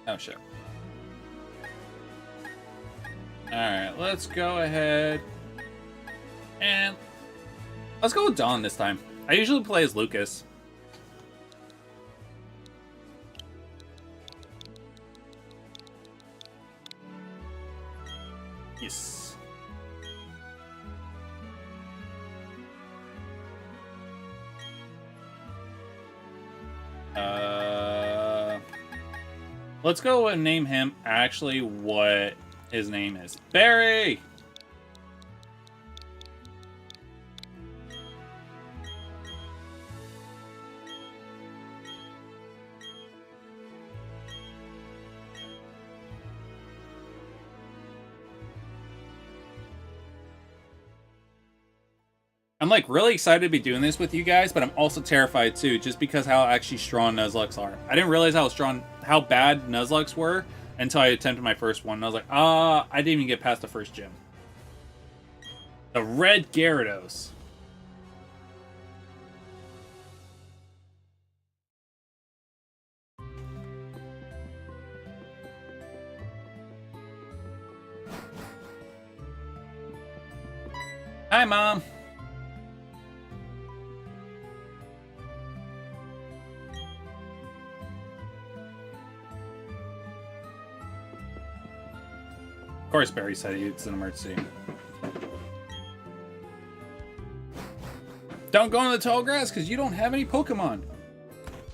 Oh, shit. Alright, let's go ahead. And let's go with Dawn this time. I usually play as Lucas. Yes. Let's go and name him actually what his name is. Barry! I'm like really excited to be doing this with you guys, but I'm also terrified too, just because how actually strong Nuzlocke are. I didn't realize how bad Nuzlocke were until I attempted my first one. And I was like, I didn't even get past the first gym. The Red Gyarados. Hi, Mom. Of course, Barry said it's an emergency. Don't go in the tall grass because you don't have any Pokemon.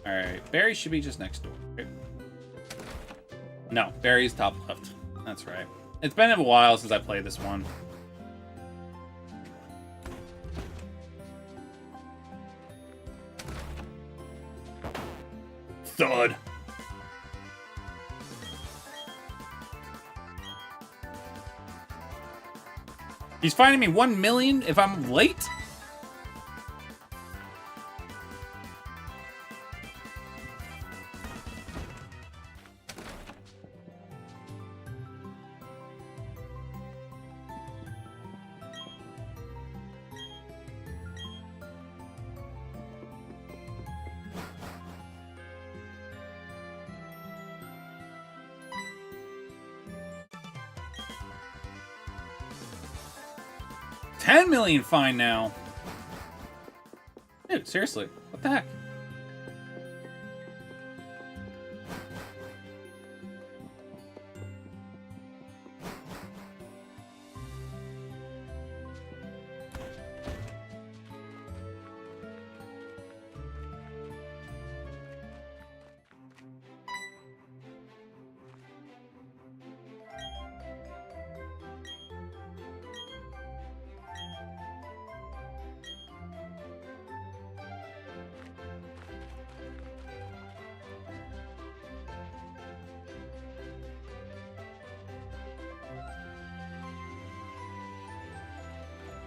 Alright, Barry should be just next door. Okay. No, Barry's top left. That's right. It's been a while since I played this one. Thud. He's finding me 1 million if I'm late? $10 million fine now. Dude, seriously, what the heck?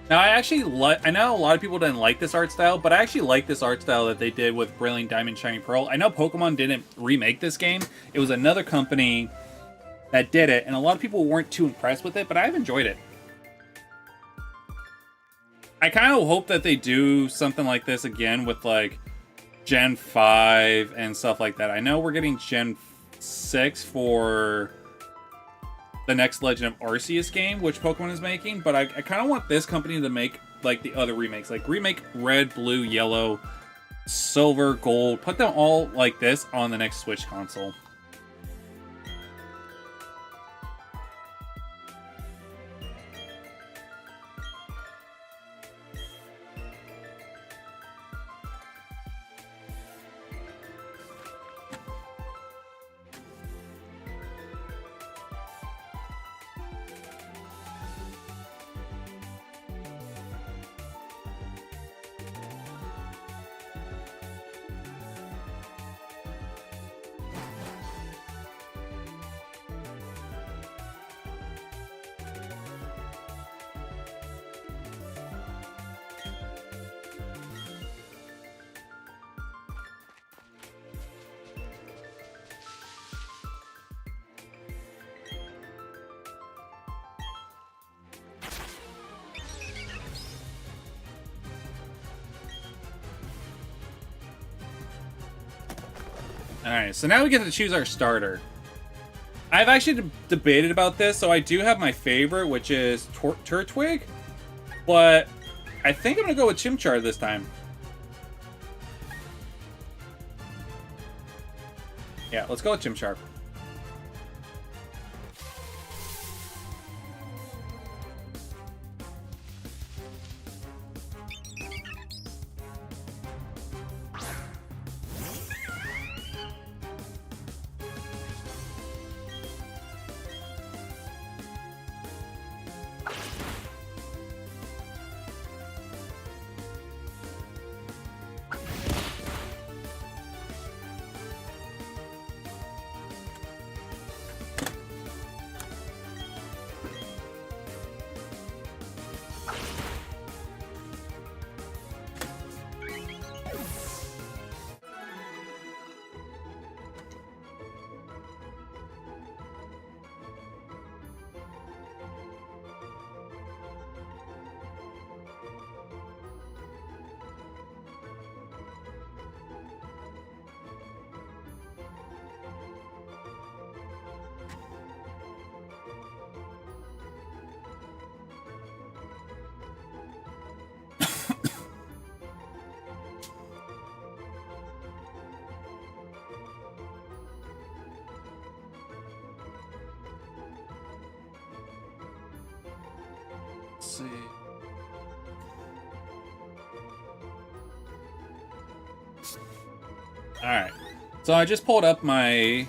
Now, I know a lot of people didn't like this art style, but I actually like this art style that they did with Brilliant Diamond, Shiny Pearl. I know Pokemon didn't remake this game. It was another company that did it, and a lot of people weren't too impressed with it, but I've enjoyed it. I kind of hope that they do something like this again with, like, Gen 5 and stuff like that. I know we're getting Gen 6 for the next Legend of Arceus game, which Pokemon is making, but I kind of want this company to make, like, the other remakes. Like, remake Red, Blue, Yellow, Silver, Gold. Put them all like this on the next Switch console. Alright, so now we get to choose our starter. I've actually debated about this, so I do have my favorite, which is Turtwig, but I think I'm going to go with Chimchar this time. Yeah, let's go with Chimchar. see. Alright. So I just pulled up my...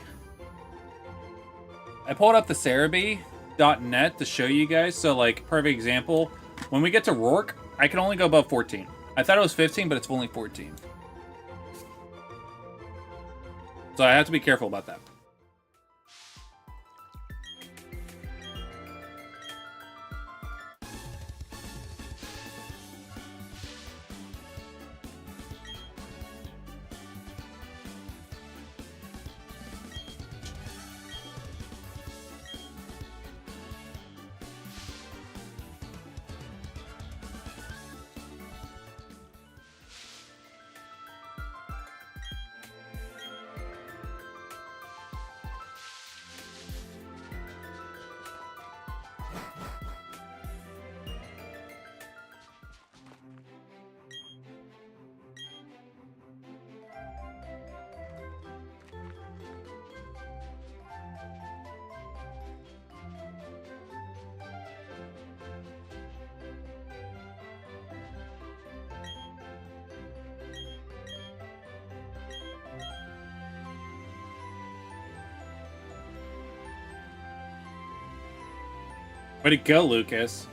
I pulled up the Cerebi.net to show you guys. So, like, perfect example. When we get to Rourke, I can only go above 14. I thought it was 15, but it's only 14. So I have to be careful about that. Way to go, Lucas.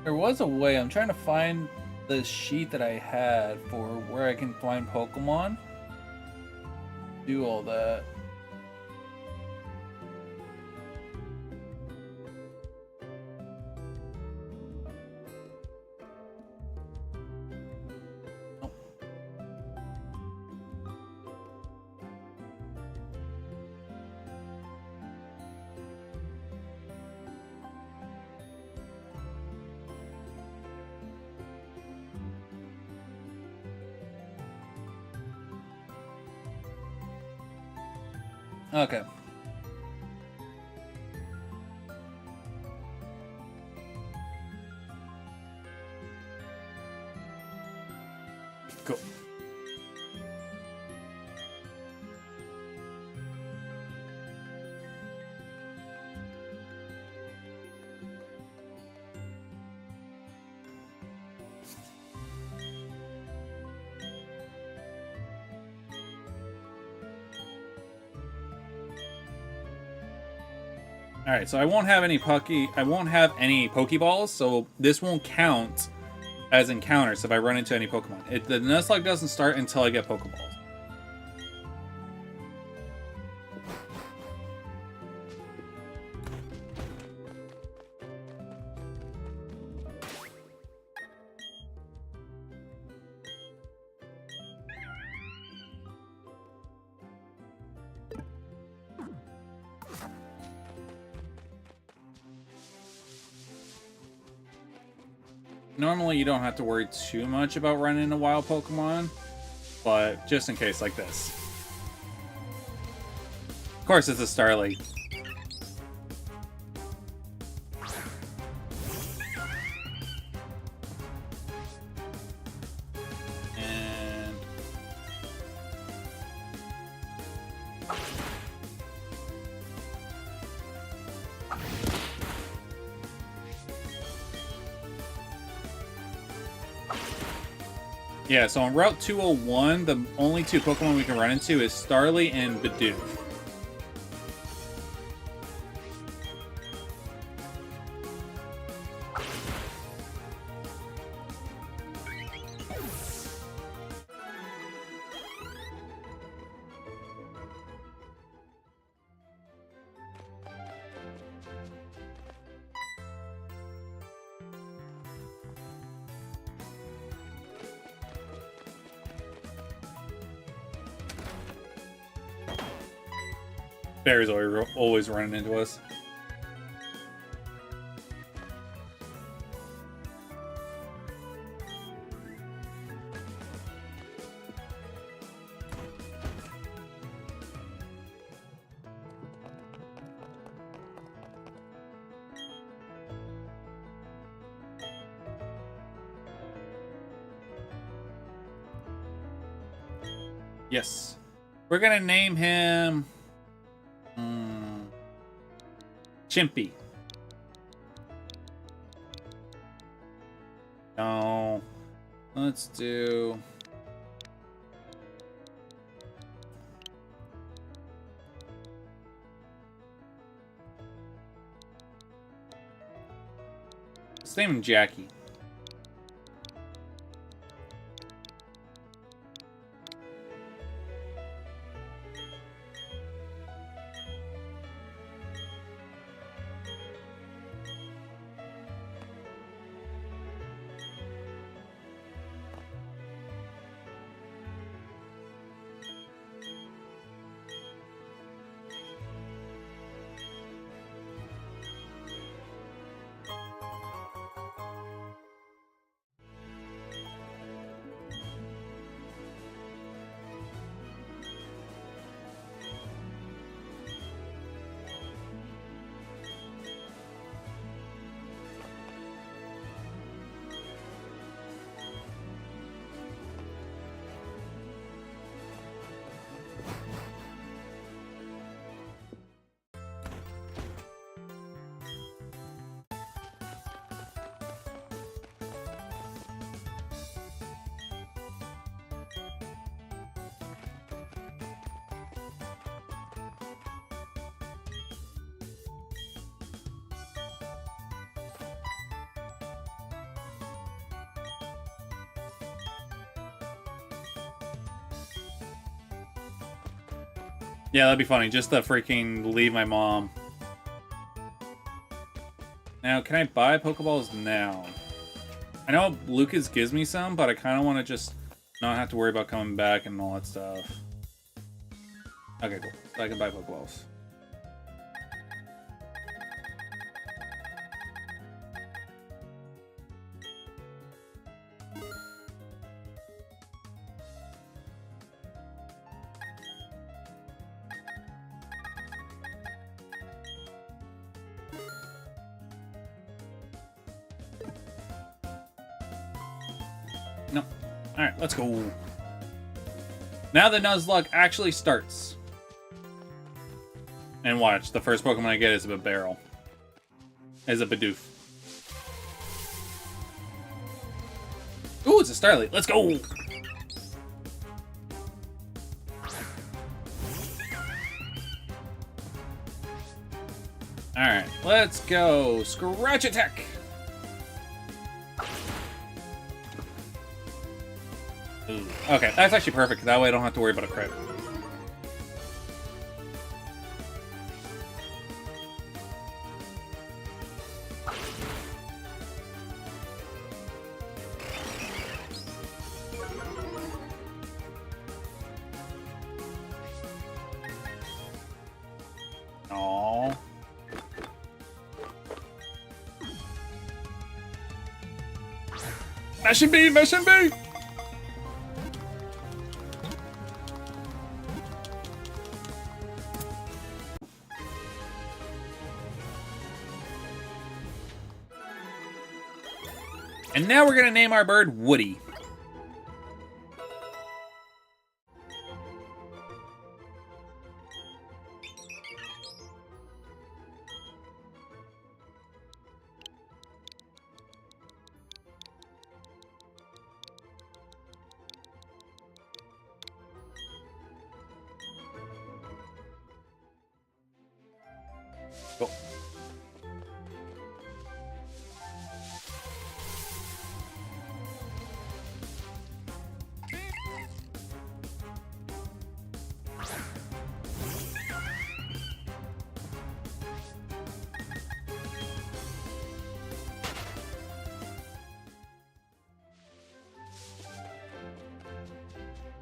There was a way. I'm trying to find the sheet that I had for where I can find Pokemon. Do all that. Okay. Cool. All right, so I won't have any Pokeballs, so this won't count as encounters if I run into any Pokemon. The Nuzlocke doesn't start until I get Pokeballs. Normally, you don't have to worry too much about running into wild Pokemon, but just in case like this. Of course, it's a Starly. And... yeah, so on Route 201, the only two Pokemon we can run into is Starly and Bidoof. Barry's always running into us. Yes. We're gonna name him... Chimpy. No. Let's do... let's name him Jackie. Yeah, that'd be funny. Just to freaking leave my mom. Now, can I buy Pokeballs now? I know Lucas gives me some, but I kind of want to just not have to worry about coming back and all that stuff. Okay, cool. So I can buy Pokeballs. No. Alright, let's go. Now the Nuzlocke actually starts. And watch, the first Pokemon I get is a Barrel. Is a Bidoof. Ooh, it's a Starly. Let's go! Alright, let's go. Scratch Attack! Ooh. Okay, that's actually perfect. That way I don't have to worry about a crit. Aww. Mission B, Mission B! And now we're gonna name our bird Woody. Cool.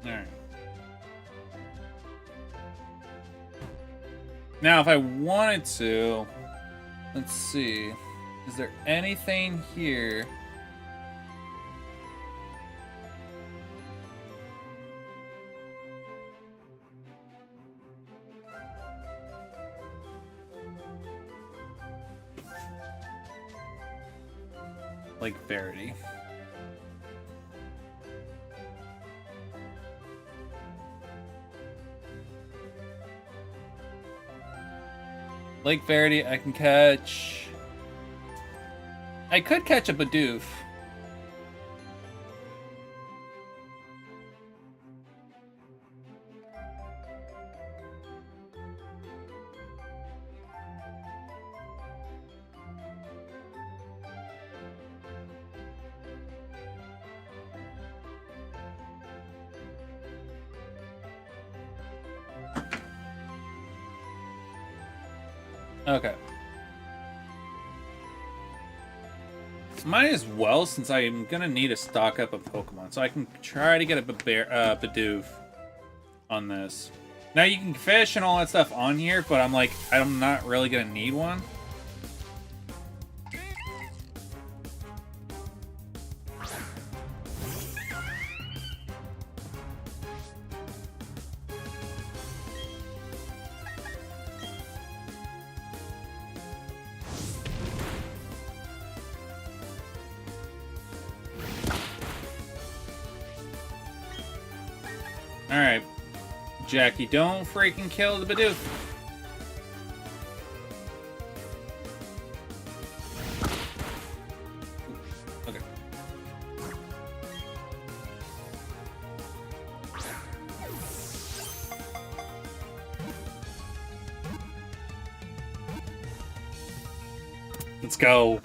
Alright. Now, if I wanted to, let's see. Is there anything here? Like Verity. Lake Verity, I can catch... I could catch a Bidoof. Okay. Might as well, since I'm gonna need to stock up a Pokemon, so I can try to get a Bidoof on this. Now you can fish and all that stuff on here, but I'm like, I'm not really gonna need one. Alright, Jackie, don't freaking kill the Bidoof. Okay. Let's go.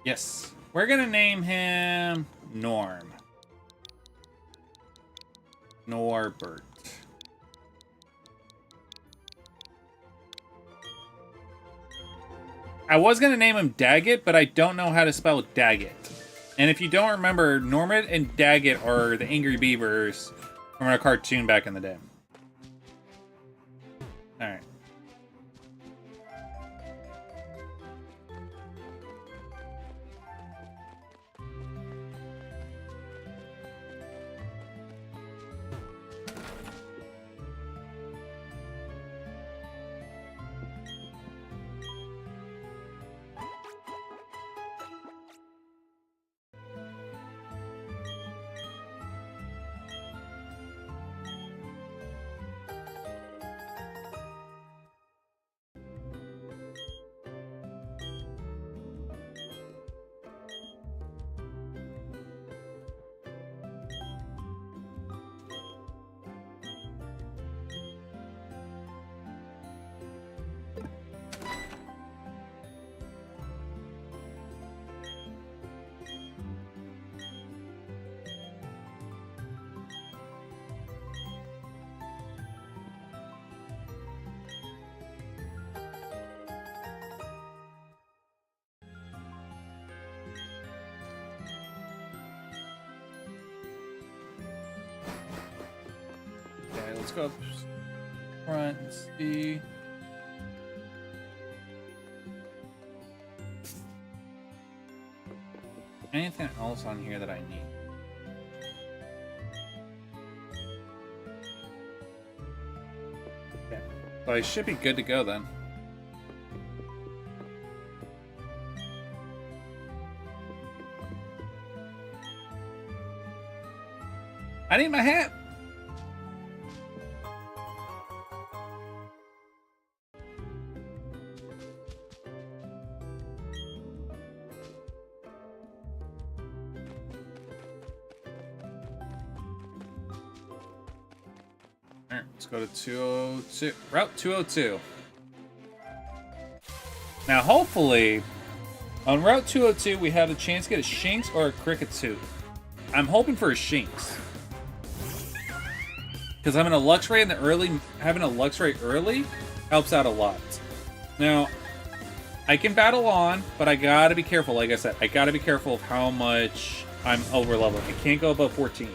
Yes. We're gonna name him Norm. Norbert. I was gonna name him Daggett, but I don't know how to spell Daggett. And if you don't remember, Norman and Daggett are the Angry Beavers from a cartoon back in the day. Alright. Okay, let's go up front and see. Anything else on here that I need? Okay. So I should be good to go then. I need my hat! Alright, let's go to 202. Route 202. Now, hopefully, on Route 202, we have a chance to get a Shinx or a Cricket suit. I'm hoping for a Shinx. Because having a Luxray in the early, early helps out a lot. Now, I can battle on, but I gotta be careful. Like I said, I gotta be careful of how much I'm over leveling. I can't go above 14.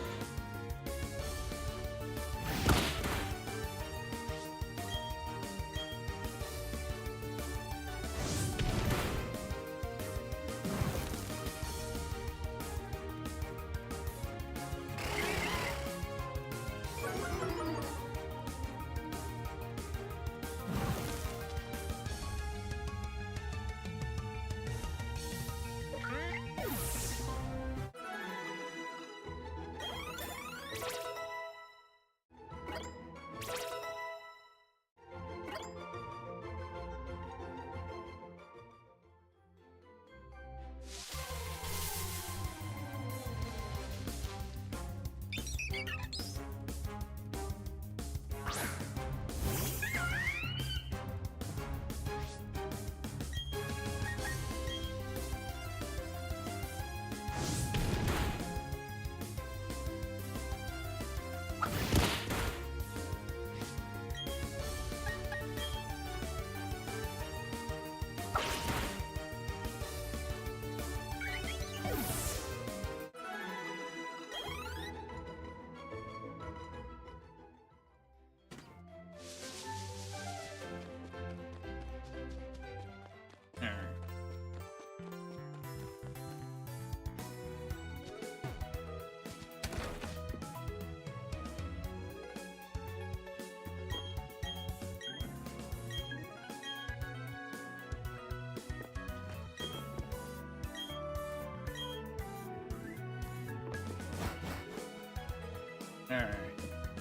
Alright,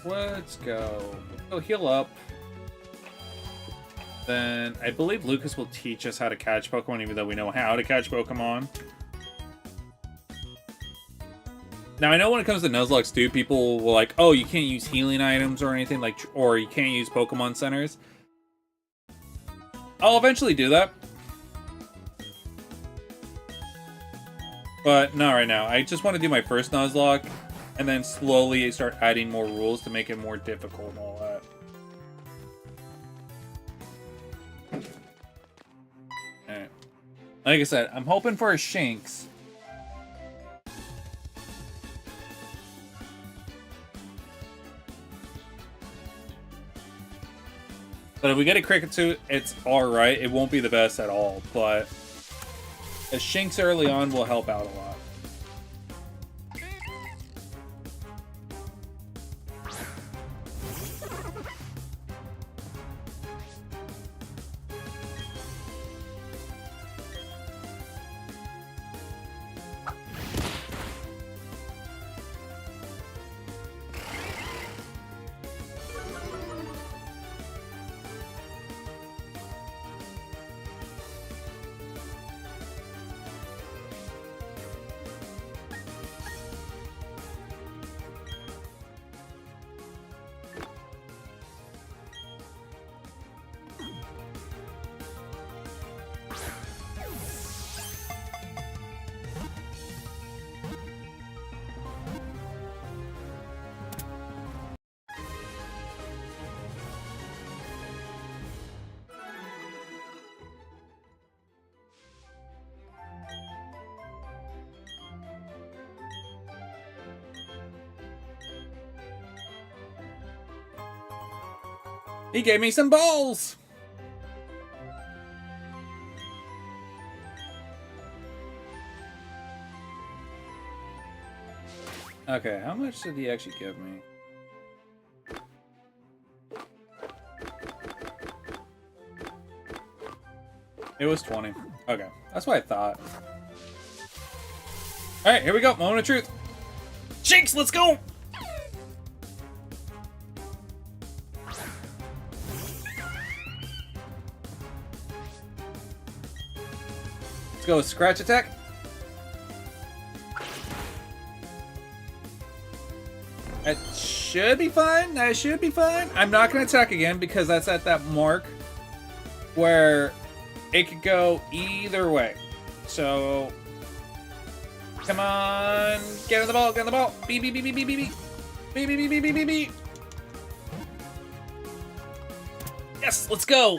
let's go. Go heal up. Then I believe Lucas will teach us how to catch Pokemon, even though we know how to catch Pokemon. Now, I know when it comes to Nuzlocke too, people will like, oh, you can't use healing items or anything, like, or you can't use Pokemon centers. I'll eventually do that. But not right now. I just want to do my first Nuzlocke, and then slowly start adding more rules to make it more difficult and all that. Alright. Like I said, I'm hoping for a Shinx. But if we get a Cricket suit, it's alright. It won't be the best at all, but a Shinx early on will help out a lot. He gave me some balls! Okay, how much did he actually give me? It was 20. Okay, that's what I thought. Alright, here we go. Moment of truth. Jinx, let's go! Let's go with Scratch Attack. That should be fine. That should be fine. I'm not going to attack again because that's at that mark where it could go either way. So, come on. Get on the ball. Get on the ball. Beep, beep, beep, beep, beep, beep. Beep, beep, beep, beep, beep, beep, beep. Yes, let's go.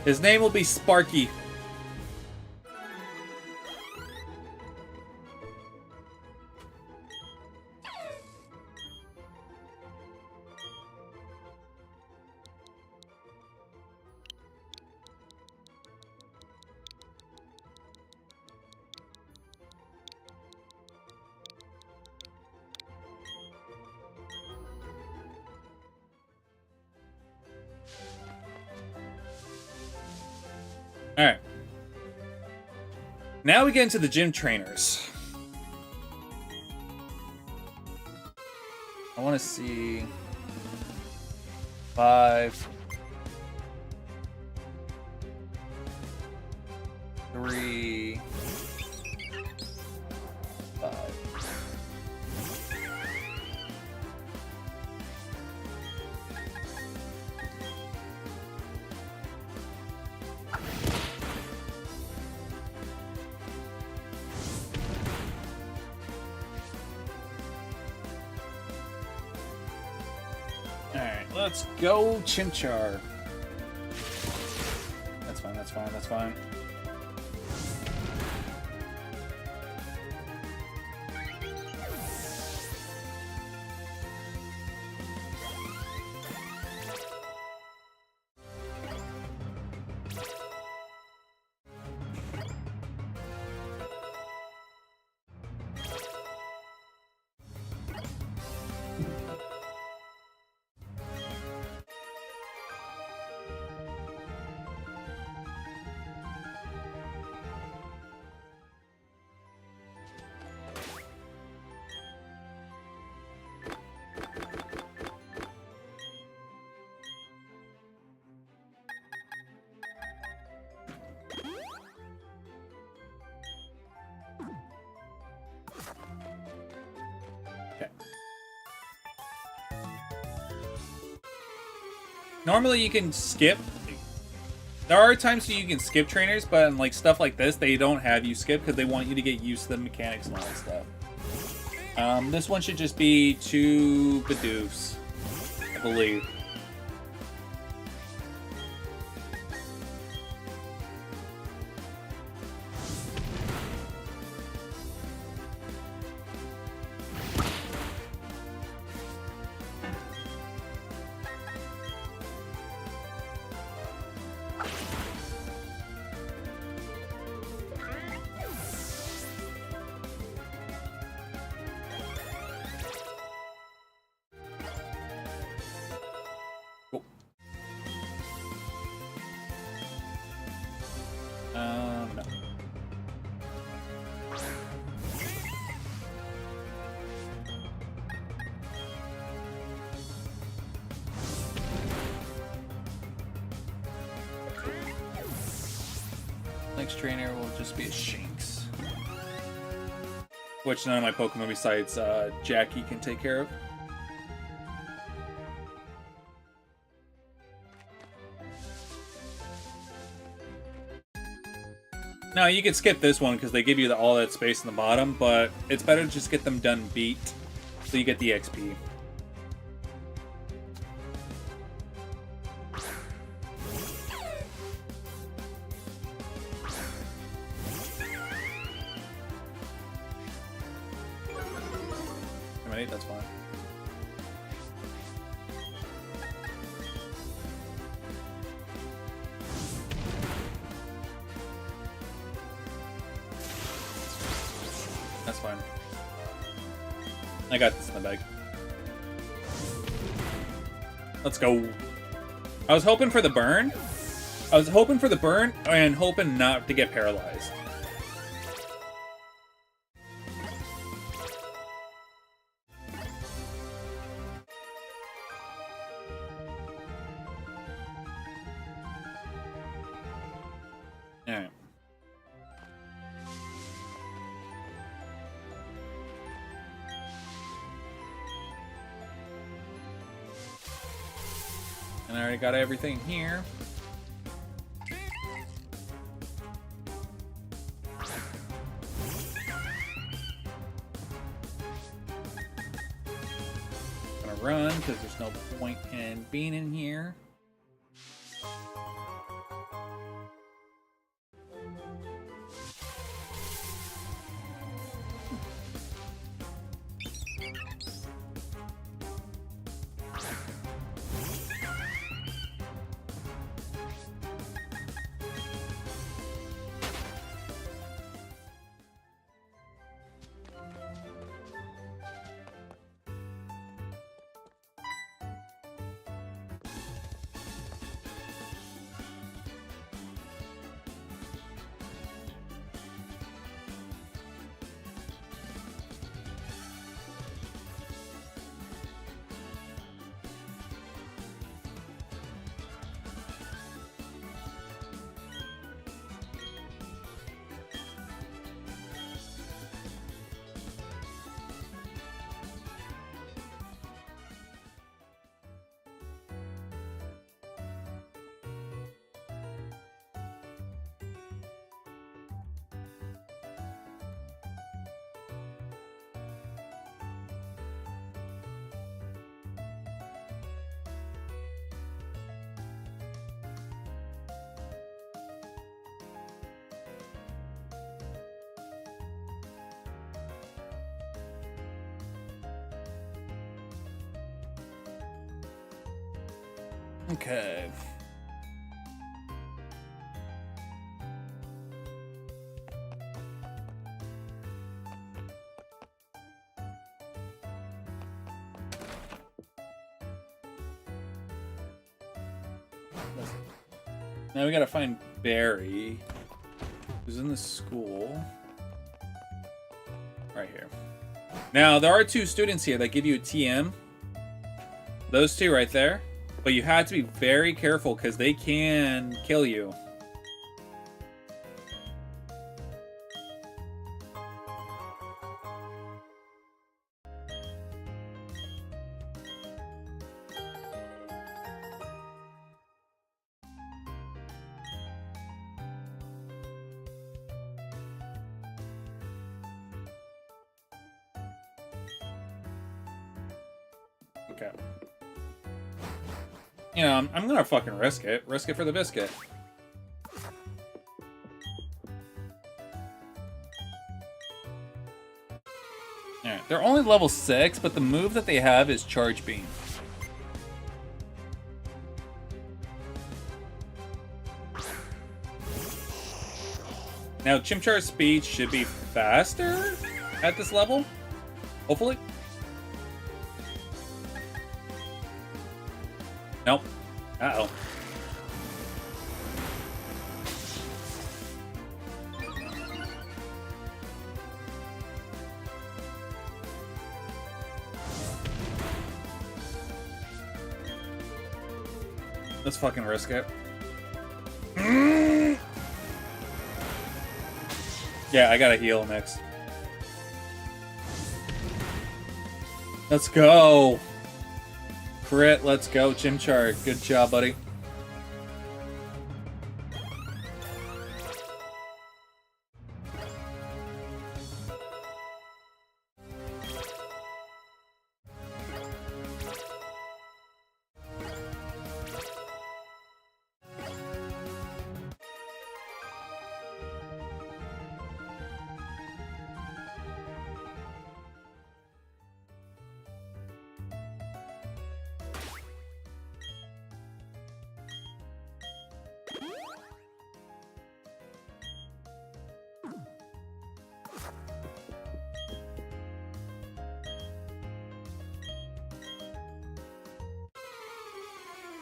His name will be Sparky. Alright. Now we get into the gym trainers. I want to see 5, 3, 5. Alright, let's go Chimchar. That's fine, that's fine, that's fine. Normally you can skip. There are times you can skip trainers, but in like stuff like this, they don't have you skip because they want you to get used to the mechanics and all that stuff. This one should just be 2 Bidoofs, I believe. No. Next trainer will just be a Shinx, which none of my Pokemon besides Jackie can take care of. Now, you can skip this one because they give you all that space in the bottom, but it's better to just get them done beat so you get the XP. Right, that's fine. fine. I got this in the bag. Let's go. I was hoping for the burn. I was hoping for the burn and hoping not to get paralyzed. Alright. And I already got everything here. Gonna run because there's no point in being in here. Okay. Now we gotta find Barry, who's in the school. Right here. Now, there are 2 students here that give you a TM. Those 2 right there. But you have to be very careful because they can kill you. Okay. You know, I'm gonna fucking risk it. Risk it for the biscuit. Alright, they're only level 6, but the move that they have is Charge Beam. Now, Chimchar's speed should be faster at this level. Hopefully. Nope. Uh-oh. Let's fucking risk it. Yeah, I gotta heal next. Let's go. Crit, let's go, Chimchar. Good job, buddy.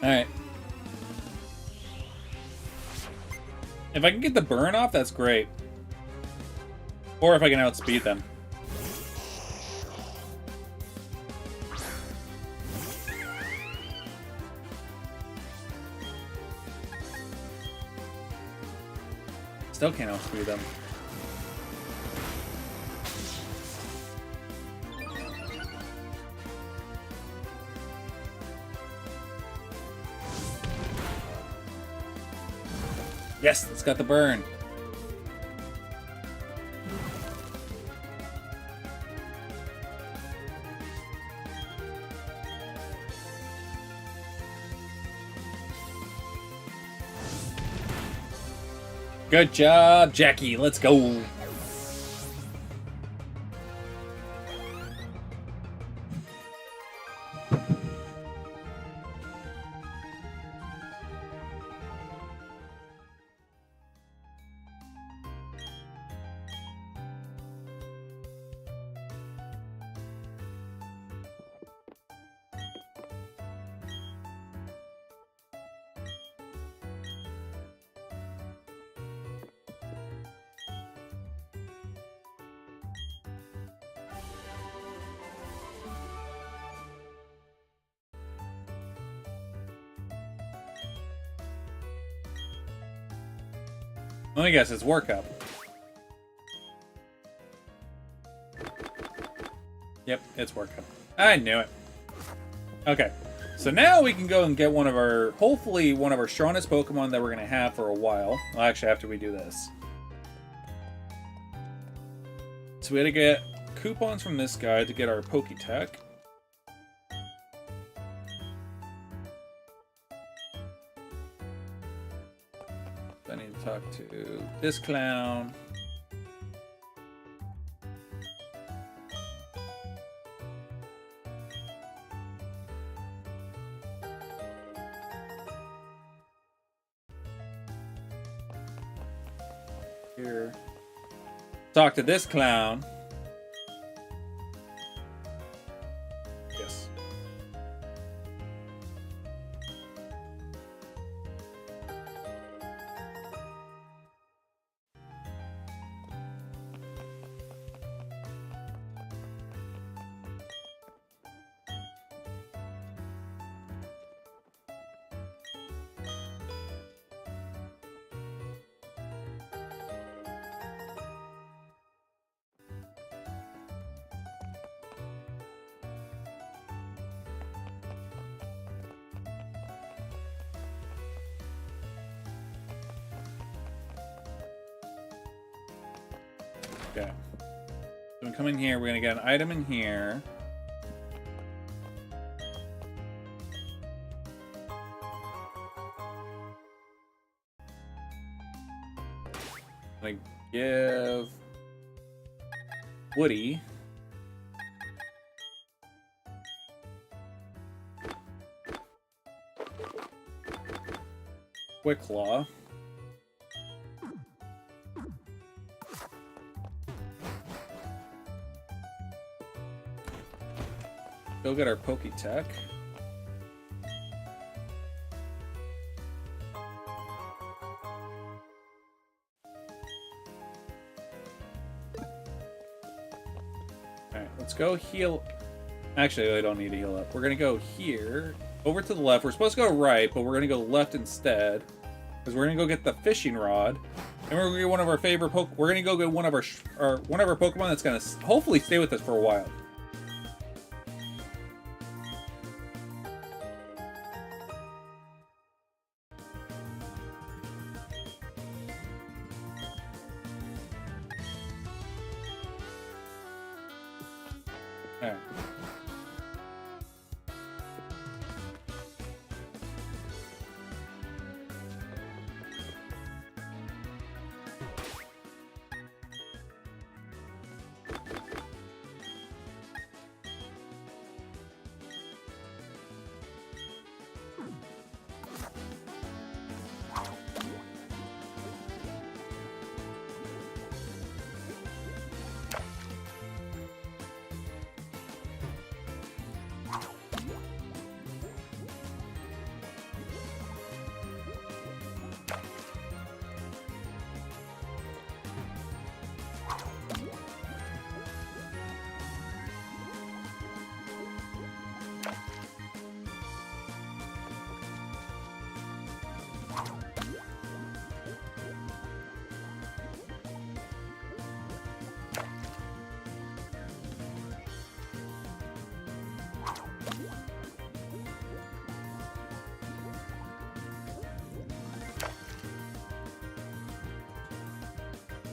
Alright. If I can get the burn off, that's great. Or if I can outspeed them. Still can't outspeed them. Yes, it's got the burn. Good job, Jackie. Let's go. Let me guess, it's workup. Yep, it's workup. I knew it. Okay, so now we can go and get one of our, hopefully one of our strongest Pokemon that we're going to have for a while. Well, actually, after we do this. So we had to get coupons from this guy to get our Poketech. I need to talk to this clown. Here. Talk to this clown. Yes. Okay. So we come in here, we're gonna get an item in here. I'm gonna give Woody Quick Claw. Go get our Poketech. Alright, let's go heal. Actually, I don't need to heal up. We're gonna go here, over to the left. We're supposed to go right, but we're gonna go left instead. Because we're gonna go get the fishing rod. And we're gonna get one of our favorite we're gonna go get one of our Pokemon that's gonna hopefully stay with us for a while. Alright.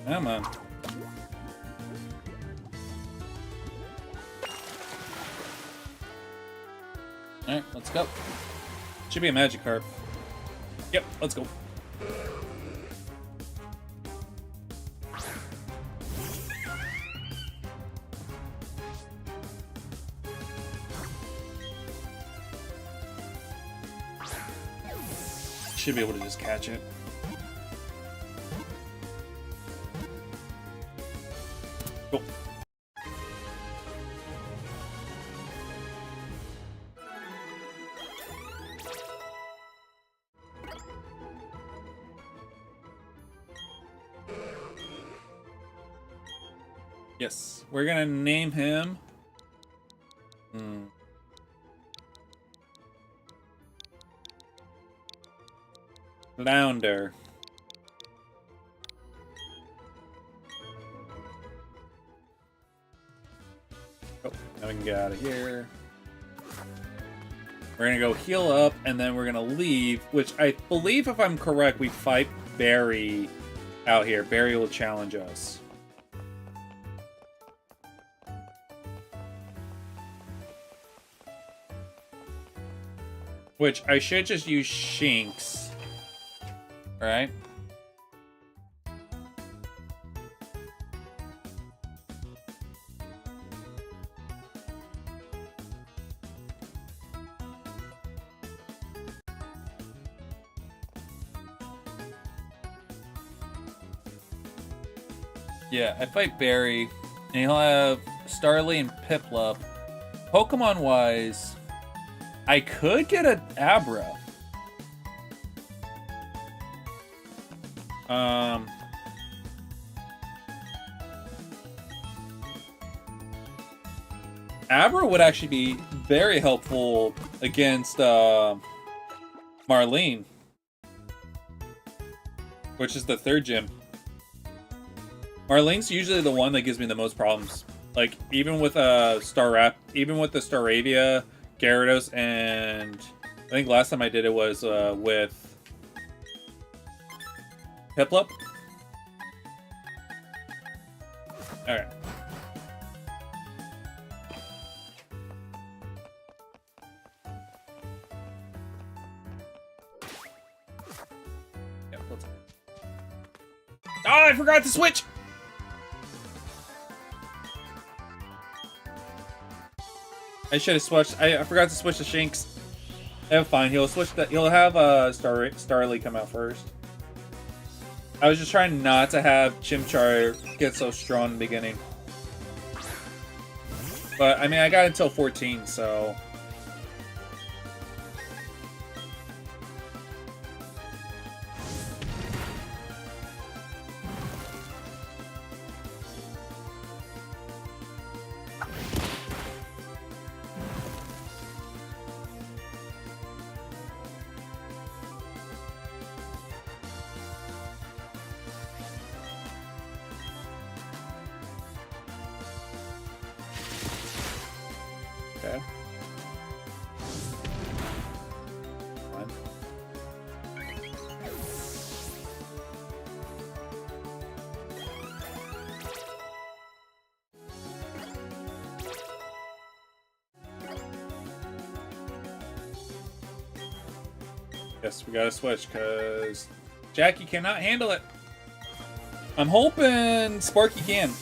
Come on. Alright, let's go. Should be a Magikarp. Yep, let's go. Should be able to just catch it. Cool. Yes, we're gonna name him. Flounder. Oh, now we can get out of here. We're gonna go heal up, and then we're gonna leave, which I believe, if I'm correct, we fight Barry out here. Barry will challenge us. Which I should just use Shinx. Alright. Yeah, I fight Barry, and he'll have Starly and Piplup. Pokemon-wise, I could get an Abra. Abra would actually be very helpful against Marlene, which is the third gym. Marlene's usually the one that gives me the most problems. Like, even with even with the Staravia, Gyarados, and I think last time I did it was with Piplup. Alright. Yeah, let's go. Oh, I forgot to switch! I should have switched. I forgot to switch to Shinx. Fine. He'll switch that. He'll have Starly come out first. I was just trying not to have Chimchar get so strong in the beginning. But I mean, I got until 14, so. Okay. Fine. Guess we gotta switch, because Jackie cannot handle it. I'm hoping Sparky can.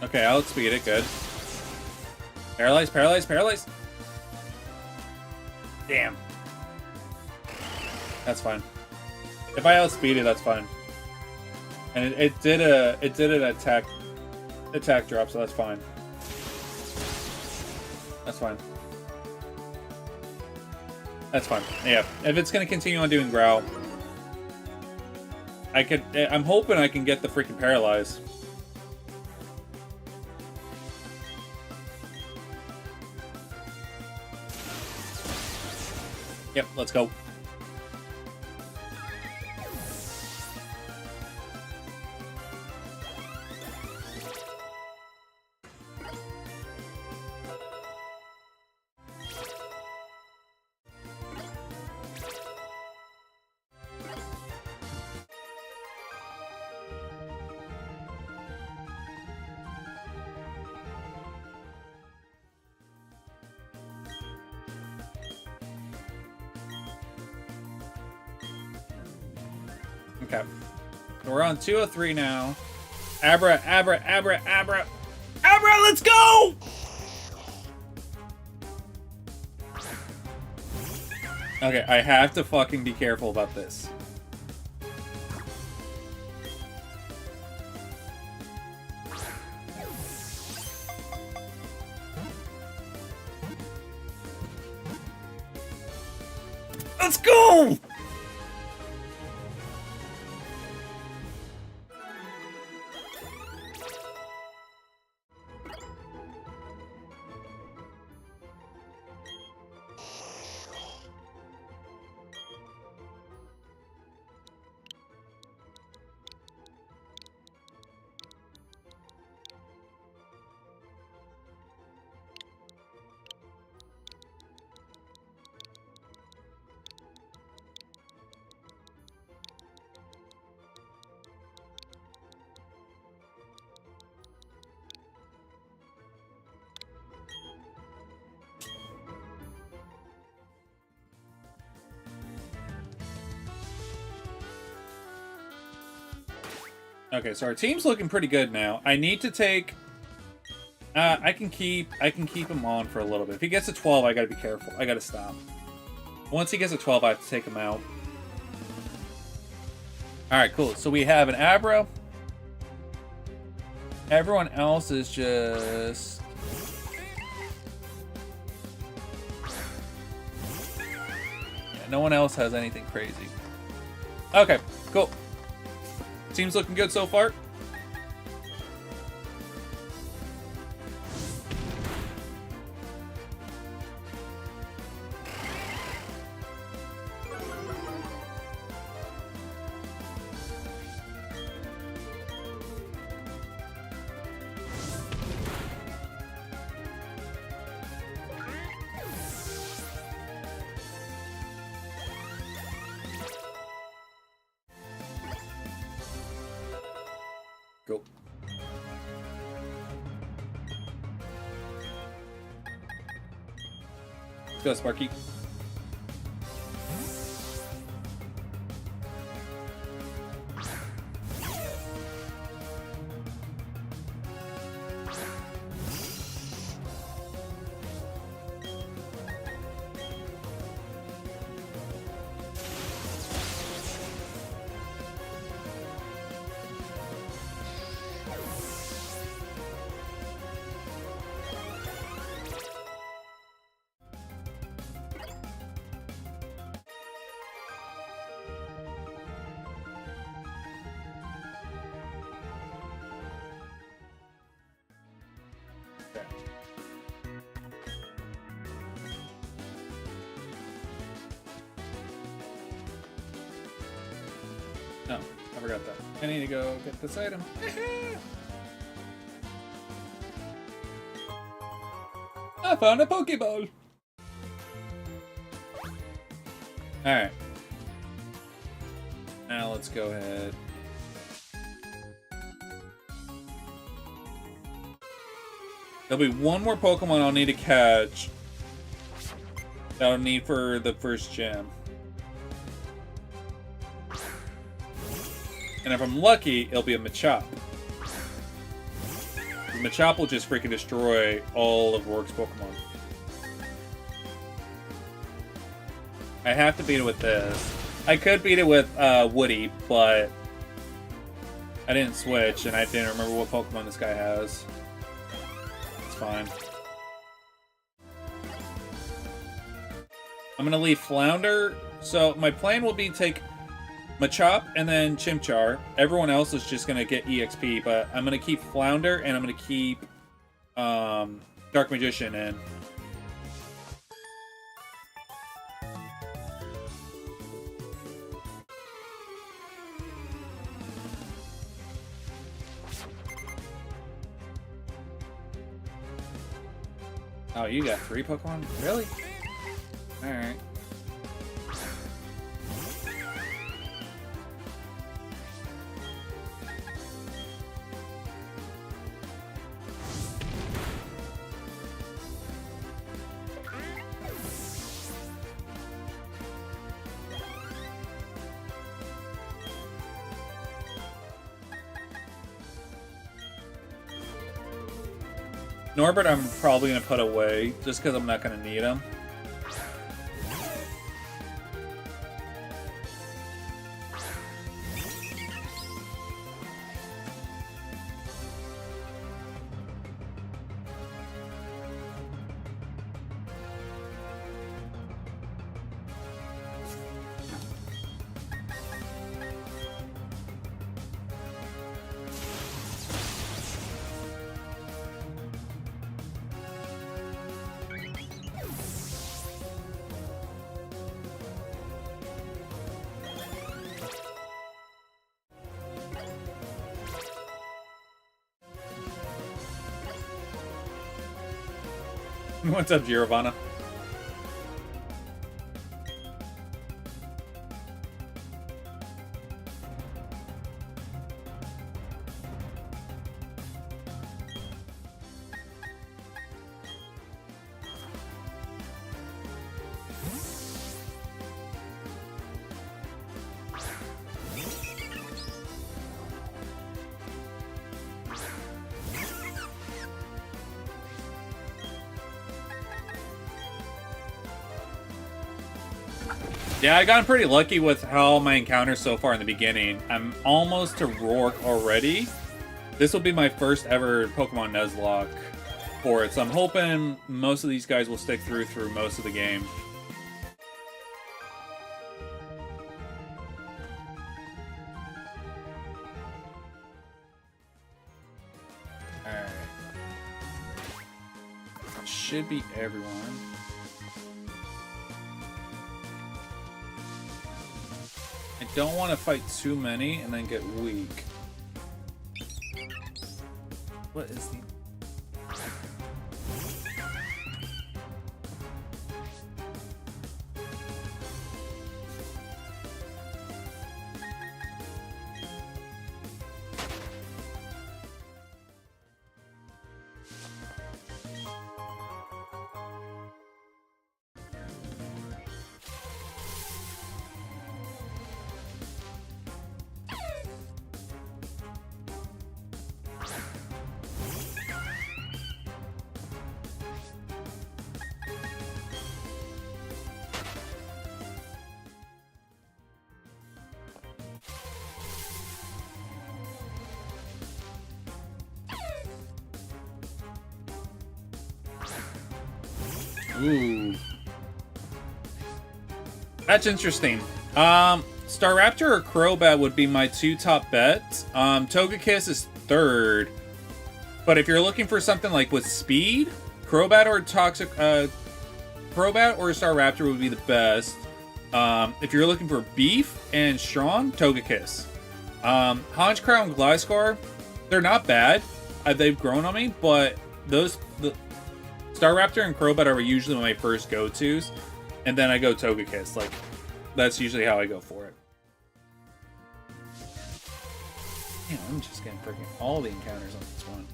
Okay, I'll outspeed it, good. Paralyze, paralyze, paralyze! Damn. That's fine. If I outspeed it, that's fine. And it did an attack drop, so that's fine. That's fine. That's fine. Yeah, if it's gonna continue on doing growl, I'm hoping I can get the freaking paralyze. Yep, let's go. Okay. So we're on 203 now. Abra, Abra, Abra, Abra. Abra, let's go! Okay, I have to fucking be careful about this. Let's go! Okay, so our team's looking pretty good now. I need to take... I can keep him on for a little bit. If he gets to 12, I gotta be careful. I gotta stop. Once he gets to 12, I have to take him out. Alright, cool. So we have an Abra. Everyone else is just... Yeah, no one else has anything crazy. Okay, cool. Team's looking good so far. Go. Let's go, Sparky. No, I forgot that. I need to go get this item. I found a Pokeball! Alright. Now let's go ahead. There'll be one more Pokemon I'll need to catch that I'll need for the first gym. And if I'm lucky, it'll be a Machop. Machop will just freaking destroy all of Rourke's Pokemon. I have to beat it with this. I could beat it with Woody, but I didn't switch, and I didn't remember what Pokemon this guy has. It's fine. I'm gonna leave Flounder. So my plan will be take Machop and then Chimchar. Everyone else is just gonna get EXP, but I'm gonna keep Flounder and I'm gonna keep Dark Magician in. Oh, you got 3 Pokemon? Really? Alright. Norbert I'm probably going to put away, just because I'm not going to need him. What's up, Giovanna? Yeah, I gotten pretty lucky with how my encounters so far in the beginning. I'm almost to Rourke already. This will be my first ever Pokemon Nuzlocke for it, so I'm hoping most of these guys will stick through most of the game. Alright. Should be everyone. I don't want to fight too many and then get weak. What is the... Ooh. That's interesting. Staraptor or Crobat would be my two top bets. Togekiss is third. But if you're looking for something like with speed, Crobat or Staraptor would be the best. If you're looking for beef and strong, Togekiss. Honchkrow and Gliscor, they're not bad. They've grown on me, but the Staraptor and Crobat are usually my first go-tos, and then I go Togekiss. Like, that's usually how I go for it. Man, I'm just getting freaking all the encounters on this one.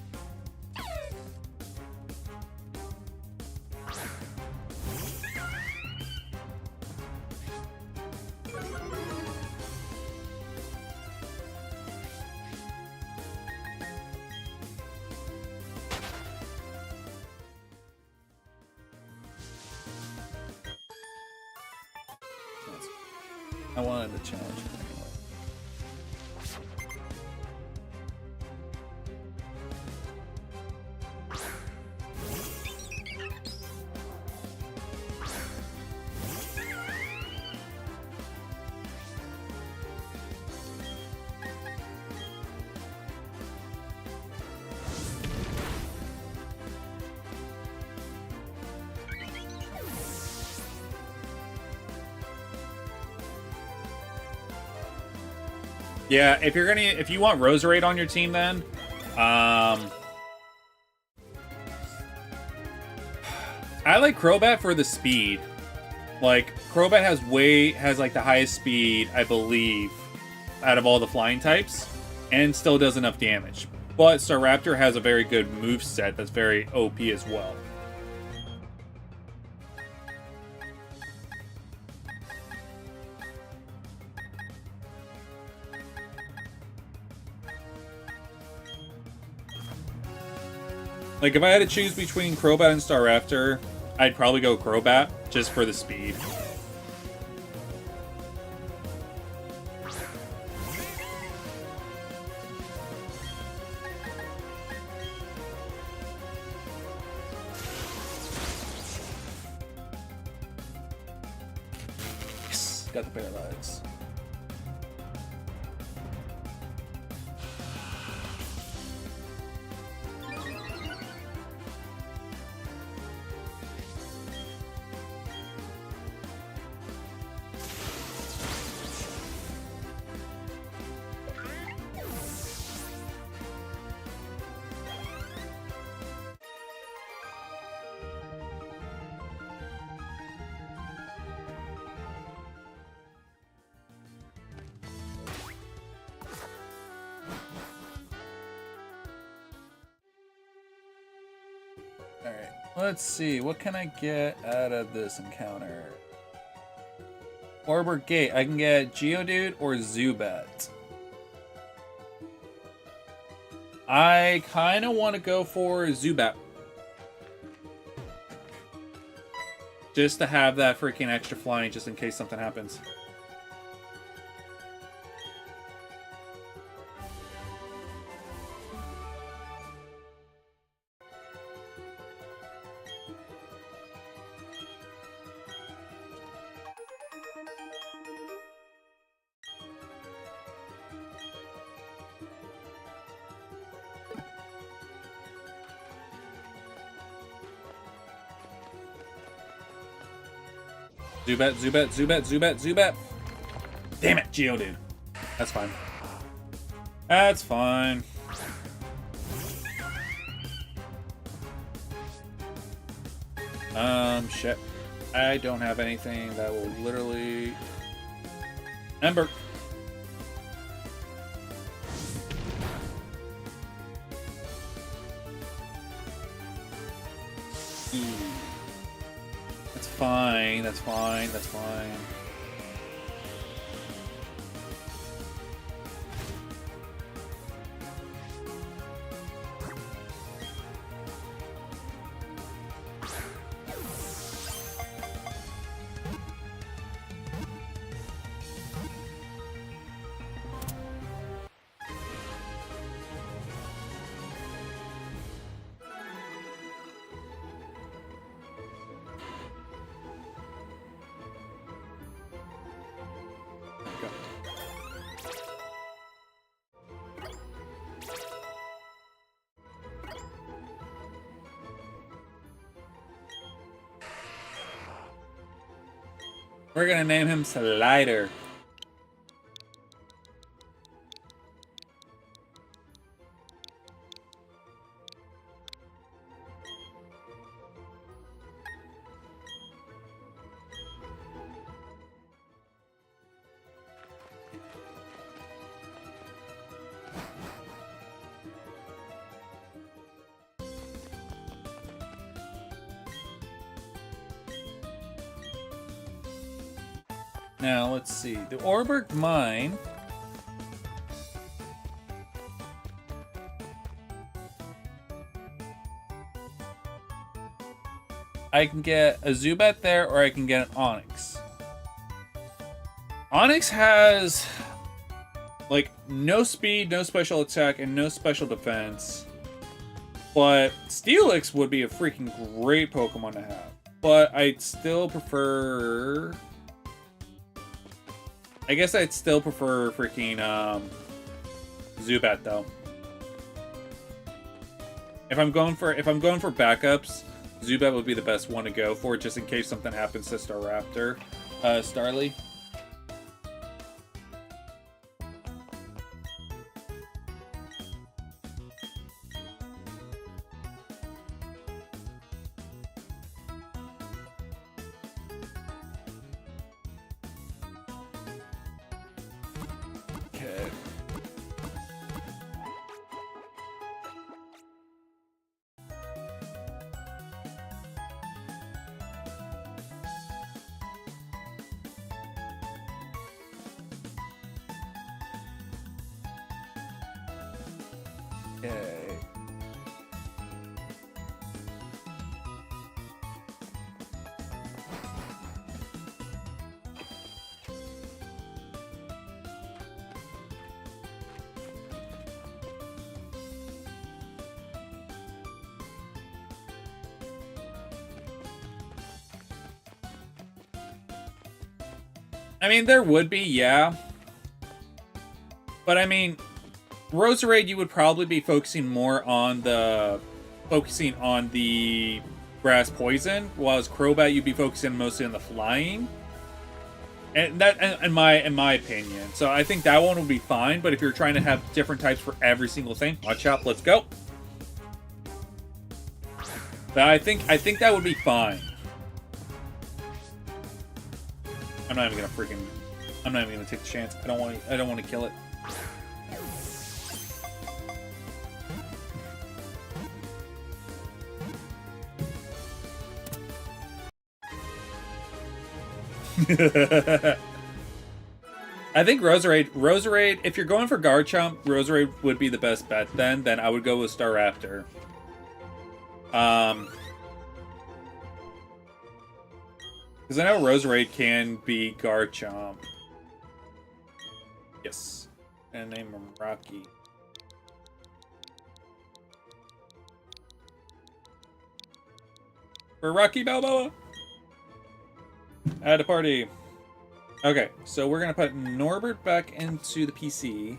I wanted to challenge him anyway. Yeah, if you want Roserade on your team, then I like Crobat for the speed. Like, Crobat has like the highest speed, I believe, out of all the flying types, and still does enough damage. But Staraptor has a very good moveset that's very OP as well. Like, if I had to choose between Crobat and Staraptor, I'd probably go Crobat, just for the speed. Yes, got the Paralyze. Alright, let's see. What can I get out of this encounter? Orbor Gate. I can get Geodude or Zubat. I kind of want to go for Zubat. Just to have that freaking extra flying just in case something happens. Zubat, Zubat, Zubat, Zubat, Zubat. Damn it, Geodude. That's fine. That's fine. Shit. I don't have anything that will literally... Ember. That's fine, that's fine, that's fine. We're gonna name him Slider. Now, let's see. The Orberg Mine. I can get a Zubat there, or I can get an Onix. Onix has, like, no speed, no special attack, and no special defense. But Steelix would be a freaking great Pokemon to have. But I'd still prefer... I guess I'd still prefer freaking Zubat though. If I'm going for backups, Zubat would be the best one to go for, just in case something happens to Staraptor, Starly. Okay. I mean, there would be, yeah. But I mean, Roserade, you would probably be focusing more on the grass poison, while as Crobat, you'd be focusing mostly on the flying. And that, in my opinion. So I think that one would be fine. But if you're trying to have different types for every single thing, watch out. Let's go. But I think that would be fine. I'm not even gonna take the chance. I don't want to kill it. I think Roserade, if you're going for Garchomp, Roserade would be the best bet then. Then I would go with Staraptor. Because I know Roserade can be Garchomp. Yes. And name him Rocky. For Rocky Balboa. Add a party. Okay, so we're gonna put Norbert back into the PC.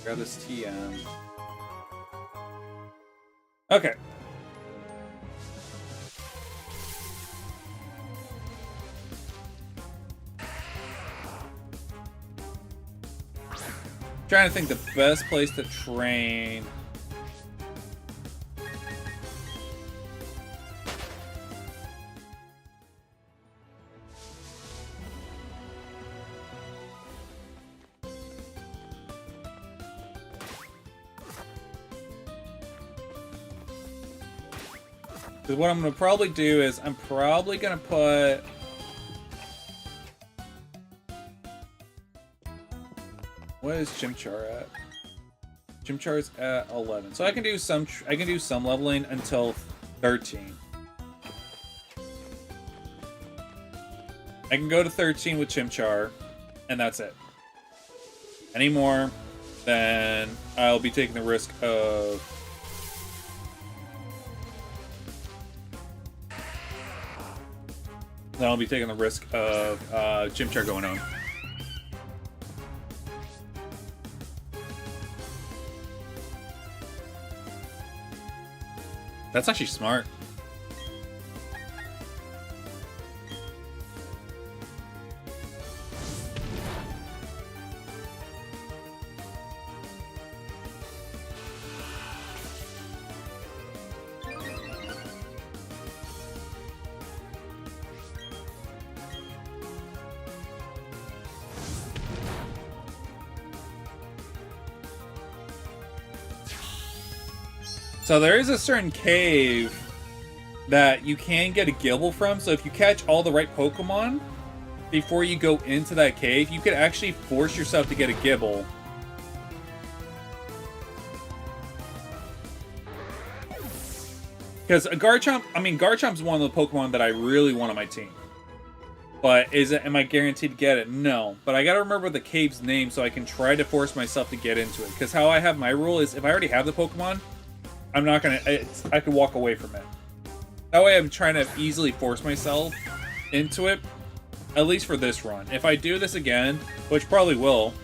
Grab this TM. Okay. Trying to think the best place to train. Because what I'm going to probably do is I'm probably going to put... What is Chimchar at? Chimchar's at 11. So I can do some leveling until 13. I can go to 13 with Chimchar, and that's it. Any more, then I'll be taking the risk of... Then I'll be taking the risk of Chimchar going on. That's actually smart. So there is a certain cave that you can get a Gibble from. So if you catch all the right Pokemon before you go into that cave, you could actually force yourself to get a Gibble. Because a Garchomp, Garchomp's one of the Pokemon that I really want on my team. But am I guaranteed to get it? No. But I gotta remember the cave's name so I can try to force myself to get into it. Because how I have my rule is if I already have the Pokemon, I'm not gonna... I could walk away from it. That way I'm trying to easily force myself into it. At least for this run. If I do this again, which probably will,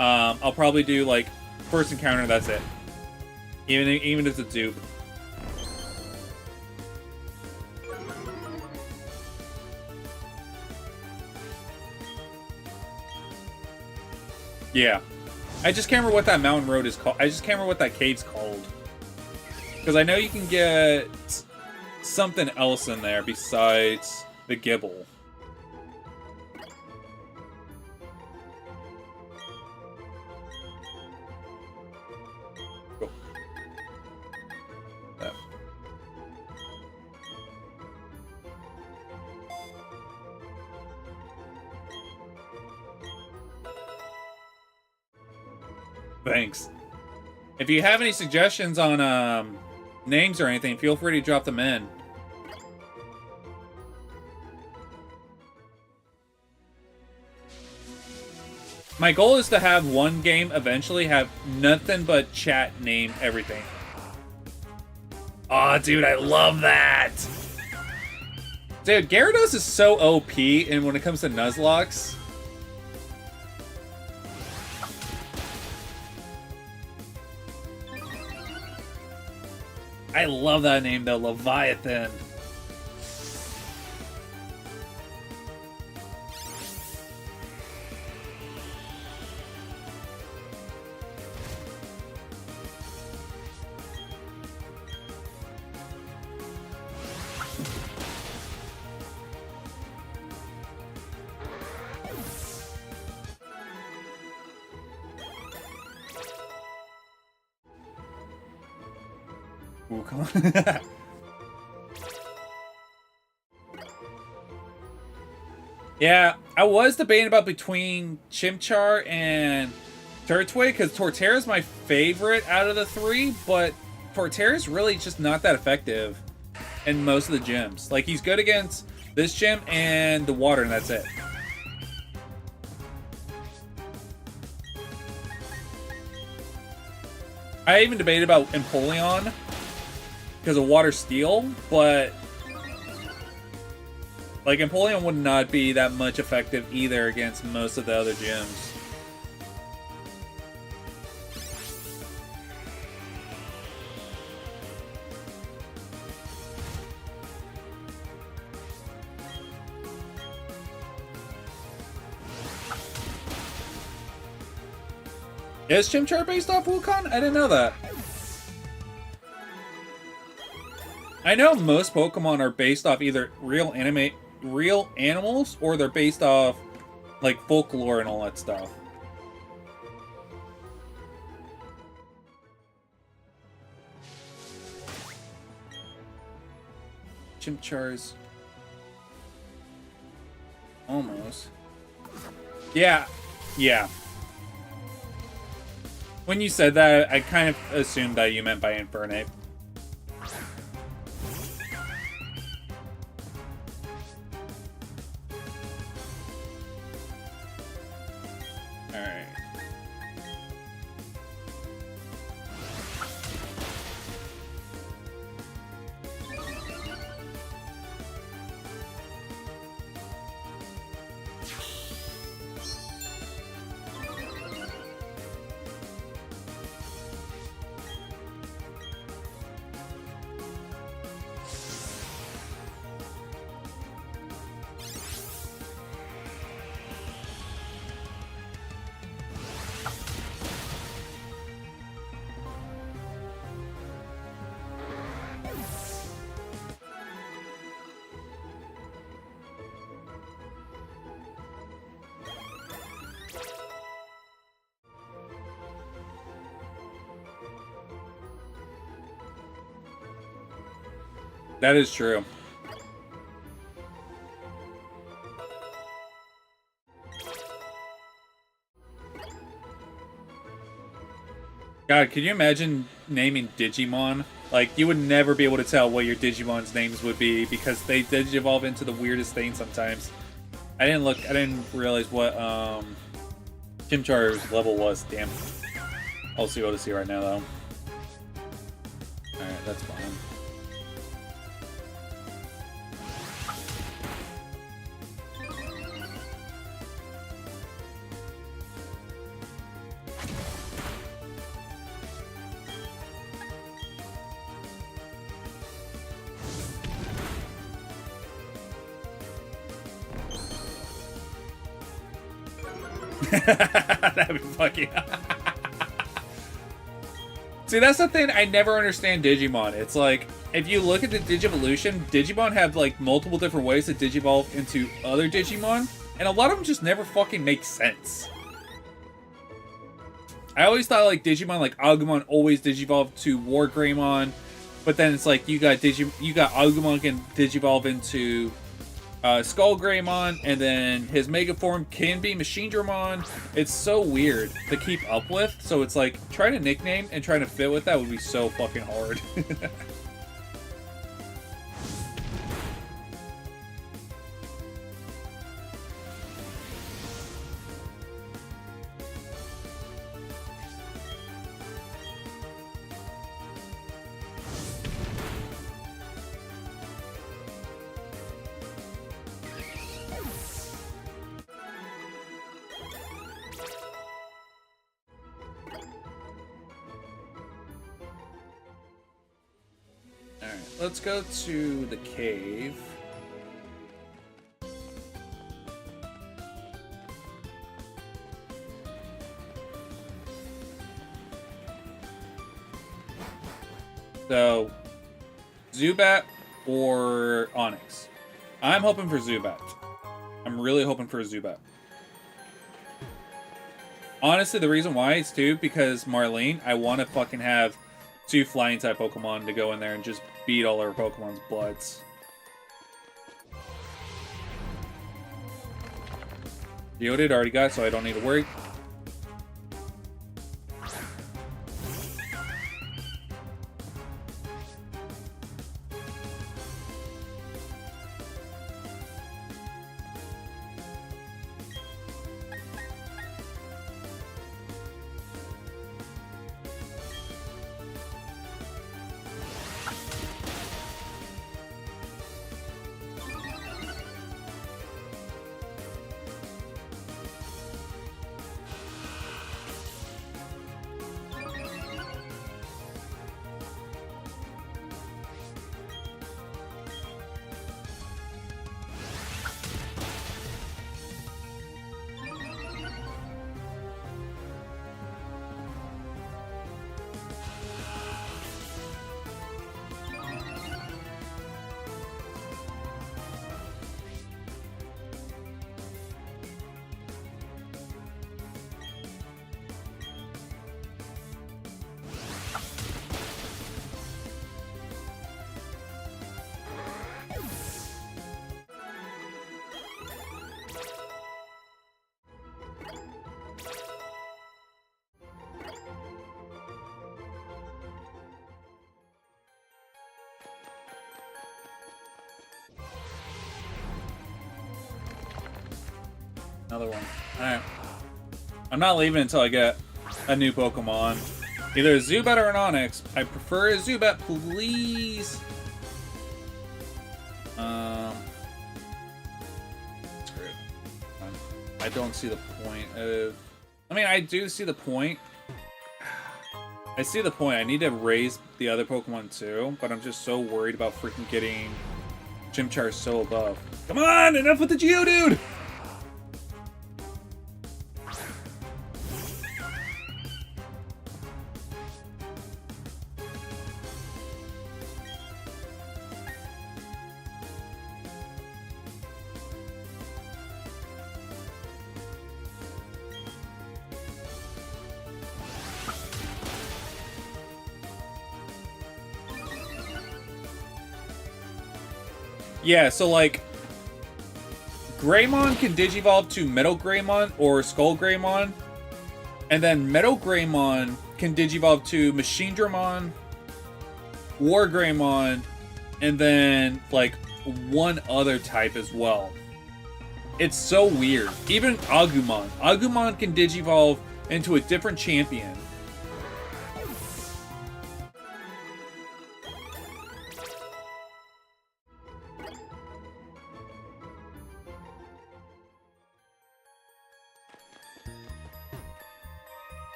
I'll probably do, like, first encounter, that's it. Even if it's a dupe. Yeah. I just can't remember what that mountain road is called. I just can't remember what that cave's called. Because I know you can get something else in there besides the Gibble. Cool. Oh. Thanks. If you have any suggestions on names or anything, feel free to drop them in. My goal is to have one game eventually have nothing but chat name everything. Aw, dude, I love that! Dude, Gyarados is so OP, and when it comes to Nuzlocke, I love that name though, Leviathan. Wukong. Yeah, I was debating about between Chimchar and Turtwig, because Torterra is my favorite out of the three, but Torterra is really just not that effective in most of the gyms. Like, he's good against this gym and the water, and that's it. I even debated about Empoleon because of Water Steel, but like Empoleon would not be that much effective either against most of the other gyms. Is Chimchar based off Wukong? I didn't know that. I know most Pokemon are based off either real animals, or they're based off like folklore and all that stuff. Chimchar's almost. Yeah. When you said that, I kind of assumed that you meant by Infernape. Alright. That is true. God, could you imagine naming Digimon? Like, you would never be able to tell what your Digimon's names would be because they digivolve into the weirdest things sometimes. I didn't realize what Chimchar's level was. Damn. I'll see what to see right now though. Alright, that's fine. That'd be fucking. See, that's the thing I never understand Digimon. It's like, if you look at the Digivolution, Digimon have like multiple different ways to Digivolve into other Digimon, and a lot of them just never fucking make sense. I always thought like Digimon, like Agumon, always Digivolve to War Greymon, but then it's like you got Agumon can Digivolve into Skull Greymon, and then his Mega Form can be Machine Dramon. It's so weird to keep up with, so it's like, trying to nickname and trying to fit with that would be so fucking hard. let's go to the cave. So, Zubat or Onix? I'm hoping for Zubat. I'm really hoping for a Zubat. Honestly, the reason why is too because Marlene, I want to fucking have 2 flying type Pokemon to go in there and just beat all our Pokemon's bloods. Geodude already got, so I don't need to worry. Another one. Alright. I'm not leaving until I get a new Pokemon. Either a Zubat or an Onix. I prefer a Zubat, please. Screw it. I don't see the point of... I mean, I do see the point. I see the point. I need to raise the other Pokemon too, but I'm just so worried about freaking getting Chimchar so above. Come on! Enough with the Geodude! Yeah, so like, Greymon can Digivolve to Metal Greymon or Skull Greymon, and then Metal Greymon can Digivolve to Machine Dramon, War Greymon, and then like one other type as well. It's so weird. Even Agumon. Agumon can Digivolve into a different champion.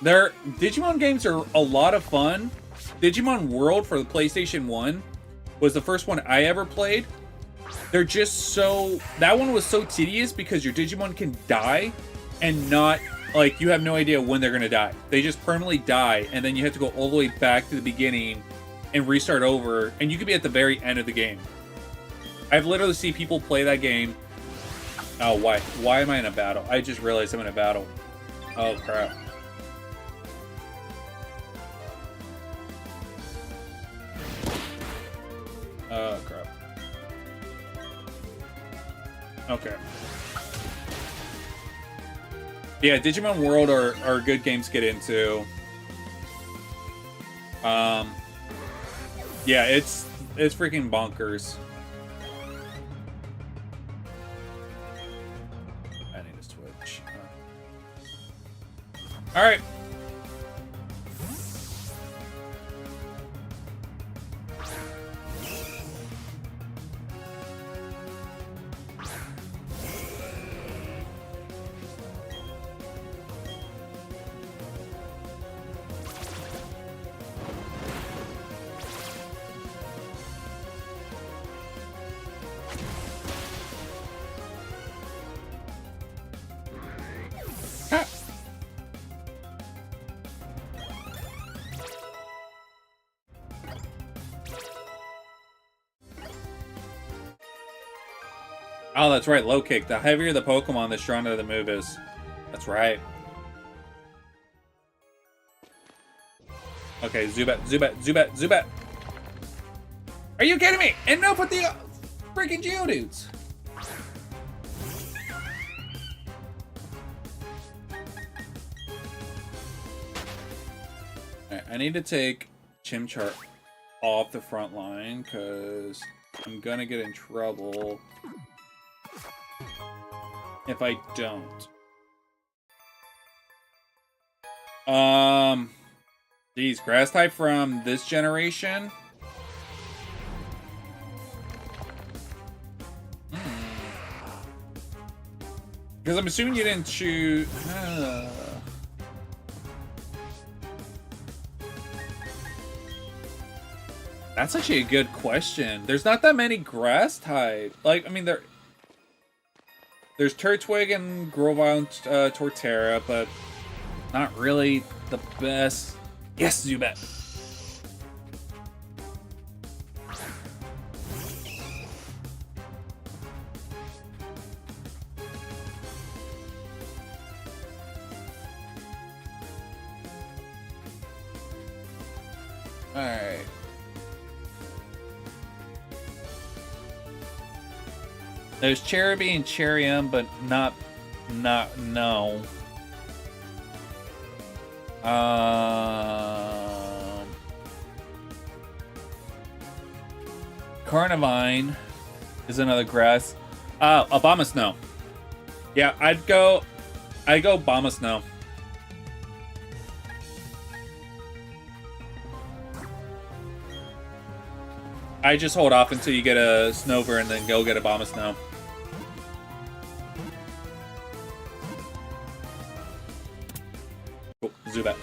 Their Digimon games are a lot of fun. Digimon World for the PlayStation 1 was the first one I ever played. They're just so... That one was so tedious because your Digimon can die and not... Like, you have no idea when they're going to die. They just permanently die, and then you have to go all the way back to the beginning and restart over, and you could be at the very end of the game. I've literally seen people play that game... Oh, why? Why am I in a battle? I just realized I'm in a battle. Oh, crap. Oh, crap. Okay. Yeah, Digimon World are good games to get into. Yeah, it's freaking bonkers. I need to switch. Alright. Oh, that's right, low kick. The heavier the Pokemon, the stronger the move is. That's right. Okay, Zubat, Zubat, Zubat, Zubat. Are you kidding me? Enough with the freaking Geodudes. Right, I need to take Chimchar off the front line because I'm gonna get in trouble if I don't. Geez, grass type from this generation. Because I'm assuming you didn't choose. That's actually a good question. There's not that many grass type. Like, I mean, there's Turtwig and Grovyle and Torterra, but not really the best. Yes, Zubat. Alright. There's Cherubi and Cherrium, but no. Carnivine is another grass. Abomasnow. Yeah, I'd go Abomasnow. I just hold off until you get a Snover and then go get a Abomasnow. Oh, Zubat.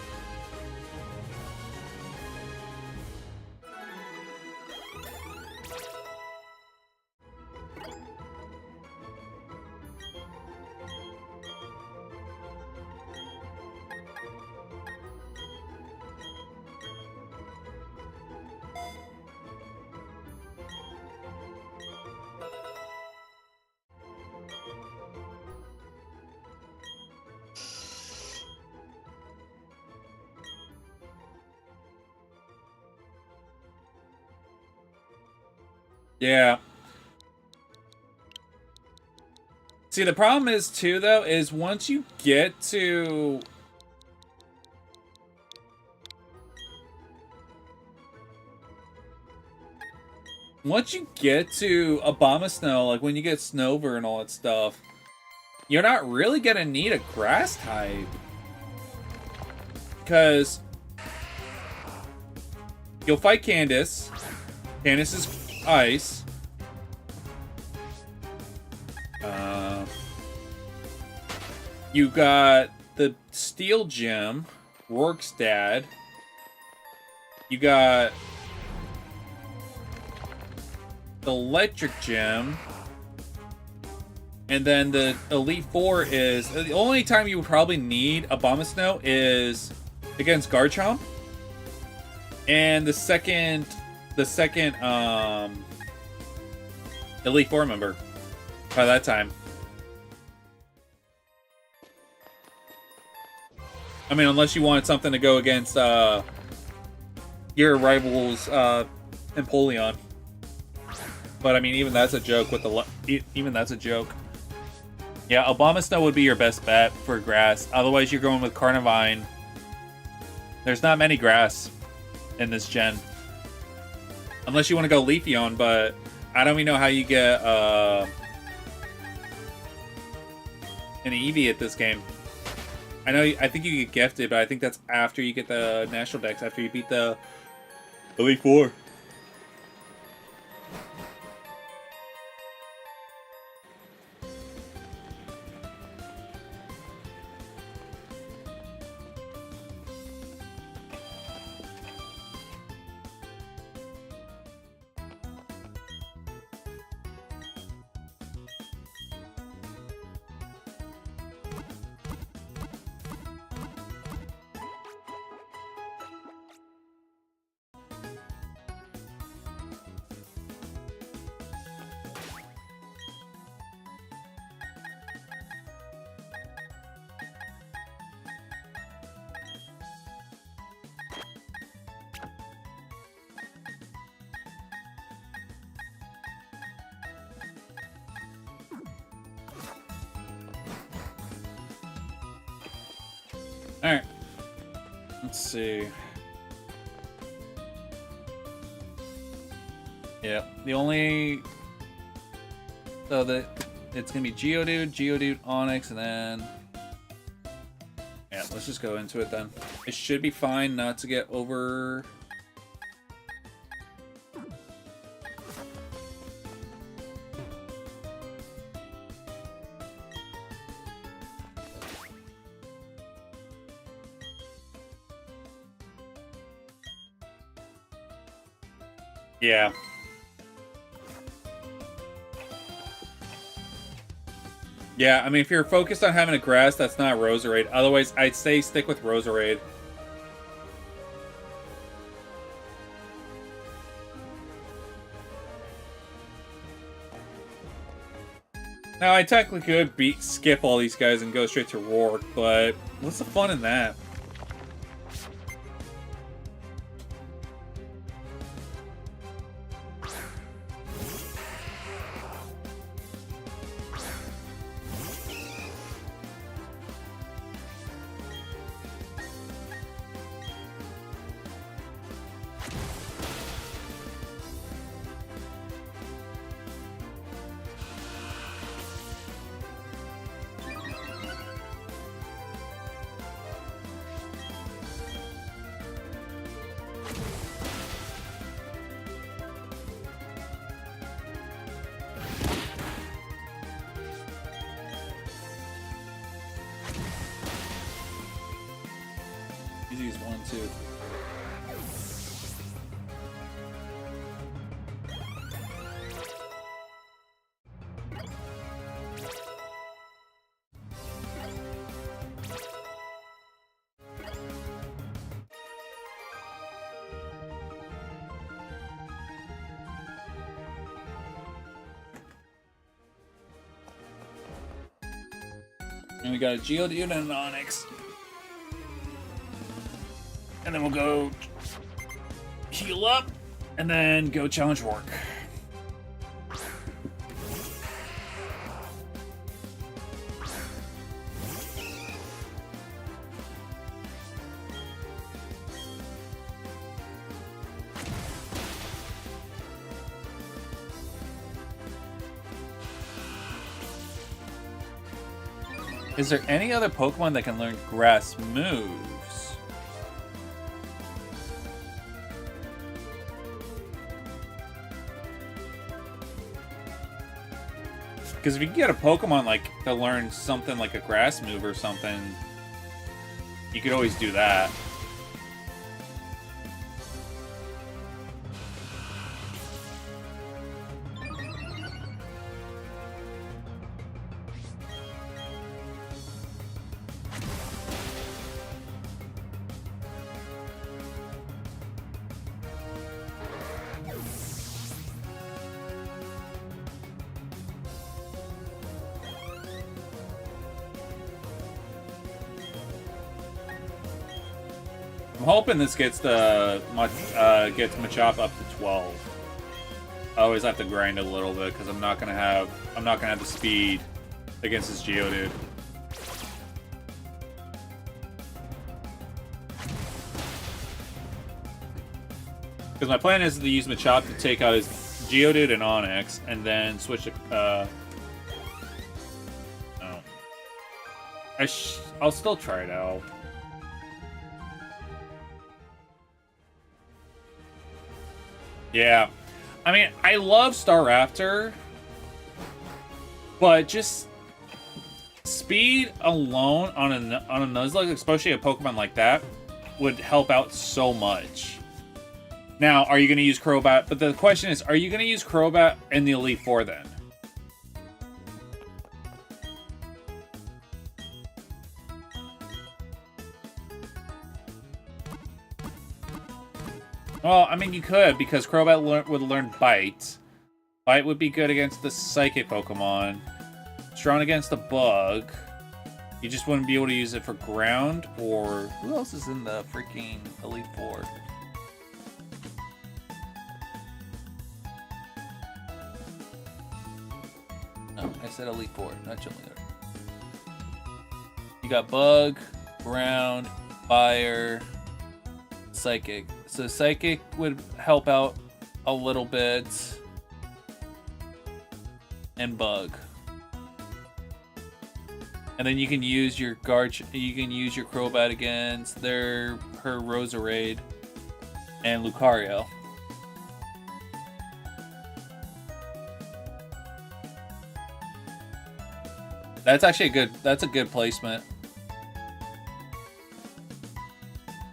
Yeah. See, the problem is, too, though, is once you get to... Once you get to Abomasnow, like when you get Snover and all that stuff, you're not really gonna need a grass type. Because you'll fight Candace. Candace is ice. You got the Steel Gem, Rourke's dad. You got the Electric Gem. And then the Elite Four is... The only time you would probably need Abomasnow is against Garchomp. And the second Elite Four member by that time. I mean, unless you wanted something to go against your rival's Empoleon. But I mean, even that's a joke with the even that's a joke. Yeah, Abomasnow would be your best bet for grass. Otherwise, you're going with Carnivine. There's not many grass in this gen. Unless you want to go Leafeon, but I don't even know how you get an Eevee at this game. I think you get gifted, but I think that's after you get the National Dex, after you beat the Elite Four. Alright. Let's see. Yeah, the only... So it's gonna be Geodude, Onix, and then... Yeah, let's just go into it then. It should be fine not to get over... Yeah. Yeah, I mean, if you're focused on having a grass, that's not Roserade. Otherwise, I'd say stick with Roserade. Now, I technically could skip all these guys and go straight to Rourke, but what's the fun in that? Easy as 1, 2. And we got a Geodude and an Onix. And then we'll go heal up, and then go challenge Rourke. Is there any other Pokemon that can learn grass moves? Because if you can get a Pokemon like to learn something like a grass move or something, you could always do that. I'm hoping this gets the gets Machop up to 12. I always have to grind a little bit because I'm not gonna have the speed against this Geodude. Because my plan is to use Machop to take out his Geodude and Onix, and then switch to I'll still try it out. Yeah, I mean, I love Staraptor, but just speed alone on a Nuzlocke, especially a Pokemon like that, would help out so much. Now, are you going to use Crobat? But the question is, are you going to use Crobat in the Elite Four then? Well, I mean, you could, because Crobat would learn Bite. Bite would be good against the Psychic Pokemon. Strong against the Bug. You just wouldn't be able to use it for Ground, or... Who else is in the freaking Elite Four? No, I said Elite Four, not Jillian. You got Bug, ground, fire, psychic. So psychic would help out a little bit. And bug. And then you can use your you can use your Crobat against her Roserade and Lucario. That's actually that's a good placement.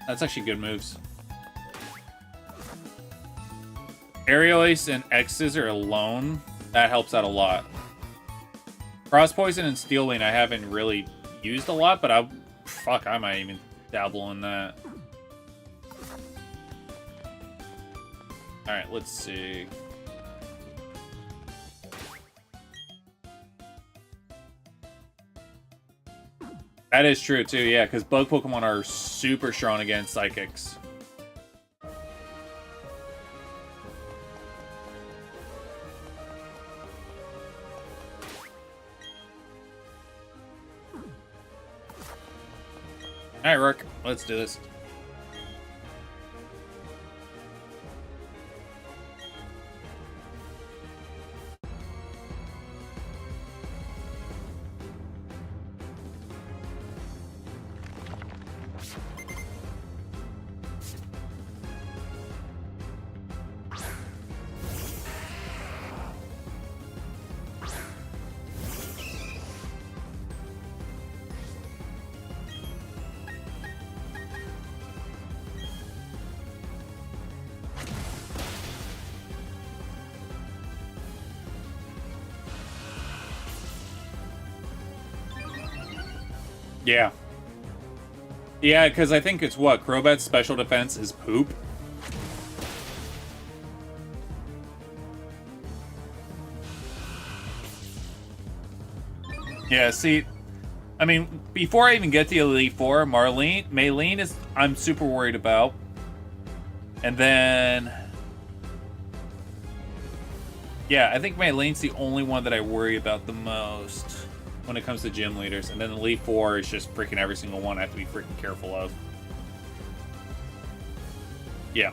That's actually good moves. Aerial Ace and X-Scissor alone, that helps out a lot. Cross Poison and Steel Wing I haven't really used a lot, but I might even dabble in that. Alright, let's see. That is true too, yeah, because bug Pokemon are super strong against Psychics. Alright, Rook, let's do this. Yeah. Yeah, because I think it's what? Crobat's special defense is poop? Yeah, see, I mean, before I even get to Elite Four, Maylene is, I'm super worried about. And then, yeah, I think Maylene's the only one that I worry about the most when it comes to gym leaders. And then Elite Four is just freaking every single one I have to be freaking careful of. Yeah.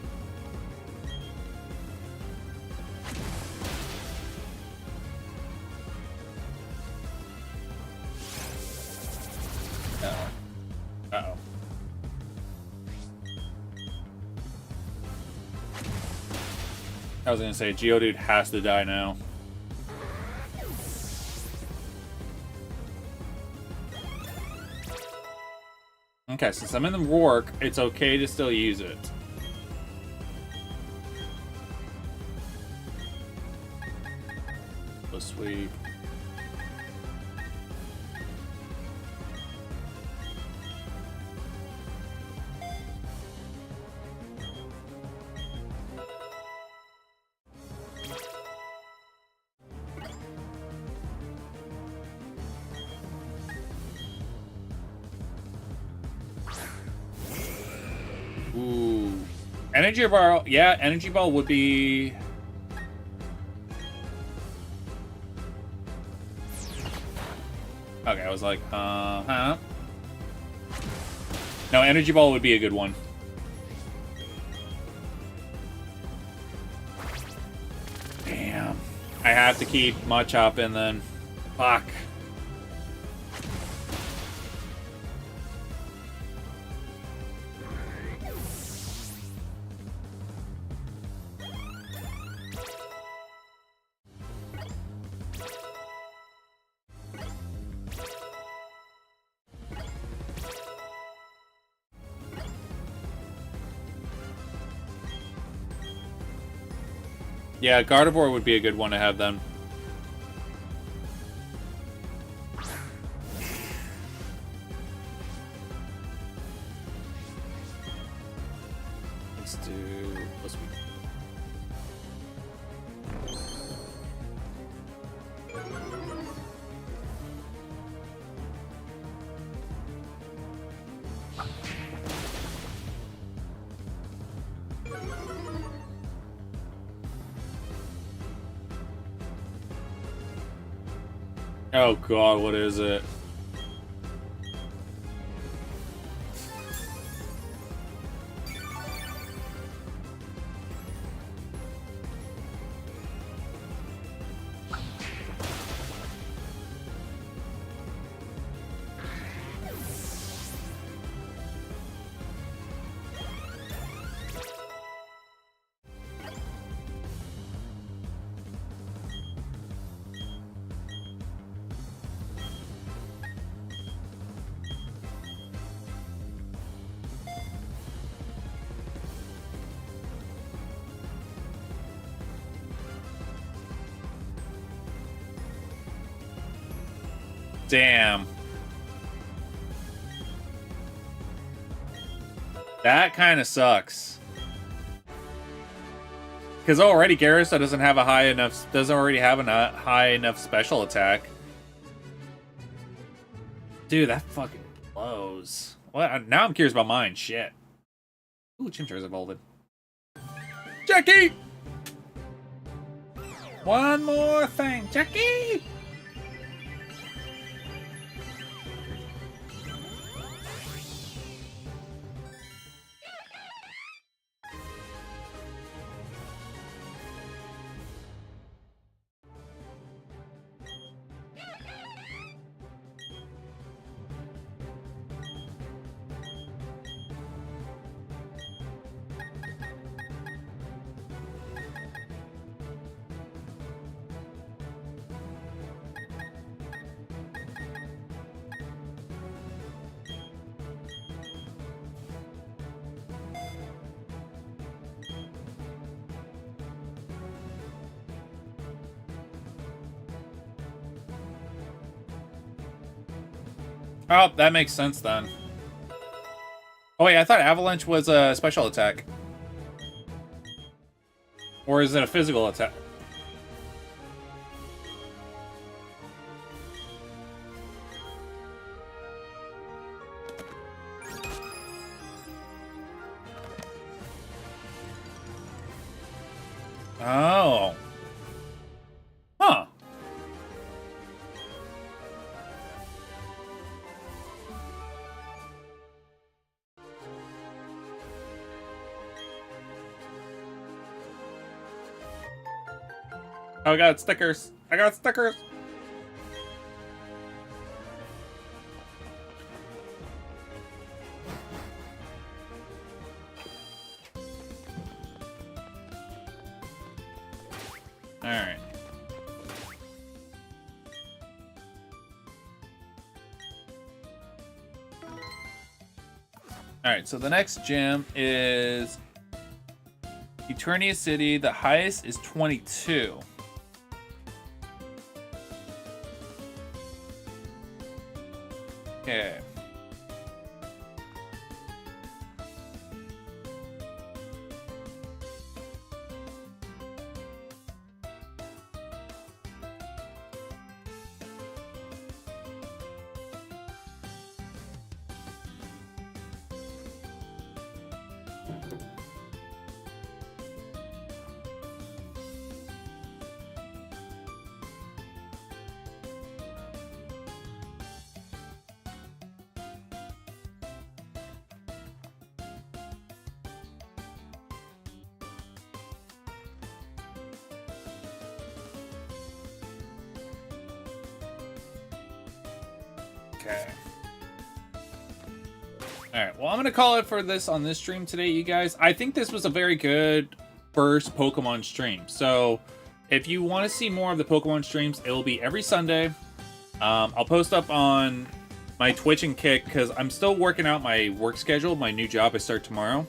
Uh-oh. Uh-oh. I was gonna say, Geodude has to die now. Okay, since I'm in the Rourke, it's okay to still use it. So sweet. Ooh. Energy Ball, yeah, Energy Ball would be... Okay, I was like, huh? No, Energy Ball would be a good one. Damn. I have to keep Machop in then. Fuck. Yeah, Gardevoir would be a good one to have then. Let's do... Let's be... Oh god, what is it? Damn. That kind of sucks. Because already Gyarados doesn't have a high enough special attack. Dude, that fucking blows. What? Now I'm curious about mine. Shit. Ooh, Chimchar's evolved. Jackie! One more thing, Jackie! Oh, that makes sense then. Oh wait, I thought Avalanche was a special attack. Or is it a physical attack? Oh. Huh. Oh, I got stickers. I got stickers. All right. All right, so the next gym is Eternia City. The highest is 22. Okay. Okay. Alright, well, I'm going to call it for this on this stream today, you guys. I think this was a very good first Pokemon stream. So, if you want to see more of the Pokemon streams, it will be every Sunday. I'll post up on my Twitch and Kick, because I'm still working out my work schedule. My new job, I start tomorrow.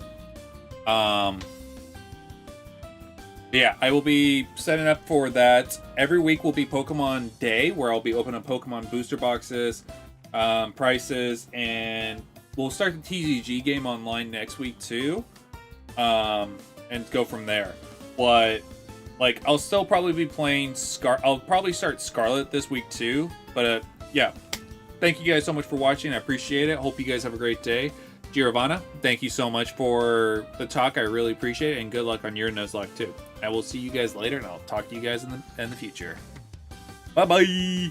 Yeah, I will be setting up for that. Every week will be Pokemon Day, where I'll be opening up Pokemon booster boxes, prices, and we'll start the TCG game online next week too, and go from there. But like, I'll still probably be playing I'll probably start Scarlet this week too. But yeah, thank you guys so much for watching. I appreciate it. Hope you guys have a great day. Giovanna, thank you so much for the talk. I really appreciate it, and good luck on your Nuzlocke too. I will see you guys later, and I'll talk to you guys in the future. Bye bye.